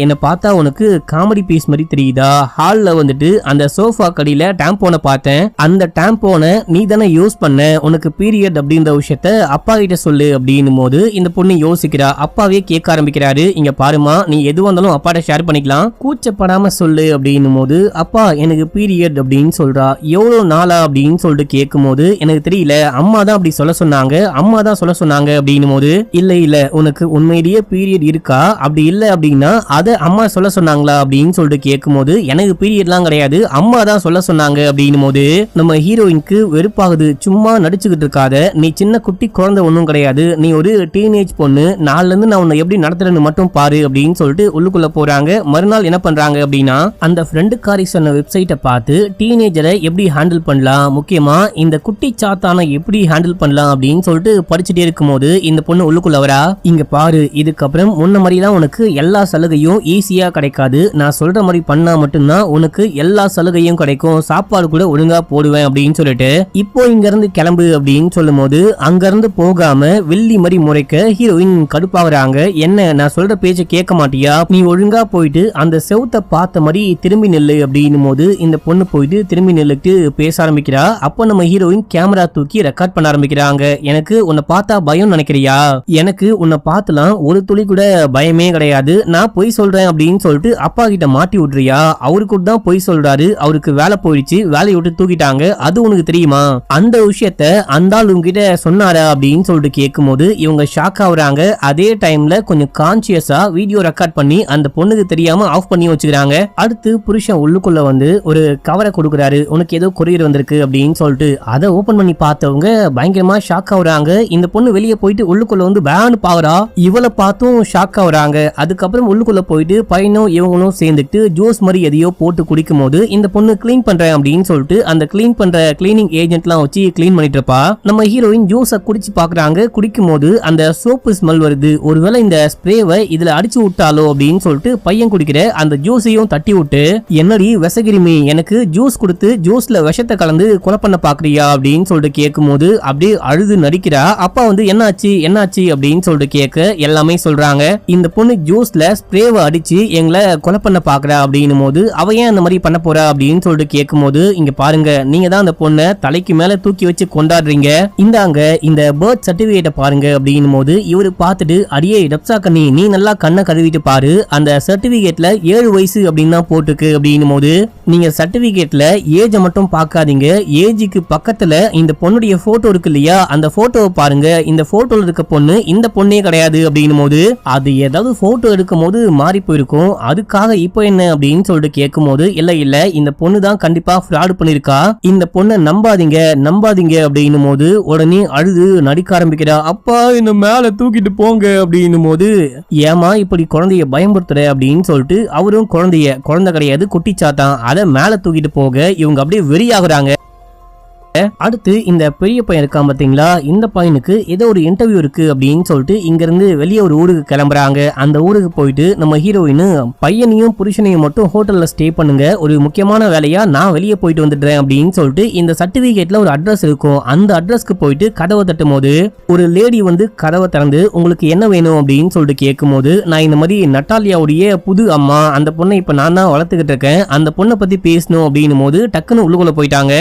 என்ன பார்த்தா உனக்கு காமெடி பீஸ் மாதிரி தெரியுதா? ஹால்ல வந்துட்டு அந்த சோஃபா கடியில டாம்போனை பார்த்தேன், அந்த டாம்போனை நீ தானே யூஸ் பண்ண, உனக்கு பீரியட் அப்படின்ற விஷயத்த அப்பா கிட்ட சொல்லு அப்படின்னும் போது இந்த பொண்ணு யோசிக்கிறா. அப்பாவே கேட்க ஆரம்பிக்கிறாரு, இங்க பாருமா நீ எது வந்தாலும் அப்பாட்ட ஷேர் பண்ணிக்கலாம், கூச்சப்படாம சொல்லு அப்படின்னும் போது அப்பா எனக்கு பீரியட் அப்படின்னு சொல்றா. எவ்வளவு நாளா அப்படின்னு சொல்லிட்டு கேட்கும் போது எனக்கு தெரியல, அம்மா தான் அப்படி சொல்ல சொன்னாங்க, அம்மா தான் சொல்ல சொன்னாங்க அப்படின்னும் போது இல்ல உனக்கு உண்மையிலேயே பீரியட் இருக்கா, அப்படி இல்ல அப்படின்னா அதை அம்மா சொல்ல சொன்னாங்களா அப்படின்னு சொல்லிட்டு கேட்கும் போது எனக்கு பீரியட்லாம் கிடையாது, அம்மா தான் சொல்ல சொன்னாங்க அப்படின்னும் போது நம்ம ஹீரோயினுக்கு வெறுப்பாகுது. சும்மா நடிச்சுக்கிட்டு இருக்காத, நீ சின்ன குட்டி குழந்தை ஒன்றும் கிடையாது, நீ ஒரு டீனேஜ் பொண்ணு, நாள்ல இருந்து நான் உன்னை எப்படி நடத்துறேன்னு மட்டும் பாரு அப்படின்னு சொல்லிட்டு உள்ளுக்குள்ள போறாங்க. மறுநாள் என்ன பண்றாங்க அப்படின்னா அந்த ஃப்ரெண்டுக்காரி சொன்ன வெப்சைட்டை பார்த்து டீனேஜரை எப்படி ஹேண்டில் பண்ணலாம், முக்கியமா இந்த குட்டி சாத்தான எப்படி ஹேண்டில் பண்ணலாம் அப்படின்னு சொல்லிட்டு படிச்சுட்டே இருக்கும்போது இந்த பொண்ணு உள்ளுக்குள்ள வரா. இங்க பாரு, இதுக்கப்புறம் முன்ன மாதிரிலாம் உனக்கு எல்லா சலுகையும் ஈஸியா கிடைக்காது, நான் சொல்ற மாதிரி பண்ணா மட்டும்தான் உனக்கு எல்லா சலுகையும் கிடைக்கும், சாப்பாடு கூட ஒழுங்கா போடுவேன் அப்படின்னு சொல்லிட்டு இப்போ இங்க இருந்து கிளம்பு அப்படின்னு சொல்லும் போது அங்க இருந்து போகாம வெள்ளி மாதிரி முறைக்க ஹீரோயின் கடுப்பாகிறாங்க. என்ன நான் சொல்ற பேச்ச கேட்க மாட்டியா, நீ ஒழுங்கா போயிட்டு அந்த செவுத்த பார்த்த மாதிரி திரும்பி நெல்லு அப்படின்னும் போது இந்த பொண்ணு போயிட்டு திரும்பி நெல்லுக்கு பேச ஆரம்பிக்கிறா. அப்போ நம்ம ஹீரோயின் கேமரா தூக்கி ரெக்கார்ட் பண்ண ஆரம்பிக்கிறாங்க. எனக்கு உன்னை பார்த்தா பயம் நினைக்கிறியா, எனக்கு உன்னை பார்த்துலாம் ஒரு துளி கூட பயமே கிடையாது, நான் பொய் சொல்றேன் அப்படின்னு சொல்லிட்டு அப்பா கிட்ட மாட்டி விடுறியா, அவருக்கு தான் பொய் சொல்றாரு, அவருக்கு வேலை போயிடுச்சு, வேலையை விட்டு தூக்கிட்டாங்க, அது உனக்கு தெரியுமா, அந்த விஷயத்த அந்த ஆள் உங்ககிட்ட சொன்னாரா அப்படின்னு சொல்லிட்டு கேட்கும் போது இவங்க ஷாக் ஆகுறாங்க. அதே டைம்ல கொஞ்சம் கான்சியஸா வீடியோ ரெக்கார்ட் பண்ணி அந்த பொண்ணுக்கு தெரியாம ஆஃப் பண்ணி வச்சுக்கிறாங்க. அடுத்து புருஷன் உள்ளுக்குள்ள வந்து ஒரு கவரை கொடுக்குறாரு, உனக்கு ஏதோ கொரியர் வந்திருக்கு அப்படின்னு சொல்லிட்டு அதை ஓபன் பண்ணி பார்த்தவங்க பயங்கரமா பயங்கரமா ஷாக் ஆகுறாங்க. இந்த பொண்ணு வெளியே போயிட்டு உள்ளுக்குள்ள வந்து பேனு பாக்குறா. இவளை பார்த்தும் ஷாக் ஆகுறாங்க. அதுக்கப்புறம் உள்ளுக்குள்ள போயிட்டு பையனும் இவங்களும் சேர்ந்துட்டு ஜூஸ் மாதிரி எதையோ போட்டு குடிக்கும் போது இந்த பொண்ணு கிளீன் பண்றேன் அப்படின்னு சொல்லிட்டு அந்த கிளீன் பண்ற கிளீனிங் ஏஜென்ட்லாம் வச்சு கிளீன் பண்ணிட்டு இருப்பா. நம்ம ஹீரோயின் ஜூஸை குடிச்சு பாக்குறாங்க. குடிக்கும் போது அந்த சோப்பு ஸ்மெல் வருது. ஒருவேளை இந்த ஸ்ப்ரேவை இதுல அடிச்சு விட்டாலோ அப்படின்னு சொல்லிட்டு பையன் குடிக்கிற அந்த ஜூஸையும் தட்டி விட்டு, என்னடி விசகிரிமி, எனக்கு ஜூஸ் கொடுத்து ஜூஸ்ல விஷத்தை கலந்து கொலை பண்ண பாக்குறியா அப்படின்னு சொல்லிட்டு கேட்கும் போது அப்படியே அழுது நடிக்கிறா. அப்பா வந்து என்னாச்சு என்னாச்சு அப்படின்னு சொல்லிட்டு கேட்க எல்லாமே சொல்றாங்க. இந்த பொண்ணு ஜூஸ்ல ஸ்ப்ரேவை அடிச்சு எங்களை கொலை பண்ண பாக்குறா அப்படின்னும் போது அவ ஏன் அந்த மாதிரி பண்ண போறா அப்படின்னு சொல்லிட்டு கேட்கும் போது, இங்க பாருங்க, நீங்க தான் அந்த பொண்ணை தலைக்கு மேல தூக்கி வச்சு கொண்டாடுறீங்க, இந்தாங்க இந்த பர்த் சர்டிபிகேட்டை பாருங்க அப்படின்னும் போது இவரு பார்த்துட்டு, அடியே டப்சா கண்ணி, நீ நல்லா கண்ணை கழுவிட்டு பாரு, அந்த சர்டிபிகேட்ல 7 வயசு அப்படின்னு தான் போட்டுருக்கு அப்படின்னும் போது, நீங்க சர்டிபிகேட்ல ஏஜை மட்டும் பார்க்காதீங்க, ஏஜுக்கு பக்கத்துல இந்த பொண்ணுடைய போட்டோ இருக்கு இல்லையா, அந்த போட்டோவை பாருங்க, இந்த போட்டோல இருக்க பொண்ணு இந்த பொண்ணே கிடையாது அப்படின்னும் போது, அது ஏதாவது போட்டோ எடுக்கும் போது மாறி போயிருக்கும், அதுக்காக இப்போ என்ன அப்படின்னு சொல்லிட்டு கேட்கும் போது, இல்ல இல்ல இந்த பொண்ணு தான் கண்டிப்பா ஃப்ராட் பண்ணிருக்கா, இந்த பொண்ணை நம்பாதீங்க நம்பாதீங்க அப்படின்னும் போது உடனே அழுது நடிக்க ஆரம்பிக்கிறா. அப்பா இந்த மேல தூக்கிட்டு போங்க அப்படின்னும் போது, ஏமா இப்படி குழந்தைய பயன்படுத்துற அப்படின்னு சொல்லிட்டு அவரும் குழந்தை கிடையாது குட்டிச்சாத்தான், அதை மேல தூக்கிட்டு போக இவங்க அப்படியே வெறியாகுறாங்க. அடுத்து இந்த பெரிய பையன் இருக்கான் பாத்தீங்களா, இந்த பையனுக்கு ஏதோ ஒரு இன்டர்வியூ இருக்கு அப்படின்னு சொல்லிட்டு இங்க இருந்து வெளியே ஒரு ஊருக்கு கிளம்புறாங்க. அந்த ஊருக்கு போயிட்டு நம்ம ஹீரோயின் பையனையும் புருஷனையும் மட்டும் ஹோட்டல்ல ஸ்டே பண்ணுங்க, ஒரு முக்கியமான வேலையா நான் வெளியே போயிட்டு வந்துடுறேன் அப்படின்னு சொல்லிட்டு இந்த சர்டிபிகேட்ல ஒரு அட்ரஸ் இருக்கும், அந்த அட்ரஸ்க்கு போயிட்டு கதவை தட்டும் போது ஒரு லேடி வந்து கதவை திறந்து உங்களுக்கு என்ன வேணும் அப்படின்னு சொல்லிட்டு கேட்கும் போது, நான் இந்த மாதிரி நட்டாலியாவுடைய புது அம்மா, அந்த பொண்ணை இப்ப நான் தான் வளர்த்துக்கிட்டு இருக்கேன், அந்த பொண்ணை பத்தி பேசணும் அப்படின்னும் போது டக்குன்னு உள்ளுக்குள்ள போயிட்டாங்க.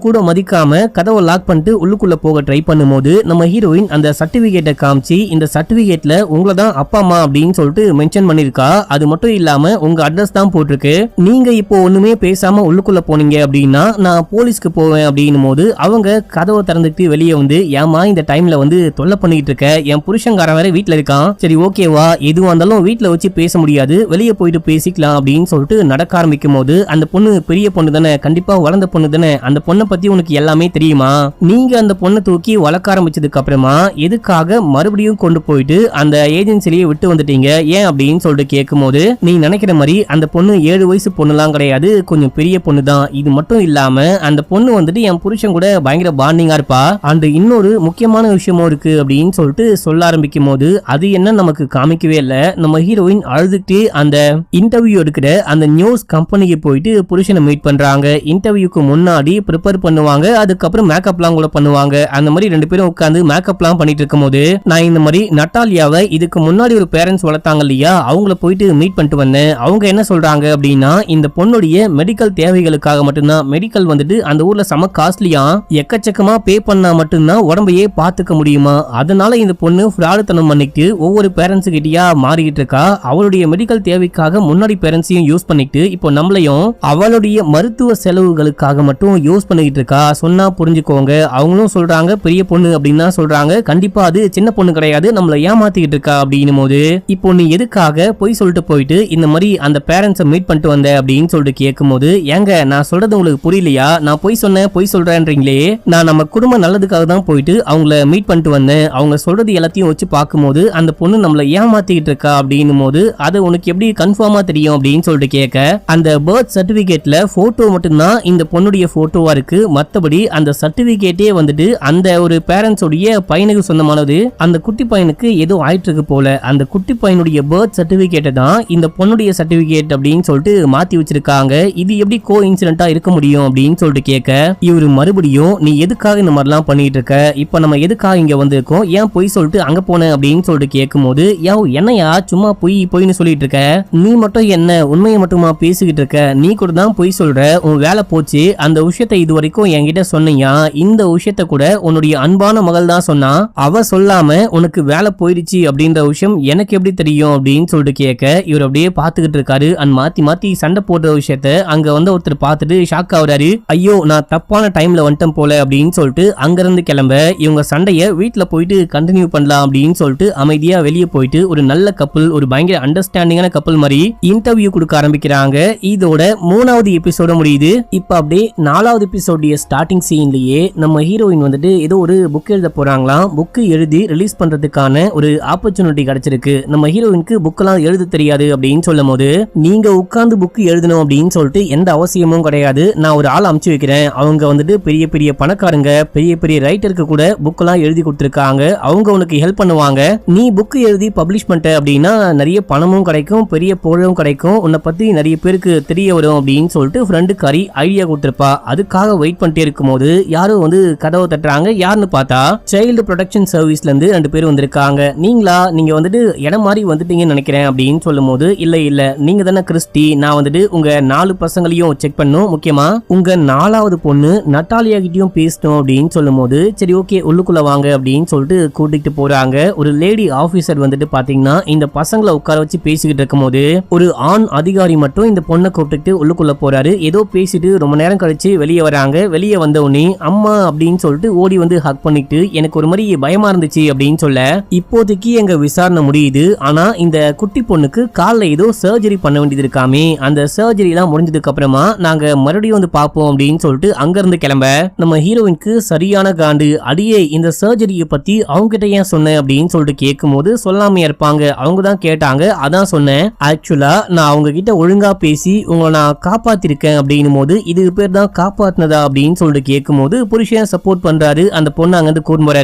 கூட மதிக்காம கதவை லாக் பண்ணிட்டு உள்ளுக்குள்ள போக ட்ரை பண்ணும்போது நம்ம ஹீரோயின் அந்த சர்டிபிகேட்டை காமிச்சு, இந்த சர்டிபிகேட்ல உங்களை தான் அப்பா அம்மா அப்படின்னு சொல்லிட்டு மென்ஷன் பண்ணிருக்கா, அது மட்டும் இல்லாம உங்க அட்ரஸ் தான் போட்டிருக்கு, நீங்க இப்போ ஒண்ணுமே பேசாம உள்ளுக்குள்ள போனீங்க அப்படின்னா நான் போலீஸ்க்கு போவேன் அப்படின்னும் போது அவங்க கதவை திறந்துட்டு வெளியே வந்து, ஏமா இந்த டைம்ல வந்து தொல்லை பண்ணிட்டு இருக்க, என் புருஷங்காரன் வேற வீட்டுல இருக்கான், சரி ஓகேவா, எதுவா இருந்தாலும் வீட்டுல வச்சு பேச முடியாது, வெளியே போயிட்டு பேசிக்கலாம் அப்படின்னு சொல்லிட்டு நடக்க ஆரம்பிக்கும் போது, அந்த பொண்ணு பெரிய பொண்ணு தானே, கண்டிப்பா வளர்ந்த பொண்ணு தானே, அந்த பொண்ணை பத்தி உனக்கு எல்லாமே தெரியுமா, நீங்க அந்த பொண்ணை தூக்கி வளர்க்க ஆரம்பிச்சதுக்கு அப்புறமா எதுக்காக மறுபடியும் கொண்டு போயிட்டு அந்த ஏஜென்சிலேயே விட்டு வந்துட்டீங்க ஏன் அப்படின்னு சொல்லிட்டு கேட்கும் போது, நீ நினைக்கிற மாதிரி அந்த பொண்ணு 7 வயசு பொண்ணுலாம் கிடையாது, கொஞ்சம் பெரிய பொண்ணு தான், இது மட்டும் இல்லாம அந்த பொண்ணு வந்துட்டு என் புருஷன் கூட பயங்கர பாண்டிங்கா இருப்பா, அண்ட் இன்னொரு முக்கியமான விஷயமும் இருக்கு அப்படின்னு சொல்லிட்டு சொல்ல ஆரம்பிக்கும் போது, அது என்ன நமக்கு காமிக்கவே இல்ல. நம்ம ஹீரோயின் அழுதுட்டு அந்த இன்டர்வியூ எடுக்கிற அந்த நியூஸ் கம்பெனிக்கு போயிட்டு புருஷனை மீட் பண்றாங்க. இன்டர்வியூக்கு முன்னாடி ப்ரிப்பேர் பண்ணுவாங்க, அதுக்கப்புறம் மேக்கப்லாம் கூட பண்ணுவாங்க. அந்த மாதிரி 2 பேரும் உட்காந்து மேக்கப்லாம் பண்ணிட்டு இருக்கும் போது, நான் இந்த மாதிரி நட்டாலியாவை இதுக்கு முன்னாடி ஒரு பேரண்ட்ஸ் வளர்த்தாங்க இல்லையா, அவங்கள போயிட்டு மீட் பண்ணிட்டு வந்தேன். அவங்க என்ன சொல்றாங்க அப்படின்னா, இந்த பொண்ணுடைய மெடிக்கல் தேவைகளுக்காக மட்டும்தான், மெடிக்கல் வந்துட்டு அந்த ஊர்ல செம காஸ்ட்லியா, எக்கச்சக்கமா பே பண்ணா மட்டும்தான் உடம்பையே பாத்துக்க முடியுமா, அதனால இந்த பொண்ணு ஃப்ராடுத்தனம் பண்ணிட்டு ஒவ்வொரு பேரண்ட்ஸ் கிட்டயா மாறிக்கிட்டு இருக்கா, அவளுடைய மெடிக்கல் தேவைக்காக முன்னாடி பேரண்ட்ஸையும் யூஸ் பண்ணிட்டு இப்போ நம்மளையும் அவளுடைய மருத்துவ செலவுகளுக்காக மட்டும் யூஸ் பண்ணிக்கிட்டு இருக்கா, சொன்னா புரிஞ்சுக்கோங்க. அவங்களும் சொல்றாங்க பெரிய பொண்ணு அப்படின்னு தான் சொல்றாங்க, கண்டிப்பா அது சின்ன பொண்ணு கிடையாது, நம்மள ஏமாத்திக்கிட்டு இருக்கா அப்படின்னும் போது, இப்போ நீ எதுக்காக பொய் சொல்லிட்டு போயிட்டு இந்த மாதிரி அந்த பேரண்ட்ஸை மீட் பண்ணிட்டு வந்த அப்படின்னு சொல்லிட்டு கேட்கும் போது, ஏங்க நான் சொல்றது உங்களுக்கு புரியலையா, நான் பொய் சொன்னேன் பொய் சொல்றேன்றீங்களே, நான் நம்ம குடும்ப நல்லதுக்காக தான் போயிட்டு அவங்கள மீட் பண்ணிட்டு வந்தேன், அவங்க சொல்றது எல்லாத்தையும் வச்சு பார்க்கும்போது அந்த பொண்ணு நம்மள ஏமாத்திக்கிட்டு இருக்கா அப்படின்னும் போது, அது உனக்கு எப்படி கன்ஃபார்மா தெரியும் அப்படின்னு சொல்லிட்டு கேட்க, அந்த பர்த் சர்டிபிகேட்ல போட்டோ மட்டும்தான் இந்த பொண்ணுடைய போட்டோவா இருக்கு, மத்தபடி அந்த சர்டிபிகேட்டே வந்துட்டு அந்த ஒரு பேரண்ட்ஸ் உடைய பையனுக்கு சொந்தமானது, அந்த குட்டி பையனுக்கு ஏதோ ஆயிட்டு இருக்கு போல, அந்த குட்டி பையனுடைய பர்த் சர்டிபிகேட்டை தான் இந்த பொண்ணுடைய சர்டிபிகேட் அப்படின்னு சொல்லிட்டு மாத்தி வச்சிருக்காங்க, இது எப்படி கோ இன்சிடென்ட்டா இருக்க முடியும் அப்படின்னு சொல்லிட்டு கேட்க, இவரு மறுபடியும் நீ எதுக்காக இந்த மாதிரிலாம் பண்ணிட்டு இருக்க, இப்ப நம்ம எதுக்காக இங்க வந்திருக்கோம், ஏன் பொய் சொல்லிட்டு அங்க போன அப்படின்னு சொல்லிட்டு கேட்கும் போது, என்னையா சும்மா பொய்னு சொல்லிட்டு இருக்க, நீ மட்டும் என்ன உண்மையை மட்டுமா பேசிக்கிட்டு இருக்க, நீ கூட தான் பொய் சொல்ற, உன் வேலை போச்சு, அந்த விஷயத்தை இது வரைக்கும் என்கிட்ட சொன்னியா, இந்த விஷயத்த கூட உன்னுடைய அன்பான மகள் தான் சொன்னா, அவ சொல்லாம உனக்கு வேலை போயிடுச்சு அப்படின்ற விஷயம் எனக்கு எப்படி தெரியும் அப்படின்னு சொல்லிட்டு கேட்க, இவர் அப்படியே பாத்துக்கிட்டு இருக்காரு. அண்ட் மாத்தி சண்டை போடுற விஷயத்த அங்க வந்து ஒருத்தர் பார்த்துட்டு ஷாக் ஆகுறாரு, ஐயோ நான் தப்பான டைம்ல வந்துட்டேன் போல அப்படின்னு சொல்லிட்டு அங்கிருந்து கிளம்ப, இவங்க சண்டைய வீட்டுல போயிட்டு கண்டினியூ பண்ணலாம் அப்படின்னு சொல்லிட்டு அமைதியா வெளியே போயிட்டு ஒரு நல்ல கப்பல், ஒரு பயங்கர அண்டர்ஸ்டாண்டிங்கான கப்பல் மாதிரி இன்டர்வியூ கொடுக்க ஆரம்பிக்கிறாங்க. இதோட 3வது எபிசோட முடியுது. இப்ப அப்படியே 4வது எபிசோடைய ஸ்டார்ட் ஸ்டார்டிங் சீன்லயே நம்ம ஹீரோயின் வந்துட்டு ஏதோ ஒரு புக் எழுத போறாங்களாம். புக் எழுதி ரிலீஸ் பண்றதுக்கான ஒரு ஆப்பர்ச்சுனிட்டி கிடைச்சிருக்கு. நம்ம ஹீரோயினுக்கு புக்கெல்லாம் எழுத தெரியாது அப்படின்னு சொல்லும் போது, நீங்க உட்கார்ந்து புக் எழுதணும் அப்படின்னு சொல்லிட்டு எந்த அவசியமும் கிடையாது, நான் ஒரு ஆள் அனுப்பிச்சு வைக்கிறேன், அவங்க வந்துட்டு பெரிய பெரிய பணக்காரங்க, பெரிய பெரிய ரைட்டருக்கு கூட புக்கெல்லாம் எழுதி கொடுத்துருக்காங்க, அவங்க உனக்கு ஹெல்ப் பண்ணுவாங்க, நீ புக் எழுதி பப்ளிஷ் பண்ணிட்ட அப்படின்னா நிறைய பணமும் கிடைக்கும், பெரிய புகழும் கிடைக்கும், உன்னை பத்தி நிறைய பேருக்கு தெரிய வரும் அப்படின்னு சொல்லிட்டு ஃப்ரெண்டுக்காரி ஐடியா கொடுத்திருப்பா. அதுக்காக வெயிட் பண்ணிட்டே இருக்கும்போது யாரோ வந்து கதவை தட்டுறாங்க. யாருன்னு பார்த்தா சைல்டு ப்ரொடெக்ஷன் சர்வீஸ்ல இருந்து 2 பேர் வந்திருக்காங்க. நீங்க வந்துட்டு இடம் மாதிரி வந்துட்டீங்கன்னு நினைக்கிறேன் அப்படின்னு சொல்லும் போது, இல்ல நீங்க தானே கிறிஸ்டி, நான் வந்துட்டு உங்க 4 பசங்களையும் செக் பண்ணும், முக்கியமா உங்க 4வது பொண்ணு நட்டாலியா கிட்டயும் பேசணும் அப்படின்னு சொல்லும் போது, சரி ஓகே உள்ளுக்குள்ள வாங்க அப்படின்னு சொல்லிட்டு கூட்டிட்டு போறாங்க. ஒரு லேடி ஆபீசர் வந்துட்டு பாத்தீங்கன்னா இந்த பசங்களை உட்கார வச்சு பேசிக்கிட்டு இருக்கும் போது, ஒரு ஆண் அதிகாரி மட்டும் இந்த பொண்ணை கூப்பிட்டு உள்ளுக்குள்ள போறாரு. ஏதோ பேசிட்டு ரொம்ப நேரம் கழிச்சு வெளியே வராங்க. வெளியே வந்த உடனே அம்மா அப்படின்னு சொல்லிட்டு ஓடி வந்து ஹக் பண்ணிட்டு, எனக்கு ஒரு மாதிரி பயமா இருந்துச்சு அப்படின்னு சொல்ல, இப்போதைக்கு எங்க விசாரணை முடியுது, ஆனா இந்த குட்டி பொண்ணுக்கு கால்ல ஏதோ சர்ஜரி பண்ண வேண்டியது இருக்காமே, அந்த சர்ஜரி எல்லாம் முடிஞ்சதுக்கு அப்புறமா நாங்க மறுபடியும் வந்து பாப்போம் அப்படின்னு சொல்லிட்டு அங்க இருந்து கிளம்ப, நம்ம ஹீரோயினுக்கு சரியான காண்டு. அடியே இந்த சர்ஜரியை பத்தி அவங்க கிட்ட ஏன் சொன்ன அப்படின்னு சொல்லிட்டு கேட்கும் போது, சொல்லாம இருப்பாங்க, அவங்க தான் கேட்டாங்க, அதான் சொன்னேன், ஆக்சுவலா நான் அவங்க கிட்ட ஒழுங்கா பேசி உங்களை நான் காப்பாத்திருக்கேன் அப்படின்னும் போது, இது பேர் தான் காப்பாத்தினதா அப்படின்னு சொல்லிட்டு கேட்கும் போது புருஷன் சப்போர்ட் பண்றாரு. அந்த பொண்ணு அங்கிருந்து கூர்முறை.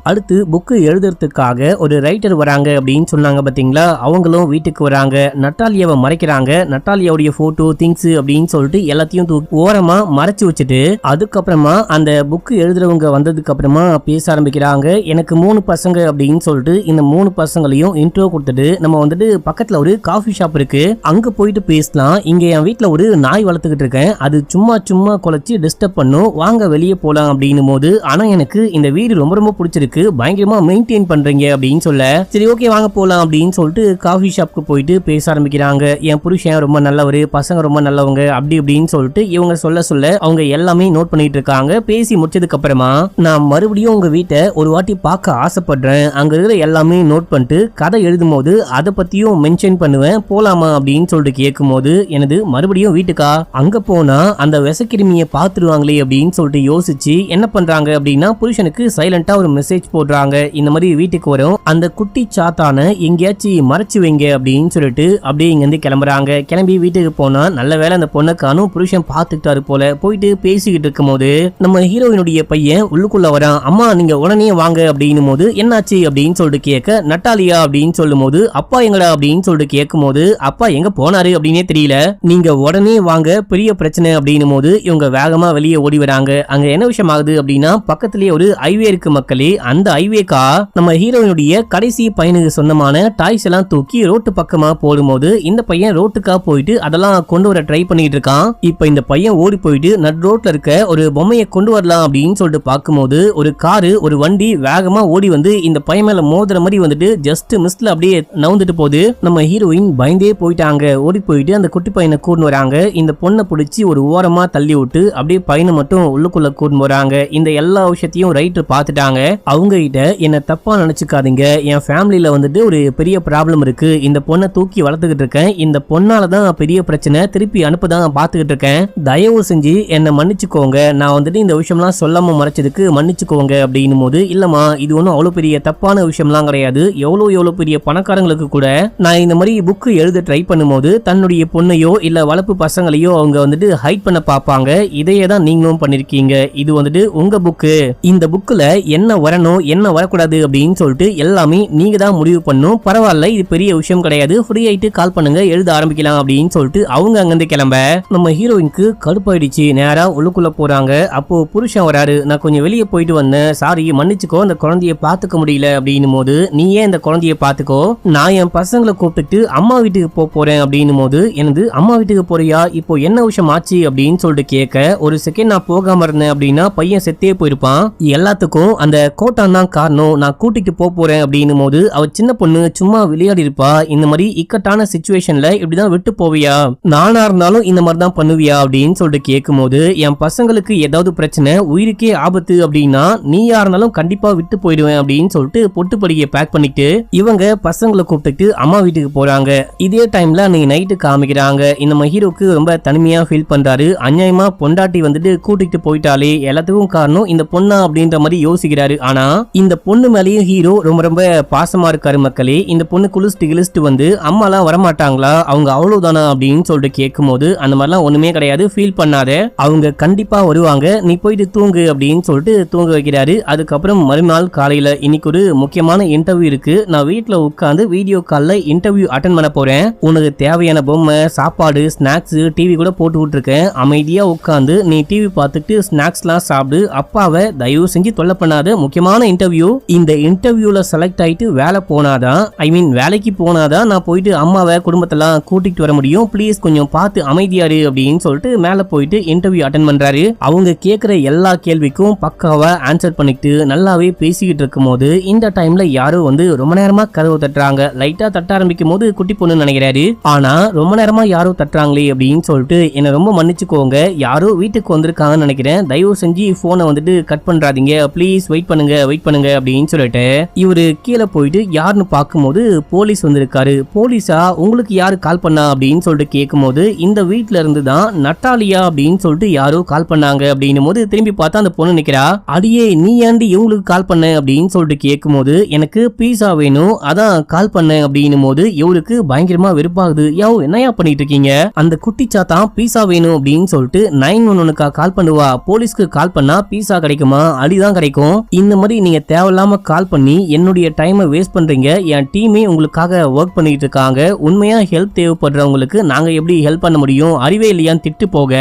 அடுத்து புக்கு எழுதுறதுக்காக ஒரு ரைட்டர் வராங்க அப்படின்னு சொன்னாங்க பாத்தீங்களா, அவங்களும் வீட்டுக்கு வராங்க. நட்டாலியாவை மறைக்கிறாங்க. நட்டாலியாவுடைய போட்டோ திங்ஸ் அப்படின்னு சொல்லிட்டு எல்லாத்தையும் ஓரமா மறைச்சு வச்சுட்டு, அதுக்கப்புறமா அந்த புக்கு எழுதுறவங்க வந்ததுக்கு அப்புறமா பேச ஆரம்பிக்கிறாங்க. எனக்கு 3 பசங்க அப்படின்னு சொல்லிட்டு இந்த 3 பசங்களையும் இன்ட்ரோ கொடுத்துட்டு, நம்ம வந்துட்டு பக்கத்துல ஒரு காஃபி ஷாப் இருக்கு, அங்க போயிட்டு பேசலாம், இங்க என் வீட்டுல ஒரு நாய் வளர்த்துக்கிட்டு இருக்கேன், அது சும்மா குலைச்சு டிஸ்டர்ப் பண்ணும், வாங்க வெளியே போலாம் அப்படின்னும் போது, ஆனா எனக்கு இந்த வீடு ரொம்ப பிடிச்சிருக்கு, பயங்கரமா மெயின்டைன் பண்றீங்க அப்படின்னு சொல்ல, சரி ஓகே வாங்க போலாம் அப்படின்னு சொல்லிட்டு காஃபி ஷாப்க்கு போயிட்டு பேச ஆரம்பிக்கிறாங்க. என் புருஷன் ரொம்ப நல்லவரு, பசங்க ரொம்ப நல்லவங்க அப்படி இப்படின்னு சொல்லிட்டு இவங்க சொல்ல அவங்க எல்லாமே நோட் பண்ணிட்டு இருக்காங்க. பேசி முடிச்சதுக்கு அப்புறமா, நான் மறுபடியும் உங்க வீட்டை ஒரு வாட்டி பார்க்க ஆசைப்படுறேன், அங்க இருக்கிற எல்லாமே நோட் பண்ணிட்டு கதை எழுதும் போது அதை பத்தியும் மென்ஷன் பண்ணுவேன், போலாமா அப்படின்னு சொல்லிட்டு கேட்கும் போது, எனது மறுபடியும் வீட்டுக்கா, அங்க போனா அந்த விசக்கிருமியை பாத்துருவாங்களே அப்படின்னு சொல்லிட்டு யோசிச்சு என்ன பண்றாங்க அப்படின்னா, புருஷனுக்கு சைலண்டா ஒரு மெசேஜ் போடுறாங்க, இந்த மாதிரி வீட்டுக்கு வரும், அந்த குட்டி சாத்தான எங்கேயாச்சும் மறைச்சு வைங்க அப்படின்னு சொல்லிட்டு அப்படியே இங்க இருந்து கிளம்புறாங்க. கிளம்பி வீட்டுக்கு போனா நல்ல வேலை அந்த பொண்ணை காணும், புருஷன் பாத்துக்கிட்டாரு போல. போயிட்டு பேசிக்கிட்டு இருக்கும் போது நம்ம ஹீரோயினுடைய பையன் உள்ளுக்குள்ள வரான். அம்மா நீங்க உடனே வாங்க அப்படின்னும் போது, என்னாச்சு அப்படின்னு சொல்லிட்டு கேட்க, நட்டாலியா அப்படின்னு சொல்லும் போது, அப்பா எங்கடா அப்படின்னு சொல்லிட்டு கேட்கும் போது, அப்பா எங்க போனாரு அப்படின்னே தெரியல, நீங்க உடனே வாங்க பெரிய பிரச்சனை அப்படின்னும் போது இவங்க வேகமா வெளியே ஓடி வராங்க. அங்க என்ன விஷயம் ஆகுது அப்படின்னா, பக்கத்திலேயே ஒரு ஹைவே இருக்கு மக்களே, அந்த ஹைவேக்கா நம்ம ஹீரோயினுடைய கடைசி பையனுக்கு சொந்தமான டாய்ஸ் எல்லாம் தூக்கி ரோட்டு பக்கமா போடும்போது, இந்த பையன் ரோட்டுக்கா போயிட்டு அதெல்லாம் கொண்டு வர ட்ரை பண்ணிட்டு இருக்கான். இப்ப இந்த பையன் ஓடி போயிட்டு நட் ரோட்ல இருக்க ஒரு பொம்மையை கொண்டு வரலாம் அப்படின்னு சொல்லிட்டு பார்க்கும்போது, ஒரு காரு ஒரு வண்டி வேகமா ஓடி வந்து இந்த பையன் மேல மோதுற மாதிரி வந்துட்டு ஜஸ்ட் மிஸ்ல அப்படியே நவுந்துட்டு போகுது. நம்ம ஹீரோயின் பயந்தே போயிட்டாங்க. ஓடி போயிட்டு அந்த குட்டி பையனை கூட்டு வராங்க. இந்த பொண்ணை பிடிச்சி ஒரு ஓரமா தள்ளி விட்டு அப்படியே பையனை மட்டும் உள்ளுக்குள்ள கூட்டு வராங்க. இந்த எல்லா விஷயத்தையும் ரைட்டர் பார்த்துட்டாங்க. அவங்க கிட்ட என்ன தப்பா நினைச்சுக்காதீங்க, என் ஃபேமிலியில வந்துட்டு ஒரு பெரிய ப்ராப்ளம் இருக்கு, இந்த பொண்ணை தூக்கி வளர்த்துக்கிட்டு இருக்கேன், இந்த பொண்ணாலதான் பெரிய பிரச்சனை, திருப்பி அனுப்பதான் பாத்துக்கிட்டு இருக்கேன், தயவு செஞ்சு என்ன மன்னிச்சுக்கோங்க, நான் வந்துட்டு இந்த விஷயம்லாம் சொல்லாம மறைச்சதுக்கு மன்னிச்சுக்கோங்க அப்படின்னும் போது, இல்லம்மா இது ஒன்றும் அவ்வளவு பெரிய தப்பான விஷயம்லாம் கிடையாது, எவ்வளவு பெரிய பணக்காரங்களுக்கு கூட நான் இந்த மாதிரி புக்கு எழுத ட்ரை பண்ணும்போது தன்னுடைய பொண்ணையோ இல்ல வளர்ப்பு பசங்களையோ அவங்க வந்துட்டு ஹைட் பண்ண பாப்பாங்க, இதையே தான் நீங்களும் பண்ணிருக்கீங்க, இது வந்துட்டு உங்க புக்கு, இந்த புக்குல என்ன வரணும் என்ன வரக்கூடாது அப்படின்னு சொல்லிட்டு எல்லாமே நீங்க தான் முடிவு பண்ணும், பரவாயில்ல இது பெரிய விஷயம் கிடையாது, ஃப்ரீ ஆயிட்டு கால் பண்ணுங்க எழுத ஆரம்பிக்கலாம் அப்படின்னு சொல்லிட்டு அவங்க அங்கிருந்து கிளம்ப, நம்ம ஹீரோயினுக்கு கடுப்பாயிடுச்சு. நேரா உள்ளுக்குள்ள போறாங்க. அப்போ புருஷன் வராரு, நான் கொஞ்சம் வெளியே போயிட்டு வந்தேன், சாரி மன்னிச்சுக்கோ, அந்த குழந்தைய பாத்துக்க முடியல அப்படின்னும் போது, நீ ஏன் இந்த குழந்தைய பாத்துக்கோ, நான் என் பசங்களை கூப்பிட்டு அம்மா வீட்டுக்கு போறேன் அப்படின்னும் போது, எனது அம்மா வீட்டுக்கு போறியா, இப்போ என்ன விஷயம் ஆச்சு அப்படின்னு சொல்லிட்டு கேட்க, ஒரு செகண்ட் நான் போகாம இருந்தேன் அப்படின்னா பையன் செத்தே போயிருப்பான், எல்லாத்துக்கும் அந்த கோட்டான் தான் காரணம், நான் கூட்டிட்டு போறேன் அப்படின்னும் போது அவ சின்ன பொண்ணு சும்மா விளையாடி இருப்பா. இந்த மாதிரி இக்கட்டான சிச்சுவேஷன்ல இப்படிதான் விட்டு போவியா, நானா இருந்தாலும் இந்த மாதிரி தான் பண்ணுவியா அப்படின்னு சொல்லிட்டு கேட்கும் போது, என் பசங்களுக்கு ஏதாவது பிரச்சனை உயிருக்கே ஆபத்து அப்படின்னா நீயா இருந்தாலும் கண்டிப்பா விட்டு போயிடுவேன் அப்படின்னு சொல்லிட்டு பொட்டு படியை பேக் பண்ணிட்டு இவங்க பசங்களை கூப்பிட்டு அம்மா வீட்டுக்கு போறாங்க. இதே டைம்ல அன்னைக்கு நைட்டு காமிக்கிறாங்க. இந்த ஹீரோக்கு ரொம்ப தனிமையா ஃபீல் பண்றாரு. அநியாயமா பொண்டாட்டி வந்துட்டு கூட்டிட்டு போயிட்டாலே, எல்லாத்துக்கும் காரணம் இந்த பொண்ணா அப்படின்ற மாதிரி யோசிக்கிறாரு. ஆனா இந்த பொண்ணு மேலேயும் ஹீரோ ரொம்ப ரொம்ப பாசமா இருக்காரு. மக்களே, இந்த பொண்ணு குளிச்சுட்டு வந்து அம்மாலாம் வரமாட்டாங்களா, அவங்க அவ்வளவுதானா அப்படின்னு சொல்லிட்டு கேட்கும் போது, அந்த மாதிரிலாம் ஒண்ணுமே கிடையாது, ஃபீல் பண்ணாத, அவங்க கண்டிப்பா வருவாங்க, நீ போயிட்டு தூங்கு அப்படின்னு சொல்லிட்டு தூங்க வைக்கிறாரு. அதுக்கப்புறம் மறுநாள் காலையில இன்னைக்கு ஒரு முக்கியமான இன்டர்வியூ இருக்கு, நான் வீட்டுல உட்காந்து வீடியோ கால்ல இன்டர்வியூ அட்டென்ட் பண்ண போறேன், உனக்கு தேவையான பொம்மை, சாப்பாடு, ஸ்நாக்ஸ், டிவி கூட போட்டு விட்டுருக்கேன், அமைதியா உட்காந்து நீ டிவி பார்த்துட்டு ஸ்நாக்ஸ்லாம் சாப்பிடு, அப்பாவை தயவு செஞ்சு தொல்லை பண்ணாத, முக்கியமான இன்டர்வியூ, இந்த இன்டர்வியூல செலக்ட் ஆயிட்டு வேலை போனாதான், ஐ மீன் வேலைக்கு போனாதான் நான் போயிட்டு அம்மாவை குடும்பத்தெல்லாம் கூட்டிட்டு வர முடியும், ப்ளீஸ் கொஞ்சம் பார்த்து அமைதியாரு அப்படின்னு சொல்லிட்டு மேல போயிட்டு இன்டர்வியூ அட்டென்ட் பண்றாரு. அவங்க கேட்கிற எல்லா கேள்விக்கும் பக்காவா ஆன்சர் பண்ணிட்டு நல்லாவே பேசிக்கிட்டு இருக்கும் போது இந்த டைம்ல யாரோ வந்து ரொம்ப நேரமா கதவு தட்டுறாங்க. லைட்டா தட்ட ஆரம்பிக்கும் போது குட்டி பொண்ணு நினைக்கிறாரு. ஆனா ரொம்ப நேரமா யாரோ தட்டுறாங்களே அப்படின்னு சொல்லிட்டு என்ன ரொம்ப மன்னிச்சுக்கோங்க, யாரோ வீட்டுக்கு வந்திருக்காங்கன்னு நினைக்கிறேன், தயவு செஞ்சு போனை வந்துட்டு கட் பண்றாதீங்க, ப்ளீஸ் வெயிட் பண்ணுங்க அப்படின்னு சொல்லிட்டு இவரு கீழே போயிட்டு யாருன்னு பார்க்கும்போது போலீஸ் வந்திருக்காரு. போலீஸா, உங்களுக்கு யாரு கால் பண்ணா அப்படின்னு சொல்லிட்டு கேட்கும் போது, இந்த வீட்டுல இருந்து தான் நட்டாலியா அப்படின்னு சொல்லிட்டு யாரோ கால் பண்ணாங்க அப்படின்னும் போது திரும்பி பார்த்தா அந்த பொண்ணு நிக்கிறா. அடியே, நீ ஏண்டி இவங்களுக்கு கால் பண்ண அப்படின்னு சொல்லிட்டு கேட்கும் போது, எனக்கு பீஸா வேணும் அதான் கால் பண்ண அப்படின்னும் போது இவருக்கு பயங்கரமா வெறுப்பாகுது. என்னையா பண்ணிட்டு இருக்கீங்க, அந்த குட்டி சாத்தான் பீஸா வேணும் அப்படின்னு சொல்லிட்டு 911க்கா கால் பண்ணுவா, போலீஸ்க்கு கால் பண்ணா பீஸா கிடைக்குமா, அடிதான் கிடைக்கும், இந்த மாதிரி நீங்க தேவையில்லாம கால் பண்ணி என்னுடைய டைமை வேஸ்ட் பண்றீங்க, என் டீமே உங்களுக்காக ஒர்க் பண்ணிட்டு இருக்காங்க, உண்மையா ஹெல்ப் தேவைப்படுறவங்களுக்கு நாங்க எப்படி ஹெல்ப் பண்ண முடியும், அறிவே இல்லையான்னு திட்டு போக,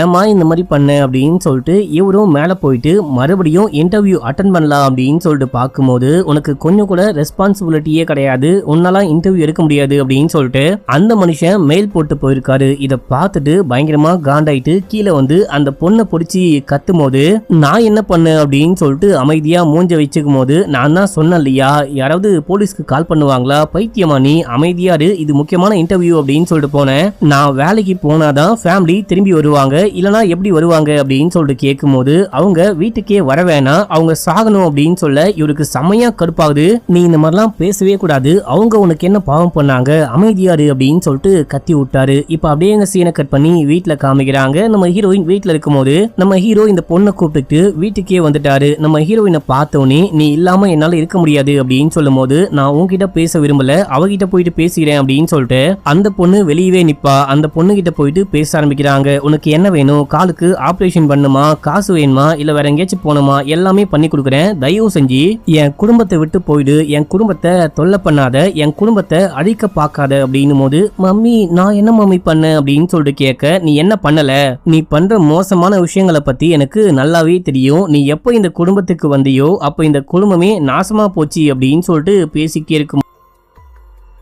ஏமா இந்த மாதிரி பண்ண அப்படின்னு சொல்லிட்டு இவரும் மேல போயிட்டு மறுபடியும் இன்டர்வியூ அட்டென்ட் பண்ணலாம் அப்படின்னு சொல்லிட்டு பார்க்கும்போது, உனக்கு கொஞ்சம் கூட ரெஸ்பான்சிபிலிட்டியே கிடையாது, உன்னாலாம் இன்டர்வியூ எடுக்க முடியாது அப்படின்னு சொல்லிட்டு அந்த மனுஷன் மெயில் போட்டு போயிருக்காரு. இதை பார்த்துட்டு பயங்கரமா காண்டாயிட்டு கீழே வந்து அந்த பொண்ணை பிடிச்சி கத்தும் போது, நான் என்ன பண்ணேன் அப்படின்னு சொல்லிட்டு அமைதியா மூஞ்ச வச்சுக்கும் போது, நான் தான் சொன்னேன் இல்லையா, யாராவது போலீஸ்க்கு கால் பண்ணுவாங்களா, பைத்தியமா நீ, அமைதியாரு, இது முக்கியமான இன்டர்வியூ அப்படின்னு சொல்லிட்டு போனேன், நான் வேலைக்கு போனாதான் ஃபேமிலி திரும்பி வருவாங்க, இல்லனா எப்படி வருவாங்க அப்படின்னு சொல்லிட்டு கேட்கும் போது, அவங்க வீட்டுக்கே வர வேணாம், அவங்க சாகணும் அப்படின்னு சொல்ல இவருக்கு செம்மையா கடுப்பாகுது. நீ இந்த மாதிரிலாம் பேசவே கூடாது, அவங்க உனக்கு என்ன பாவம் பண்ணாங்க, அமைதியாரு அப்படின்னு சொல்லிட்டு கத்தி விட்டாரு. இப்ப அப்படியே எங்க சீனை கட் பண்ணி வீட்டுல காமிக்கிறாங்க. நம்ம ஹீரோயின் வீட்டுல இருக்கும் போது நம்ம ஹீரோ இந்த பொண்ணை கூப்பிட்டு வீட்டுக்கே வந்துட்டாரு. நம்ம ஹீரோயினை பார்த்தோன்னே, நீ இல்லாம என்னால இருக்க முடியாது அப்படின்னு சொல்லும் போது, நான் உன்கிட்ட பேச விரும்பல, அவகிட்ட போயிட்டு பேசுகிறேன் அப்படின்னு சொல்லிட்டு அந்த பொண்ணு வெளியவே நிப்பா. அந்த பொண்ணு கிட்ட போயிட்டு பேச ஆரம்பிக்கிறாங்க. உனக்கு என்ன வேணும், காலுக்கு ஆபரேஷன் பண்ணுமா, காசு வேணுமா, இல்ல வேற எங்கேயாச்சும் போனோமா, எல்லாமே பண்ணி கொடுக்குறேன், தயவு செஞ்சு என் குடும்பத்தை விட்டு போயிடு, என் குடும்பத்தை தொல்லை பண்ணாத, என் குடும்பத்தை அழிக்க பார்க்காத அப்படின்னும் போது, மம்மி நான் என்ன மம்மி பண்ண அப்படின்னு சொல்லிட்டு கேட்க, நீ என்ன பண்ணல, நீ பண்ற மோசமான விஷயங்களை பத்தி எனக்கு நல்லாவே தெரியும், நீ எப்போ இந்த குடும்பத்துக்கு வந்தியோ அப்ப இந்த குடும்பமே நாசமா போச்சு அப்படின்னு சொல்லிட்டு பேசிக்கே இருக்கும்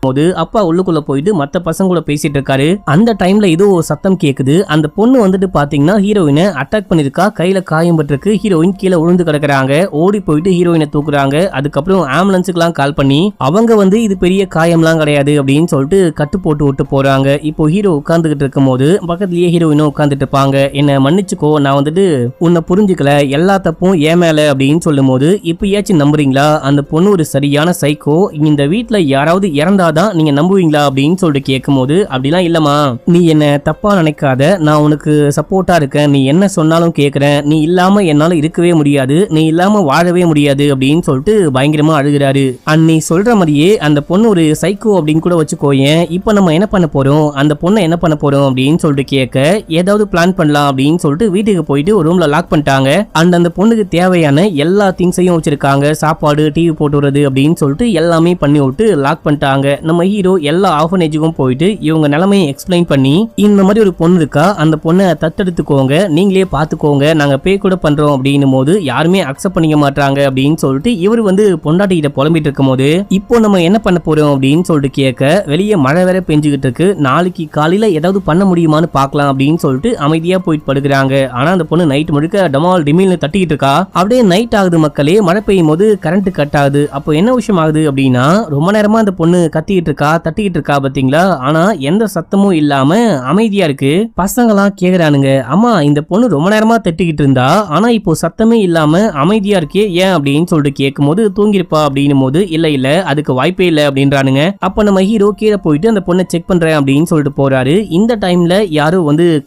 போது அப்பா உள்ளுக்குள்ள போயிட்டு மத்த பசங்க கூட பேசிட்டு இருக்காரு. அந்த டைம்ல ஏதோ சத்தம் கேக்குது. அந்த பொண்ணு வந்துட்டு பாத்தீங்கன்னா ஹீரோயினை அட்டாக் பண்ணிருக்கா, கையில காயம் பட்டிருக்கு, ஹீரோயின் கீழே விழுந்து கிடக்குறாங்க. ஓடி போயிட்டு ஹீரோயினை தூக்குறாங்க. அதுக்கப்புறம் ஆம்புலன்ஸுக்கு எல்லாம் கால் பண்ணி அவங்க வந்து இது பெரிய காயம்லாம் கிடையாது அப்படின்னு சொல்லிட்டு கட்டு போட்டு விட்டு போறாங்க. இப்போ ஹீரோ உட்கார்ந்துகிட்டு இருக்கும் போது பக்கத்துலயே ஹீரோயினும் உட்கார்ந்துட்டு இருப்பாங்க. என்ன மன்னிச்சுக்கோ, நான் வந்துட்டு உன்னை புரிஞ்சுக்கல, எல்லா தப்பும் ஏன் மேல அப்படின்னு சொல்லும் போது, இப்பயாச்சும் நம்புறீங்களா, அந்த பொண்ணு ஒரு சரியான சைக்கோ, இந்த வீட்டுல யாராவது இறந்தா நீங்க நம்புவீங்களா அப்படின்னு சொல்லிட்டு கேட்கும் போது, அப்படிலாம் இல்லமா, நீ என்ன தப்பா நினைக்காத, நான் உனக்கு சப்போர்ட்டா இருக்கேன், நீ என்ன சொன்னாலும் கேட்கிறேன், நீ இல்லாம என்னால இருக்கவே முடியாது, நீ இல்லாம வாழவே முடியாது அப்படின்னு சொல்லிட்டு பயங்கரமா அழுகிறாரு. அன்னி சொல்ற மாதிரியே அந்த பொண்ணு ஒரு சைக்கோ அப்படின்னு கூட வச்சுக்கோயேன். இப்ப நம்ம என்ன பண்ண போறோம், அந்த பொண்ணை என்ன பண்ண போறோம் அப்படின்னு சொல்லிட்டு கேட்க, ஏதாவது பிளான் பண்ணலாம் அப்படின்னு சொல்லிட்டு வீட்டுக்கு போயிட்டு ஒரு ரூம்ல லாக் பண்ணிட்டாங்க. அந்த பொண்ணுக்கு தேவையான எல்லா திங்ஸையும் வச்சிருக்காங்க, சாப்பாடு, டிவி போட்டு வருது அப்படின்னு சொல்லிட்டு எல்லாமே பண்ணி விட்டு லாக் பண்ணிட்டாங்க. நம்ம ஹீரோ எல்லா ஆர்ஃபனேஜுக்கும் போயிட்டு இவங்க நிலைமையை எக்ஸ்பிளைன் பண்ணி இந்த மாதிரி ஒரு பொண்ணு இருக்கா, அந்த பொண்ணை தத்தெடுத்துக்கோங்க, நீங்களே பாத்துக்கோங்க, நாங்க பே கூட பண்றோம் அப்படின்னும் போது யாருமே அக்செப்ட் பண்ணிக்க மாட்டாங்க அப்படின்னு சொல்லிட்டு இவர் பொண்டாட்டிகிட்ட புலம்பிட்டு இருக்கும் போது இப்போ நம்ம என்ன பண்ண போறோம் அப்படின்னு சொல்லிட்டு கேட்க வெளியே மழை வேற பெஞ்சுக்கிட்டு இருக்கு, நாளைக்கு காலையில ஏதாவது பண்ண முடியுமான்னு பாக்கலாம் அப்படின்னு சொல்லிட்டு அமைதியா போயிட்டு படுக்கிறாங்க. ஆனா அந்த பொண்ணு நைட் முழுக்க டமால் டிமில்னு தட்டிக்கிட்டு இருக்கா. அப்படியே நைட் ஆகுது மக்களே, மழை பெய்யும் போது கரண்ட் கட் ஆகுது. அப்போ என்ன விஷயம் ஆகுது அப்படின்னா ரொம்ப நேரமா அந்த பொண்ணு கத்திக்கிட்டு இருக்கா, தட்டிக்கிட்டு இருக்கா பாத்தீங்களா, ஆனா எந்த சத்தமும் இல்லாம அமைதியா இருக்கு. பசங்களாம் கேக்குறானுங்க, அம்மா இந்த பொண்ணு ரொம்ப நேரமா தட்டிக்கிட்டு இருந்தா ஆனா இப்போ சத்தமே இல்லாம அமைதியா இருக்கே ஏன் அப்படின்னு சொல்லிட்டு கேட்கும் போது தூங்கிருப்பா அப்படின்னும் போது இல்ல அதுக்கு வாய்ப்பே இல்ல அப்படின்றானுங்க. அப்ப நம்ம ஹீரோ கீழே போயிட்டு அந்த பொண்ணை செக் பண்றேன் அப்படின்னு சொல்லிட்டு போறாரு. இந்த டைம்ல யாரோ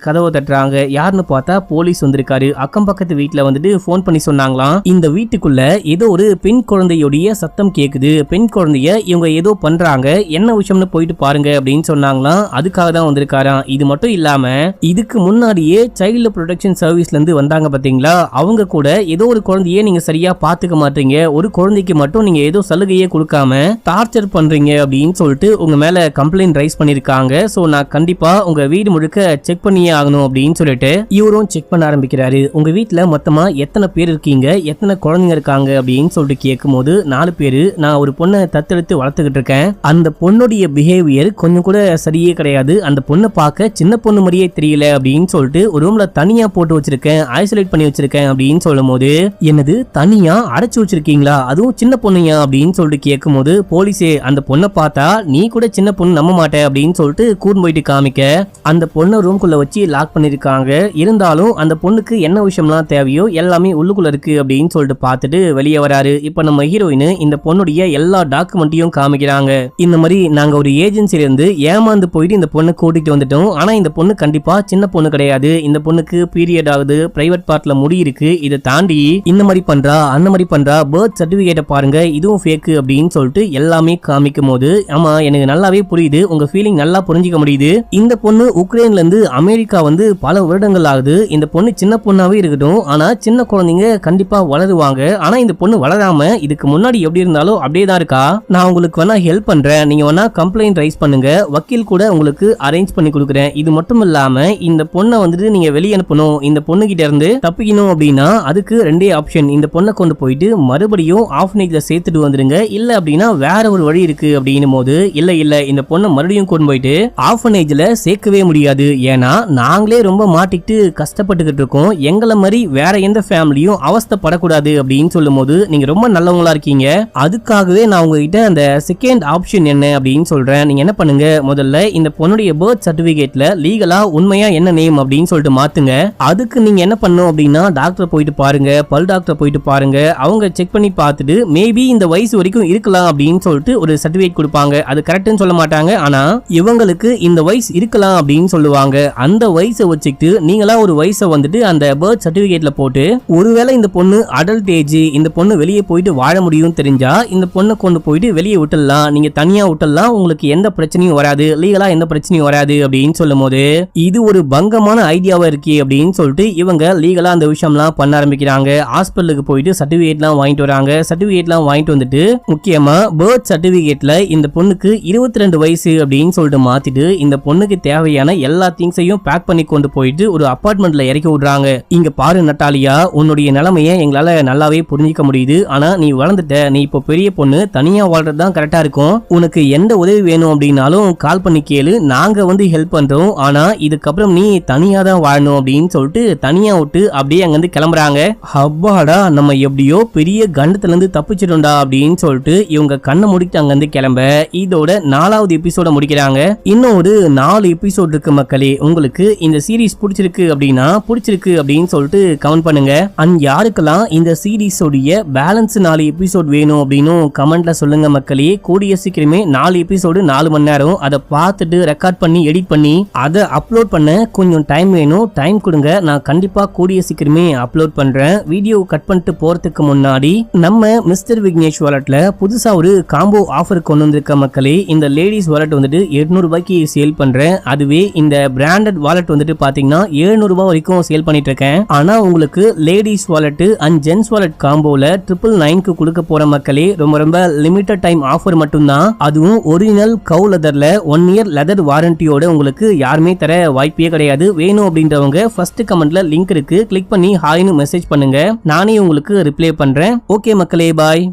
கதவை தட்டுறாங்க. யாருன்னு பார்த்தா போலீஸ் வந்திருக்காரு. அக்கம் பக்கத்து வீட்டுல போன் பண்ணி சொன்னாங்களாம், இந்த வீட்டுக்குள்ள ஏதோ ஒரு பெண் குழந்தையுடைய சத்தம் கேக்குது, பெண் குழந்தைய இவங்க ஏதோ பண்றாங்க, என்ன விஷயம்னு போயிட்டு பாருங்க அப்படின்னு சொன்னாங்களாம். அதுக்காக தான் வந்திருக்காராம். இது மட்டும் இல்லாம இதுக்கு முன்னாடியே சைல்டு ப்ரொடெக்ஷன் சர்வீஸ்ல இருந்து வந்தாங்க பாத்தீங்களா, அவங்க கூட ஏதோ ஒரு குழந்தைய நீங்க சரியா பாத்துக்க மாட்டீங்க, ஒரு குழந்தைக்கு மட்டும் நீங்க ஏதோ சலுகையே கொடுக்காம டார்ச்சர் பண்றீங்க அப்படின்னு சொல்லிட்டு உங்க மேல கம்ப்ளைண்ட் ரைஸ் பண்ணிருக்காங்க. சோ நான் கண்டிப்பா உங்க வீடு முழுக்க செக் பண்ணியே ஆகணும் அப்படின்னு சொல்லிட்டு இவரும் செக் பண்ண ஆரம்பிக்கிறாரு. உங்க வீட்டுல மொத்தமா எத்தனை பேர் இருக்கீங்க, எத்தனை குழந்தைங்க இருக்காங்க அப்படின்னு சொல்லிட்டு கேட்கும் போது 4 பேரு, நான் ஒரு பொண்ணை தத்தெடுத்து வளர்த்துக்கிட்டு இருக்கேன், அந்த பொண்ணுடைய பிஹேவியர் கொஞ்சம் கூட சரியே கிடையாது, அந்த பொண்ணை பார்க்க சின்ன பொண்ணு மாதிரியே தெரியல அப்படின்னு சொல்லிட்டு ஒரு ரூம்ல தனியா போட்டு வச்சிருக்கேன், ஐசோலேட் பண்ணி வச்சிருக்கேன் அப்படின்னு சொல்லும் போது என்னது தனியா அடைச்சு வச்சிருக்கீங்களா, அதுவும் சின்ன பொண்ணுயா அப்படின்னு சொல்லிட்டு கேட்கும் போது போலீஸே அந்த பொண்ணை பார்த்தா நீ கூட சின்ன பொண்ணு நம்ப மாட்டே அப்படின்னு சொல்லிட்டு கூர்ந்து போயிட்டு காமிக்க அந்த பொண்ணை ரூம்குள்ள வச்சு லாக் பண்ணிருக்காங்க. இருந்தாலும் அந்த பொண்ணுக்கு என்ன விஷயம்லாம் தேவையோ எல்லாமே உள்ளுக்குள்ள இருக்கு அப்படின்னு சொல்லிட்டு பார்த்துட்டு வெளியே வராரு. இப்ப நம்ம ஹீரோயின் இந்த பொண்ணுடைய எல்லா டாக்குமெண்ட்டையும் காமிக்கிறாங்க. இந்த மாதிரி நாங்க ஒரு ஏஜென்சில இருந்து ஏமாந்து போயிட்டு இந்த பொண்ணை கூட்டிட்டு வந்துட்டோம், ஆனா இந்த பொண்ணு கண்டிப்பா சின்ன பொண்ணு கிடையாது, இந்த பொண்ணுக்கு பீரியட் ஆகுது, பிரைவேட் பார்ட்ல முடி இருக்கு, இதை தாண்டி இந்த மாதிரி பண்றா அந்த மாதிரி பண்றா, பர்த் சர்டிபிகேட்டை பாருங்க இதுவும் ஃபேக் அப்படின்னு சொல்லிட்டு எல்லாமே காமிக்கும் போது ஆமா எனக்கு நல்லாவே புரியுது, உங்க ஃபீலிங் நல்லா புரிஞ்சிக்க முடியுது. இந்த பொண்ணு உக்ரைன்ல இருந்து அமெரிக்கா பல வருடங்கள் ஆகுது, இந்த பொண்ணு சின்ன பொண்ணாவே இருக்கட்டும், ஆனா சின்ன குழந்தைங்க கண்டிப்பா வளருவாங்க, ஆனா இந்த பொண்ணு வளராம இதுக்கு முன்னாடி எப்படி இருந்தாலும் அப்படியே தான் இருக்கா. நான் உங்களுக்கு வேணா ஹெல்ப் பண்றேன், நீங்க வேணா கம்ப்ளைண்ட் ரைஸ் பண்ணுங்க, வக்கீல் கூட உங்களுக்கு அரேஞ்ச் பண்ணி கொடுக்குறேன். இது மட்டும் இல்லாம இந்த பொண்ணை நீங்க வெளியே அனுப்பணும், இந்த பொண்ணு கிட்ட இருந்து தப்பிக்கணும் அப்படின்னா அதுக்கு 2 ஆப்ஷன், இந்த பொண்ணை கொண்டு போயிட்டு மறுபடியும் ஆர்ஃபனேஜ்ல சேர்த்துட்டு வந்துருங்க, இல்ல அப்படின்னா வேற ஒரு வழி இருக்கு அப்படின்னும் போது இல்ல இந்த பொண்ணை மறுபடியும் கொண்டு போயிட்டு ஆர்ஃபனேஜ்ல சேர்க்கவே முடியாது, ஏன்னா நாங்களே ரொம்ப மாட்டிக்கிட்டு கஷ்டப்பட்டுக்கிட்டு இருக்கோம், எங்களை மாதிரி வேற எந்த ஃபேமிலியும் அவஸ்தைப்படக்கூடாது அப்படின்னு சொல்லும் போது நீங்க ரொம்ப நல்லவங்களா இருக்கீங்க, அதுக்காகவே நான் உங்ககிட்ட அந்த செகண்ட் ஆப்ஷன் என்ன அப்படின்னு சொல்றேன், நீங்க என்ன பண்ணுங்க, முதல்ல இந்த பொண்ணுடைய பர்த் சர்டிபிகேட்ல லீகலா உண்மையா என்ன நேம் அப்படின்னு சொல்லிட்டு மாத்துங்க. அதுக்கு நீங்க என்ன பண்ணும் அப்படின்னா டாக்டர் போயிட்டு பாருங்க, பல் டாக்டர் போயிட்டு பாருங்க, அவங்க செக் பண்ணி பார்த்துட்டு மேபி இந்த வயசு வரைக்கும் இருக்கலாம் அப்படின்னு சொல்லிட்டு ஒரு சர்டிபிகேட் கொடுப்பாங்க. அது கரெக்ட்னு சொல்ல மாட்டாங்க, ஆனா இவங்களுக்கு இந்த வயசு இருக்கலாம் அப்படின்னு சொல்லுவாங்க. அந்த வயசை வச்சுக்கிட்டு நீங்களா ஒரு வயசை அந்த பர்த் சர்டிபிகேட்ல போட்டு ஒருவேளை இந்த பொண்ணு அடல்ட் ஏஜ், இந்த பொண்ணு வெளியே போயிட்டு வாழ முடியும் தெரிஞ்சா இந்த பொண்ணை கொண்டு போயிட்டு வெளியே விட்டுடலாம், நீங்க தனியா விட்டுடலாம், உங்களுக்கு எந்த பிரச்சனையும் வராது, லீகலா எந்த பிரச்சனையும் வராது அப்படின்னு சொல்லும் போது இது ஒரு பங்கமான ஐடியாவா இருக்கு அப்படின்னு சொல்லிட்டு இவங்க லீகலா அந்த விஷயம்லாம் பண்ண ஆரம்பிக்கிறாங்க. ஹாஸ்பிட்டலுக்கு போயிட்டு சர்டிபிகேட்லாம் வாங்கிட்டு வராங்க. சர்டிபிகேட்லாம் வாங்கிட்டு வந்துட்டு முக்கியமா பர்த் சர்டிபிகேட்ல இந்த பொண்ணுக்கு 22 வயசு அப்படின்னு சொல்லிட்டு மாத்திட்டு இந்த பொண்ணுக்கு தேவையான எல்லா திங்ஸையும் பேக் பண்ணி கொண்டு போயிட்டு ஒரு அபார்ட்மெண்ட்ல இறக்கி விடுறாங்க. இங்க பாரு நட்டாலியா, உன்னுடைய நிலைமையை எங்களால நல்லாவே புரிஞ்சிக்க முடியுது, ஆனா நீ வளர்ந்துட்ட, நீ இப்போ பெரிய பொண்ணு, தனியா வாழ்றது தான் கரெக்டா இருக்கும், உனக்கு எந்த உதவி வேணும் அப்படின்னாலும் கால் பண்ணி கேளு, நாங்க ஹெல்ப் பண்றோம், ஆனா இதுக்கப்புறம் நீ தனியா தான் வாழணும் அப்படின்னு சொல்லிட்டு தனியா விட்டு அப்படியே அங்கிருந்து கிளம்புறாங்க. அப்பாடா நம்ம எப்படியோ பெரிய கண்டத்துல இருந்து தப்பிச்சிட்டோம்டா அப்படின்னு சொல்லிட்டு இவங்க கண்ணை முடிக்கிட்டு அங்கிருந்து கிளம்ப இதோட 4வது எபிசோட முடிக்கிறாங்க. இன்னும் ஒரு 4 எபிசோட் இருக்கு மக்களே. உங்களுக்கு இந்த சீரீஸ் பிடிச்சிருக்கு அப்படின்னு சொல்லிட்டு கமெண்ட் பண்ணுங்க. அண்ட் யாருக்கெல்லாம் இந்த சீரீஸ் உடைய பேலன்ஸ் 4 எபிசோட் வேணும் அப்படின்னு கமெண்ட்ல சொல்லுங்க மக்களே. கூடிய சீக்கிரமே 4 எபிசோடு 4 மணி நேரம், அதை பார்த்துட்டு ரெக்கார்ட் பண்ணி எடிட் பண்ணி அதை அப்லோட் பண்ண கொஞ்சம் டைம் வேணும், டைம் கொடுங்க, நான் கண்டிப்பா கூடிய சீக்கிரமே அப்லோட் பண்றேன். வீடியோ கட் பண்ணிட்டு போறதுக்கு முன்னாடி நம்ம மிஸ்டர் விக்னேஷ் வாலெட்ல புதுசா ஒரு காம்போ ஆஃபர் கொண்டு வந்திருக்க மக்களே. இந்த லேடிஸ் வாலெட் 800 ரூபாய்க்கு சேல் பண்றேன். அதுவே இந்த பிராண்டட் வாலெட் பாத்தீங்கன்னா 700 ரூபாய் வரைக்கும் சேல் பண்ணிட்டு இருக்கேன். ஆனா உங்களுக்கு ladies wallet and gents wallet காம்போல 999க்கு கொடுக்க போற மக்களே. ரொம்ப ரொம்ப லிமிட்டட் டைம் ஆஃபர் மட்டும்தான். அதுவும் ஒரிஜினல் கவு லெதர்ல 1 இயர் லெதர் வாரண்டியோட உங்களுக்கு யாருமே தர வாய்ப்பே கிடையாது. வேணும் அப்படின்றவங்க ஃபர்ஸ்ட் கமெண்ட்ல லிங்க் இருக்கு, கிளிக் பண்ணி ஹாய்னு மெசேஜ் பண்ணுங்க, நானே உங்களுக்கு ரிப்ளை பண்றேன். ஓகே மக்களே, பாய்.